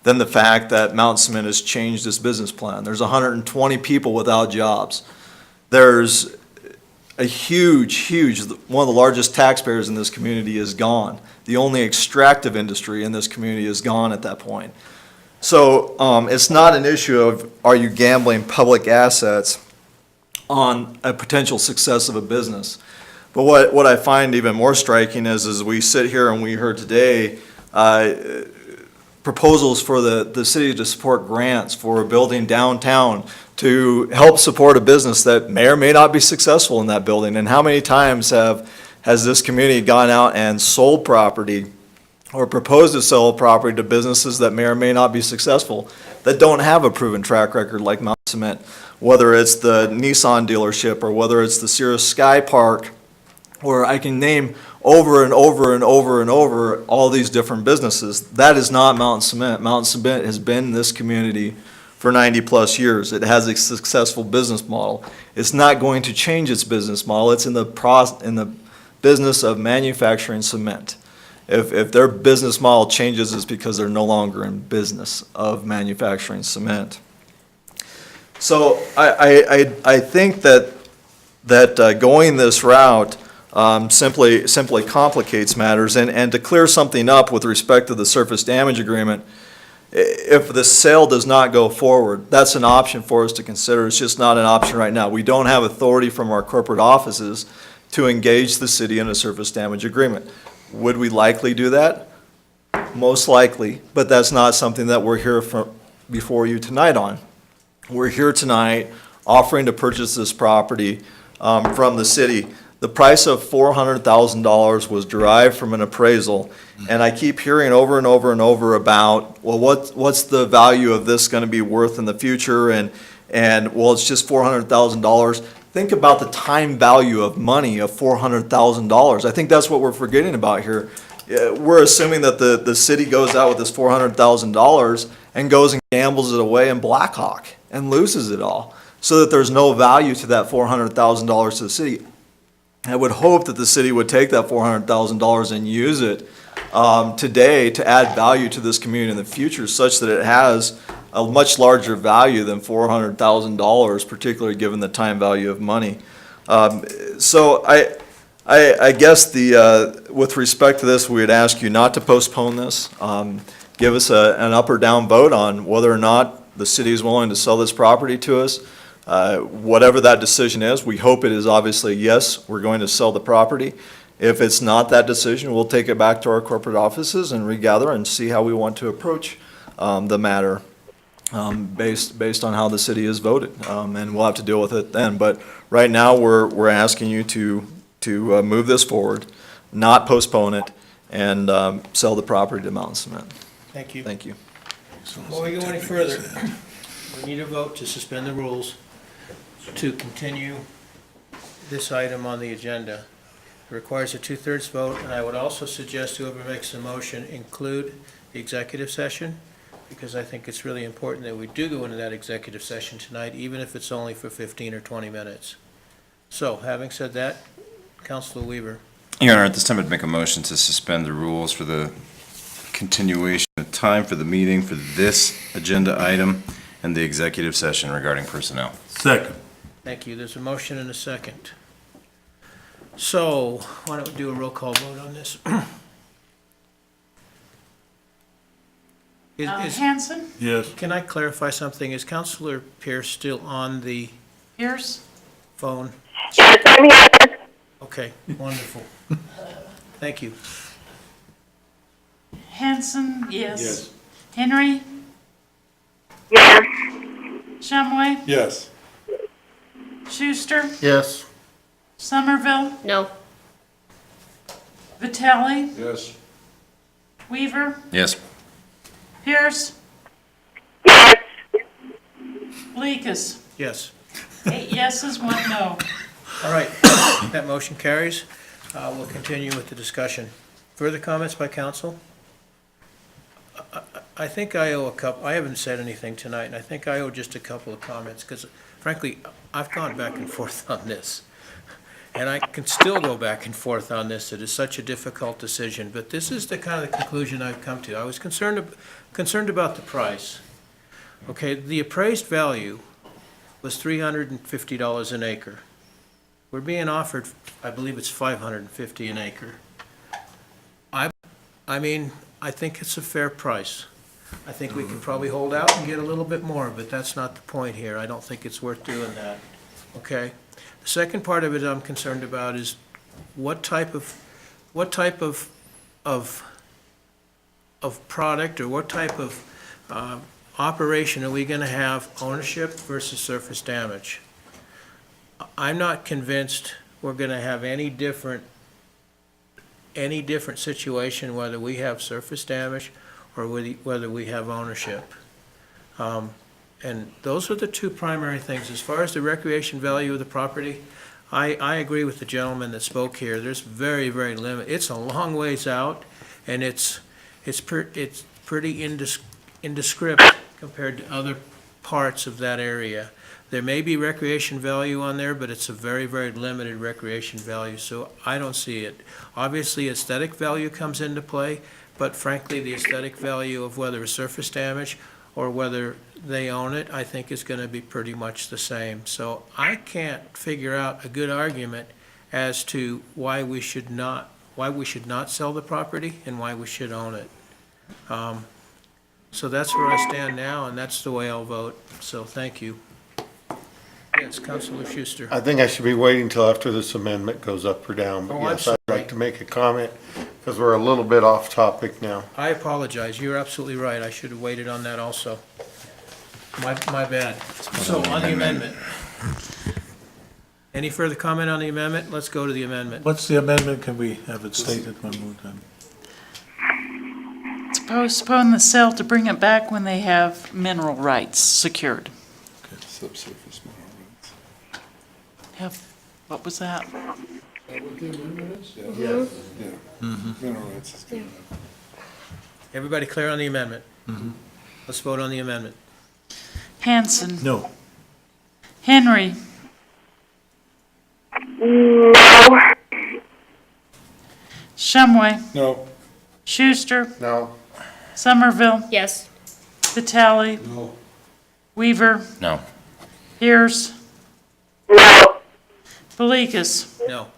than the fact that Mountain Cement has changed its business plan. There's 120 people without jobs. There's a huge, one of the largest taxpayers in this community is gone. The only extractive industry in this community is gone at that point. So it's not an issue of are you gambling public assets on a potential success of a business. But what I find even more striking is as we sit here and we heard today proposals for the city to support grants for a building downtown to help support a business that may or may not be successful in that building. And how many times has this community gone out and sold property or proposed to sell property to businesses that may or may not be successful, that don't have a proven track record like Mountain Cement, whether it's the Nissan dealership or whether it's the Cirrus Sky Park, or I can name over and over and over and over all these different businesses. That is not Mountain Cement. Mountain Cement has been in this community for 90-plus years. It has a successful business model. It's not going to change its business model. It's in the business of manufacturing cement. If their business model changes, it's because they're no longer in business of manufacturing cement. So I think that going this route simply complicates matters. And to clear something up with respect to the surface damage agreement, if the sale does not go forward, that's an option for us to consider. It's just not an option right now. We don't have authority from our corporate offices to engage the city in a surface damage agreement. Would we likely do that? Most likely, but that's not something that we're here before you tonight on. We're here tonight offering to purchase this property from the city. The price of $400,000 was derived from an appraisal, and I keep hearing over and over and over about, well, what's the value of this going to be worth in the future, and well, it's just $400,000. Think about the time value of money of $400,000. I think that's what we're forgetting about here. We're assuming that the city goes out with this $400,000 and goes and gambles it away in Blackhawk and loses it all, so that there's no value to that $400,000 to the city. I would hope that the city would take that $400,000 and use it today to add value to this community in the future, such that it has a much larger value than $400,000, particularly given the time value of money. So I guess with respect to this, we would ask you not to postpone this. Give us an up or down vote on whether or not the city is willing to sell this property to us. Whatever that decision is, we hope it is obviously yes, we're going to sell the property. If it's not that decision, we'll take it back to our corporate offices and regather and see how we want to approach the matter based on how the city has voted. And we'll have to deal with it then. But right now, we're asking you to move this forward, not postpone it, and sell the property to Mountain Cement. Thank you. Thank you. Before we go any further, we need a vote to suspend the rules to continue this item on the agenda. It requires a 2/3 vote, and I would also suggest whoever makes the motion include the executive session, because I think it's really important that we do go into that executive session tonight, even if it's only for 15 or 20 minutes. So, having said that, Councilor Weaver. Your Honor, at this time I'd make a motion to suspend the rules for the continuation of time for the meeting for this agenda item and the executive session regarding personnel. Second. Thank you. There's a motion and a second. So, why don't we do a roll call vote on this? Hanson? Yes. Can I clarify something? Is Councilor Pierce still on the Pierce? phone? Yes, I'm here. Okay, wonderful. Thank you. Hanson, yes. Yes. Henry? Yes. Shumway? Yes. Schuster? Yes. Somerville? No. Vitelli? Yes. Weaver? Yes. Pierce? Yes. Lekus? Yes. 8 yeses, 1 no. All right, that motion carries. We'll continue with the discussion. Further comments by council? I think I owe a couple, I haven't said anything tonight, and I think I owe just a couple of comments, because frankly, I've gone back and forth on this. And I can still go back and forth on this. It is such a difficult decision, but this is the kind of conclusion I've come to. I was concerned about the price. Okay, the appraised value was $350 an acre. We're being offered, I believe it's $550 an acre. I mean, I think it's a fair price. I think we can probably hold out and get a little bit more, but that's not the point here. I don't think it's worth doing that, okay? The second part of it I'm concerned about is what type of product or what type of operation are we going to have, ownership versus surface damage? I'm not convinced we're going to have any different situation whether we have surface damage or whether we have ownership. And those are the two primary things. As far as the recreation value of the property, I agree with the gentleman that spoke here. There's very, very limited. It's a long ways out, and it's pretty indescript compared to other parts of that area. There may be recreation value on there, but it's a very, very limited recreation value, so I don't see it. Obviously, aesthetic value comes into play, but frankly, the aesthetic value of whether it's surface damage or whether they own it, I think is gonna be pretty much the same. So I can't figure out a good argument as to why we should not sell the property and why we should own it. So that's where I stand now, and that's the way I'll vote, so thank you. Yes, Councilor Schuster. I think I should be waiting till after this amendment goes up or down, but Oh, I'm yes, I'd sorry. like to make a comment, because we're a little bit off topic now. I apologize, you're absolutely right, I should have waited on that also. My bad. So, on the amendment. Any further comment on the amendment? Let's go to the amendment. What's the amendment? Can we have it stated one more time? To postpone the sale to bring it back when they have mineral rights secured. Subsurface mineral rights. What was that? Is that what the amendment is? Yes. Yeah. Mineral rights is good. Everybody clear on the amendment? Let's vote on the amendment. Hanson. No. Henry. No. Shumway. No. Schuster. No. Somerville. Yes. Vitale. No. Weaver. No. Pierce. No. Belikas. No.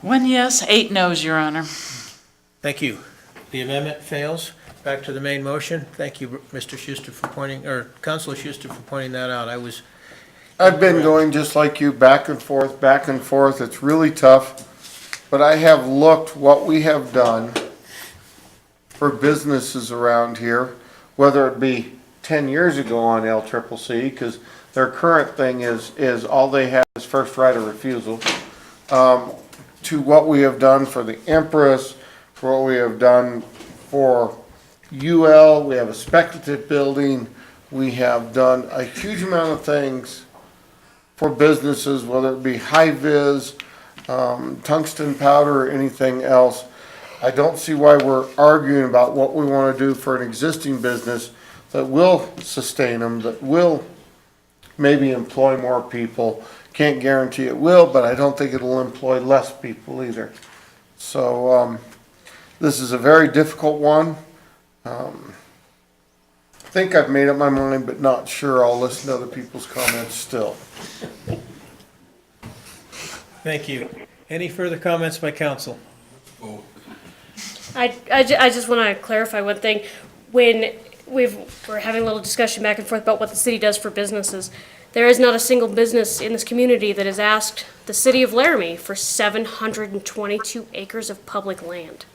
1 yes, 8 no's, Your Honor. Thank you. The amendment fails. Back to the main motion. Thank you, Mr. Schuster, for pointing, or Councilor Schuster, for pointing that out. I've been going just like you, back and forth, back and forth. It's really tough. But I have looked what we have done for businesses around here, whether it be 10 years ago on LCCC, because their current thing is all they have is first right of refusal, to what we have done for the Empress, for what we have done for UL. We have a speculative building. We have done a huge amount of things for businesses, whether it be high-vis, tungsten powder, or anything else. I don't see why we're arguing about what we want to do for an existing business that will sustain them, that will maybe employ more people. Can't guarantee it will, but I don't think it'll employ less people either. So this is a very difficult one. I think I've made up my mind, but not sure. I'll listen to other people's comments still. Thank you. Any further comments by council? I just want to clarify one thing. When we're having a little discussion back and forth about what the city does for businesses, there is not a single business in this community that has asked the city of Laramie for 722 acres of public land.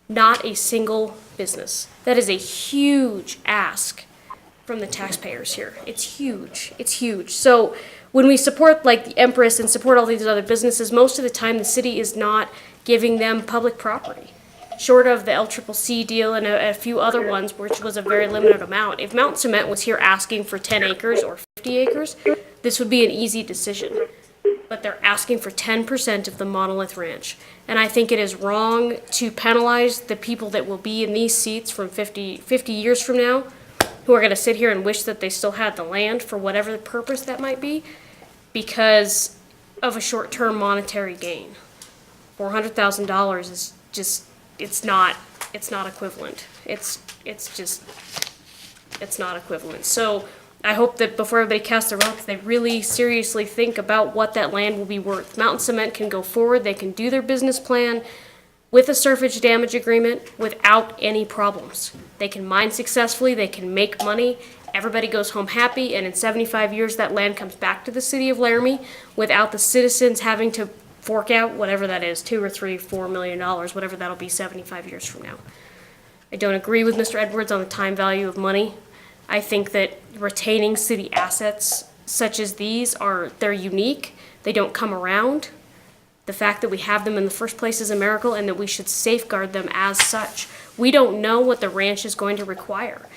Not a single business. That is a huge ask from the taxpayers here. It's huge. It's huge. So when we support like the Empress and support all these other businesses, most of the time the city is not giving them public property. Short of the LCCC deal and a few other ones, which was a very limited amount. If Mountain Cement was here asking for 10 acres or 50 acres, this would be an easy decision. But they're asking for 10% of the Monolith Ranch. And I think it is wrong to penalize the people that will be in these seats from 50 years from now, who are gonna sit here and wish that they still had the land for whatever the purpose that might be, because of a short-term monetary gain. $400,000 is just, it's not equivalent. It's not equivalent. So I hope that before everybody casts their votes, they really seriously think about what that land will be worth. Mountain Cement can go forward, they can do their business plan with a surface damage agreement without any problems. They can mine successfully, they can make money, everybody goes home happy, and in 75 years, that land comes back to the city of Laramie without the citizens having to fork out whatever that is, $2 or $3, $4 million, whatever that'll be 75 years from now. I don't agree with Mr. Edwards on the time value of money. I think that retaining city assets such as these they're unique. They don't come around. The fact that we have them in the first place is a miracle, and that we should safeguard them as such. We don't know what the ranch is going to require.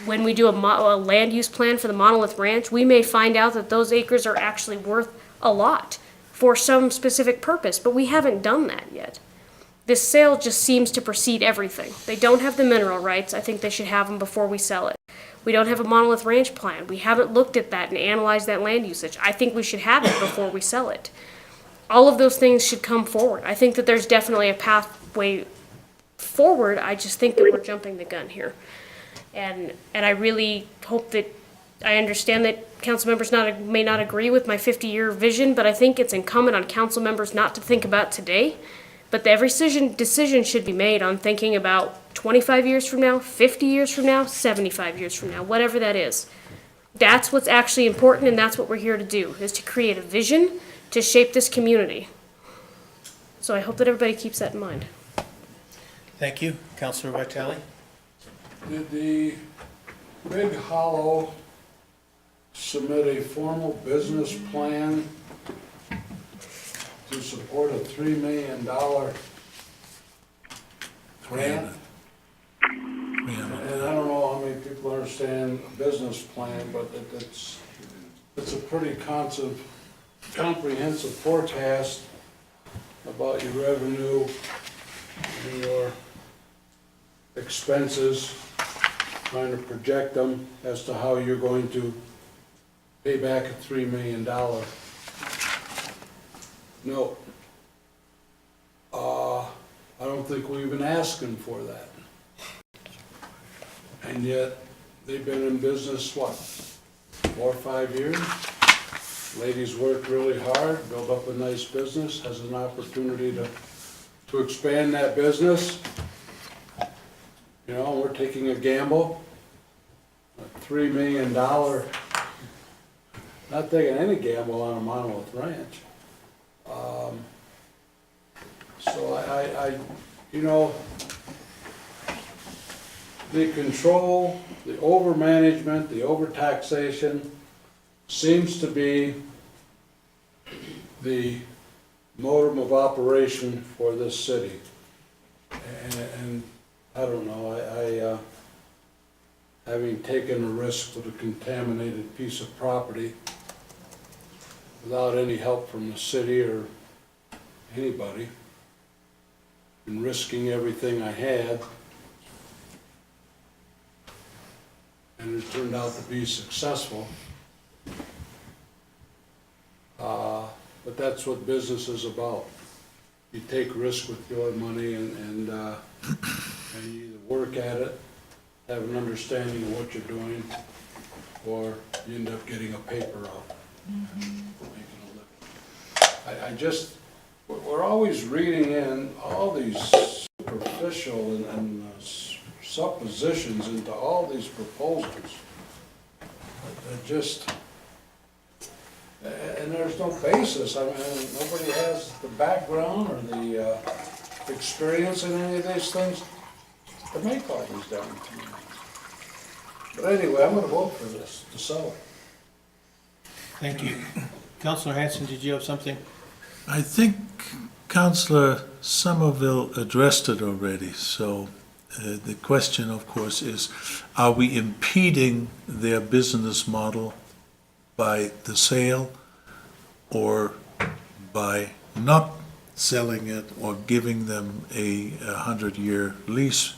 when we do a land use plan for the Monolith Ranch, we may find out that those acres are actually worth a lot for some specific purpose, but we haven't done that yet. This sale just seems to precede everything. They don't have the mineral rights. I think they should have them before we sell it. We don't have a Monolith Ranch plan. We haven't looked at that and analyzed that land usage. I think we should have it before we sell it. All of those things should come forward. I think that there's definitely a pathway forward. I just think that we're jumping the gun here. And I really hope that, I understand that council members may not agree with my 50-year vision, but I think it's incumbent on council members not to think about today. But every decision should be made on thinking about 25 years from now, 50 years from now, 75 years from now, whatever that is. That's what's actually important, and that's what we're here to do, is to create a vision to shape this community. So I hope that everybody keeps that in mind. Thank you. Councilor Vitale? Did the Big Hollow submit a formal business plan to support a $3 million grant? And I don't know how many people understand a business plan, but it's a pretty comprehensive forecast about your revenue and your expenses, trying to project them as to how you're going to pay back a $3 million note. I don't think we even asked them for that. And yet, they've been in business, what, 4 or 5 years? Ladies worked really hard, built up a nice business, has an opportunity to expand that business. You know, we're taking a gamble, a $3 million, not taking any gamble on a Monolith Ranch. So I, you know, the control, the overmanagement, the overtaxation seems to be the modem of operation for this city. And I don't know, having taken a risk with a contaminated piece of property without any help from the city or anybody, and risking everything I had, and it turned out to be successful. But that's what business is about. You take risk with your money and you either work at it, have an understanding of what you're doing, or you end up getting a paper out. I just, we're always reading in all these superficial and suppositions into all these proposals. Just, and there's no basis. I mean, nobody has the background or the experience in any of these things to make all these damn things. But anyway, I'm gonna vote for this, to sell it. Thank you. Councilor Hanson, did you have something? I think Councilor Somerville addressed it already, so the question, of course, is, are we impeding their business model by the sale or by not selling it or giving them a 100-year lease?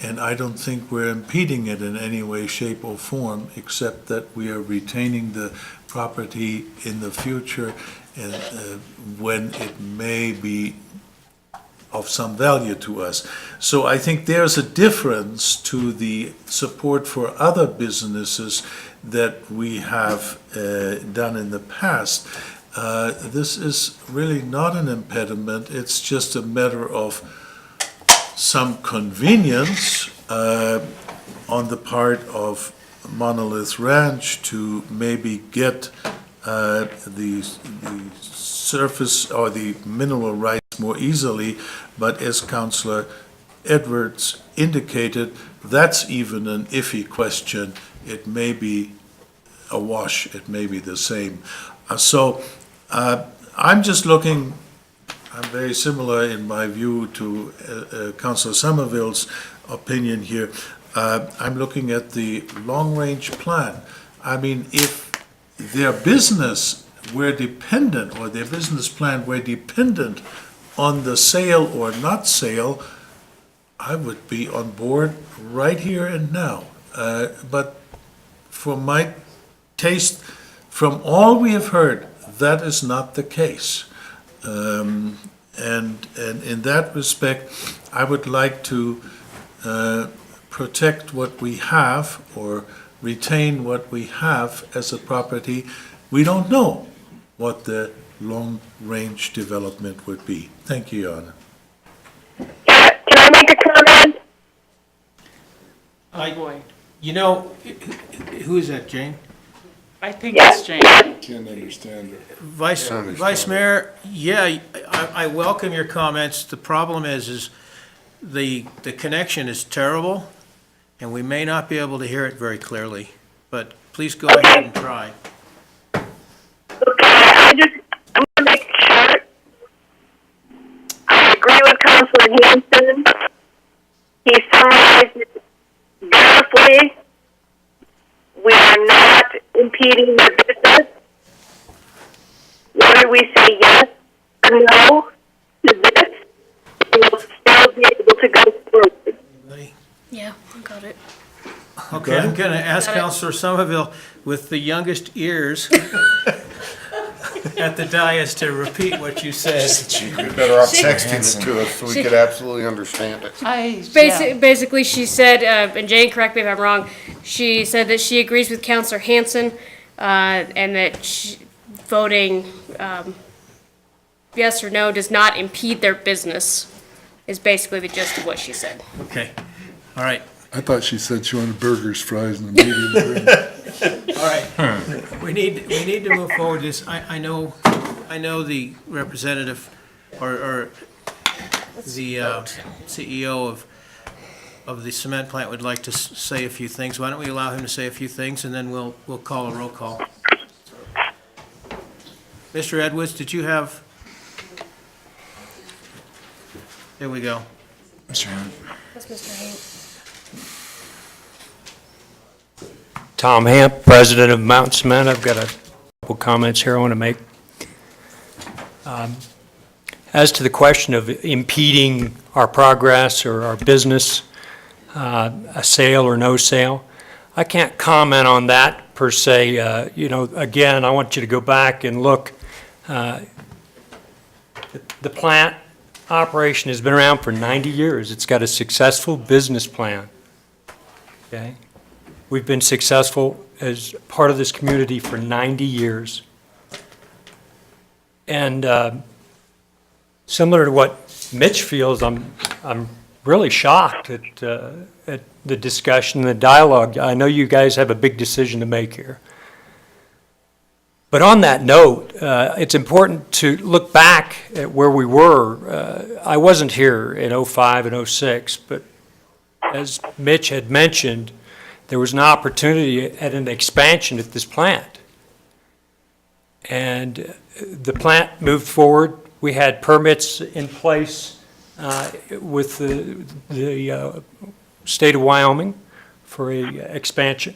And I don't think we're impeding it in any way, shape, or form, except that we are retaining the property in the future and when it may be of some value to us. So I think there's a difference to the support for other businesses that we have done in the past. This is really not an impediment. It's just a matter of some convenience on the part of Monolith Ranch to maybe get the surface or the mineral rights more easily, but as Councillor Edwards indicated, that's even an iffy question. It may be a wash, it may be the same. I'm just looking, I'm very similar in my view to Councillor Somerville's opinion here. I'm looking at the long-range plan. I mean, if their business were dependent, or their business plan were dependent on the sale or not sale, I would be on board right here and now. But for my taste, from all we have heard, that is not the case. And in that respect, I would like to protect what we have or retain what we have as a property. We don't know what the long-range development would be. Thank you, Your Honor. Can I make a comment? You know, who is that, Jane? I think it's Jane. Can't understand her. Vice Mayor, yeah, I welcome your comments. The problem is the connection is terrible, and we may not be able to hear it very clearly, but please go ahead and try. I'm going to make it short. I agree with Councilor Hanson. He summarized it beautifully. We are not impeding their business. Whether we say yes or no to this, we will still be able to go forward. Yeah, I got it. Okay, I'm going to ask Councilor Somerville with the youngest ears at the dais to repeat what you said. You're better off texting it to us so we could absolutely understand it. Basically, she said, and Jane, correct me if I'm wrong, she said that she agrees with Councilor Hanson, and that voting yes or no does not impede their business, is basically the gist of what she said. Okay, all right. I thought she said she wanted burgers, fries, and a medium rare. All right, we need to move forward. I know the representative or the CEO of the cement plant would like to say a few things. Why don't we allow him to say a few things, and then we'll call a roll call. Mr. Edwards, did you have? There we go. Mr. Hunt. That's Mr. Hank. Tom Hamp, President of Mountain Cement. I've got a couple comments here I want to make. As to the question of impeding our progress or our business, a sale or no sale, I can't comment on that per se. Again, I want you to go back and look. The plant operation has been around for 90 years. It's got a successful business plan. Okay? We've been successful as part of this community for 90 years. And similar to what Mitch feels, I'm really shocked at the discussion, the dialogue. I know you guys have a big decision to make here. But on that note, it's important to look back at where we were. I wasn't here in 05 and 06, but as Mitch had mentioned, there was an opportunity at an expansion at this plant. And the plant moved forward. We had permits in place with the state of Wyoming for a expansion.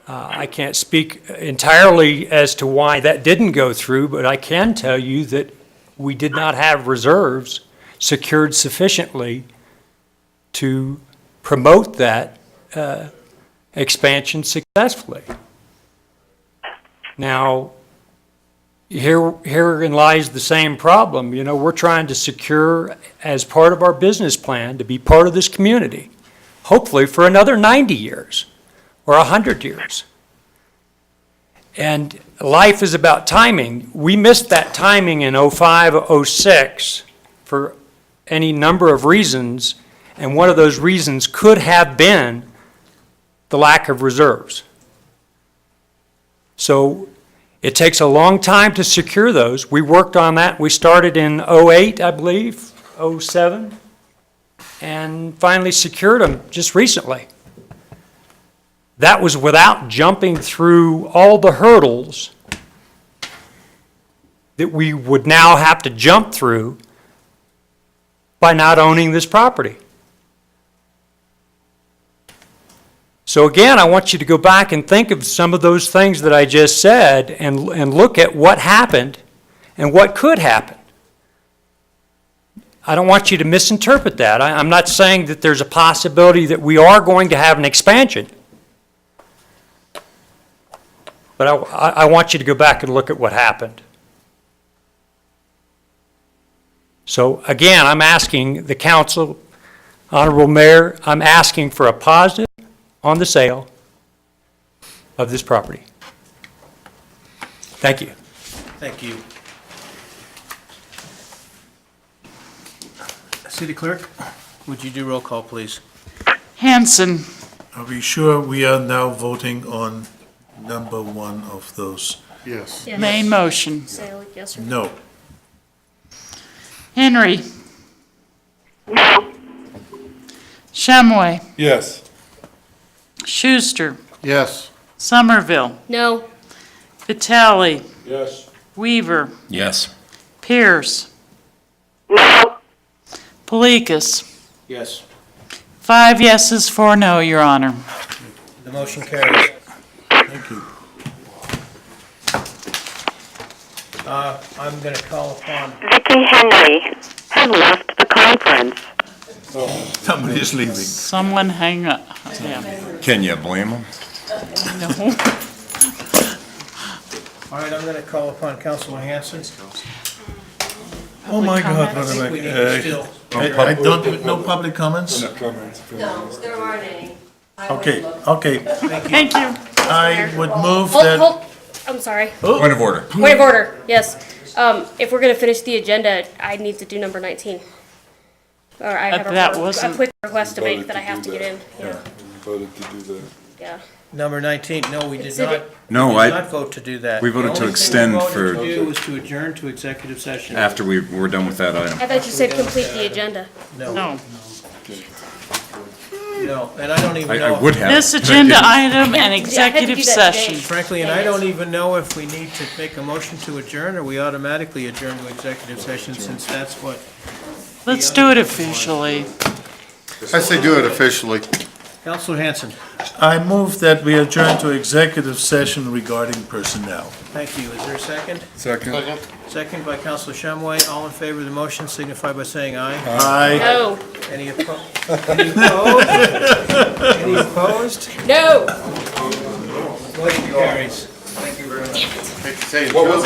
I can't speak entirely as to why that didn't go through, but I can tell you that we did not have reserves secured sufficiently to promote that expansion successfully. Now, herein lies the same problem. We're trying to secure, as part of our business plan, to be part of this community, hopefully for another 90 years or 100 years. And life is about timing. We missed that timing in 05, 06 for any number of reasons, and one of those reasons could have been the lack of reserves. So it takes a long time to secure those. We worked on that. We started in 08, I believe, 07, and finally secured them just recently. That was without jumping through all the hurdles that we would now have to jump through by not owning this property. So again, I want you to go back and think of some of those things that I just said and look at what happened and what could happen. I don't want you to misinterpret that. I'm not saying that there's a possibility that we are going to have an expansion. But I want you to go back and look at what happened. So again, I'm asking the council, Honorable Mayor, I'm asking for a positive on the sale of this property. Thank you. Thank you. City Clerk, would you do roll call, please? Hanson, Are we sure we are now voting on number one of those? Yes. Yes. main motion. Sale, yes or No. Henry, No. Shumway, Yes. Schuster, Yes. Somerville, no? Vitale, Yes. Weaver, Yes. Pierce, No. Polikis. Yes. 5 yeses, 4 no, Your Honor. The motion carries. Thank you. I'm going to call upon, Vicki Henry has left the conference. Somebody is leaving. Someone hang up. Yeah. Can you blame them? No. all right, I'm going to call upon Councilman Hanson. Oh, my God, what I am think we need to still, I don't, no public comments? No, there aren't any. Okay, okay. Thank you. I would move Hold, that. hold, I'm sorry. Point of order. Point of order, yes. If we're gonna finish the agenda, I need to do number 19. Or I have That a wasn't- quick request to make Voted that I have to do get in, that. yeah, Voted to do that. yeah. number 19, no, we did Exhibit- not. No, We I- did not vote to do that. we voted to The only thing extend we for- voted to do was to adjourn to executive session. After we're done with that item. I thought you said complete the agenda. No, No. no, and I don't even I know. would have. This but I agenda didn't. item Yeah, I and had to do executive that today. session. Frankly, and I don't even know if we need to make a motion to adjourn, or we automatically adjourn to executive session, since that's what. Let's do it officially. I say do it officially. Counselor Hanson, I move that we adjourn to executive session regarding personnel. thank you. Is there a second? Second. Second by Counselor Shumway. All in favor of the motion signify by saying aye. Aye. No, Any any opposed? Any opposed? no! Motion carries. What was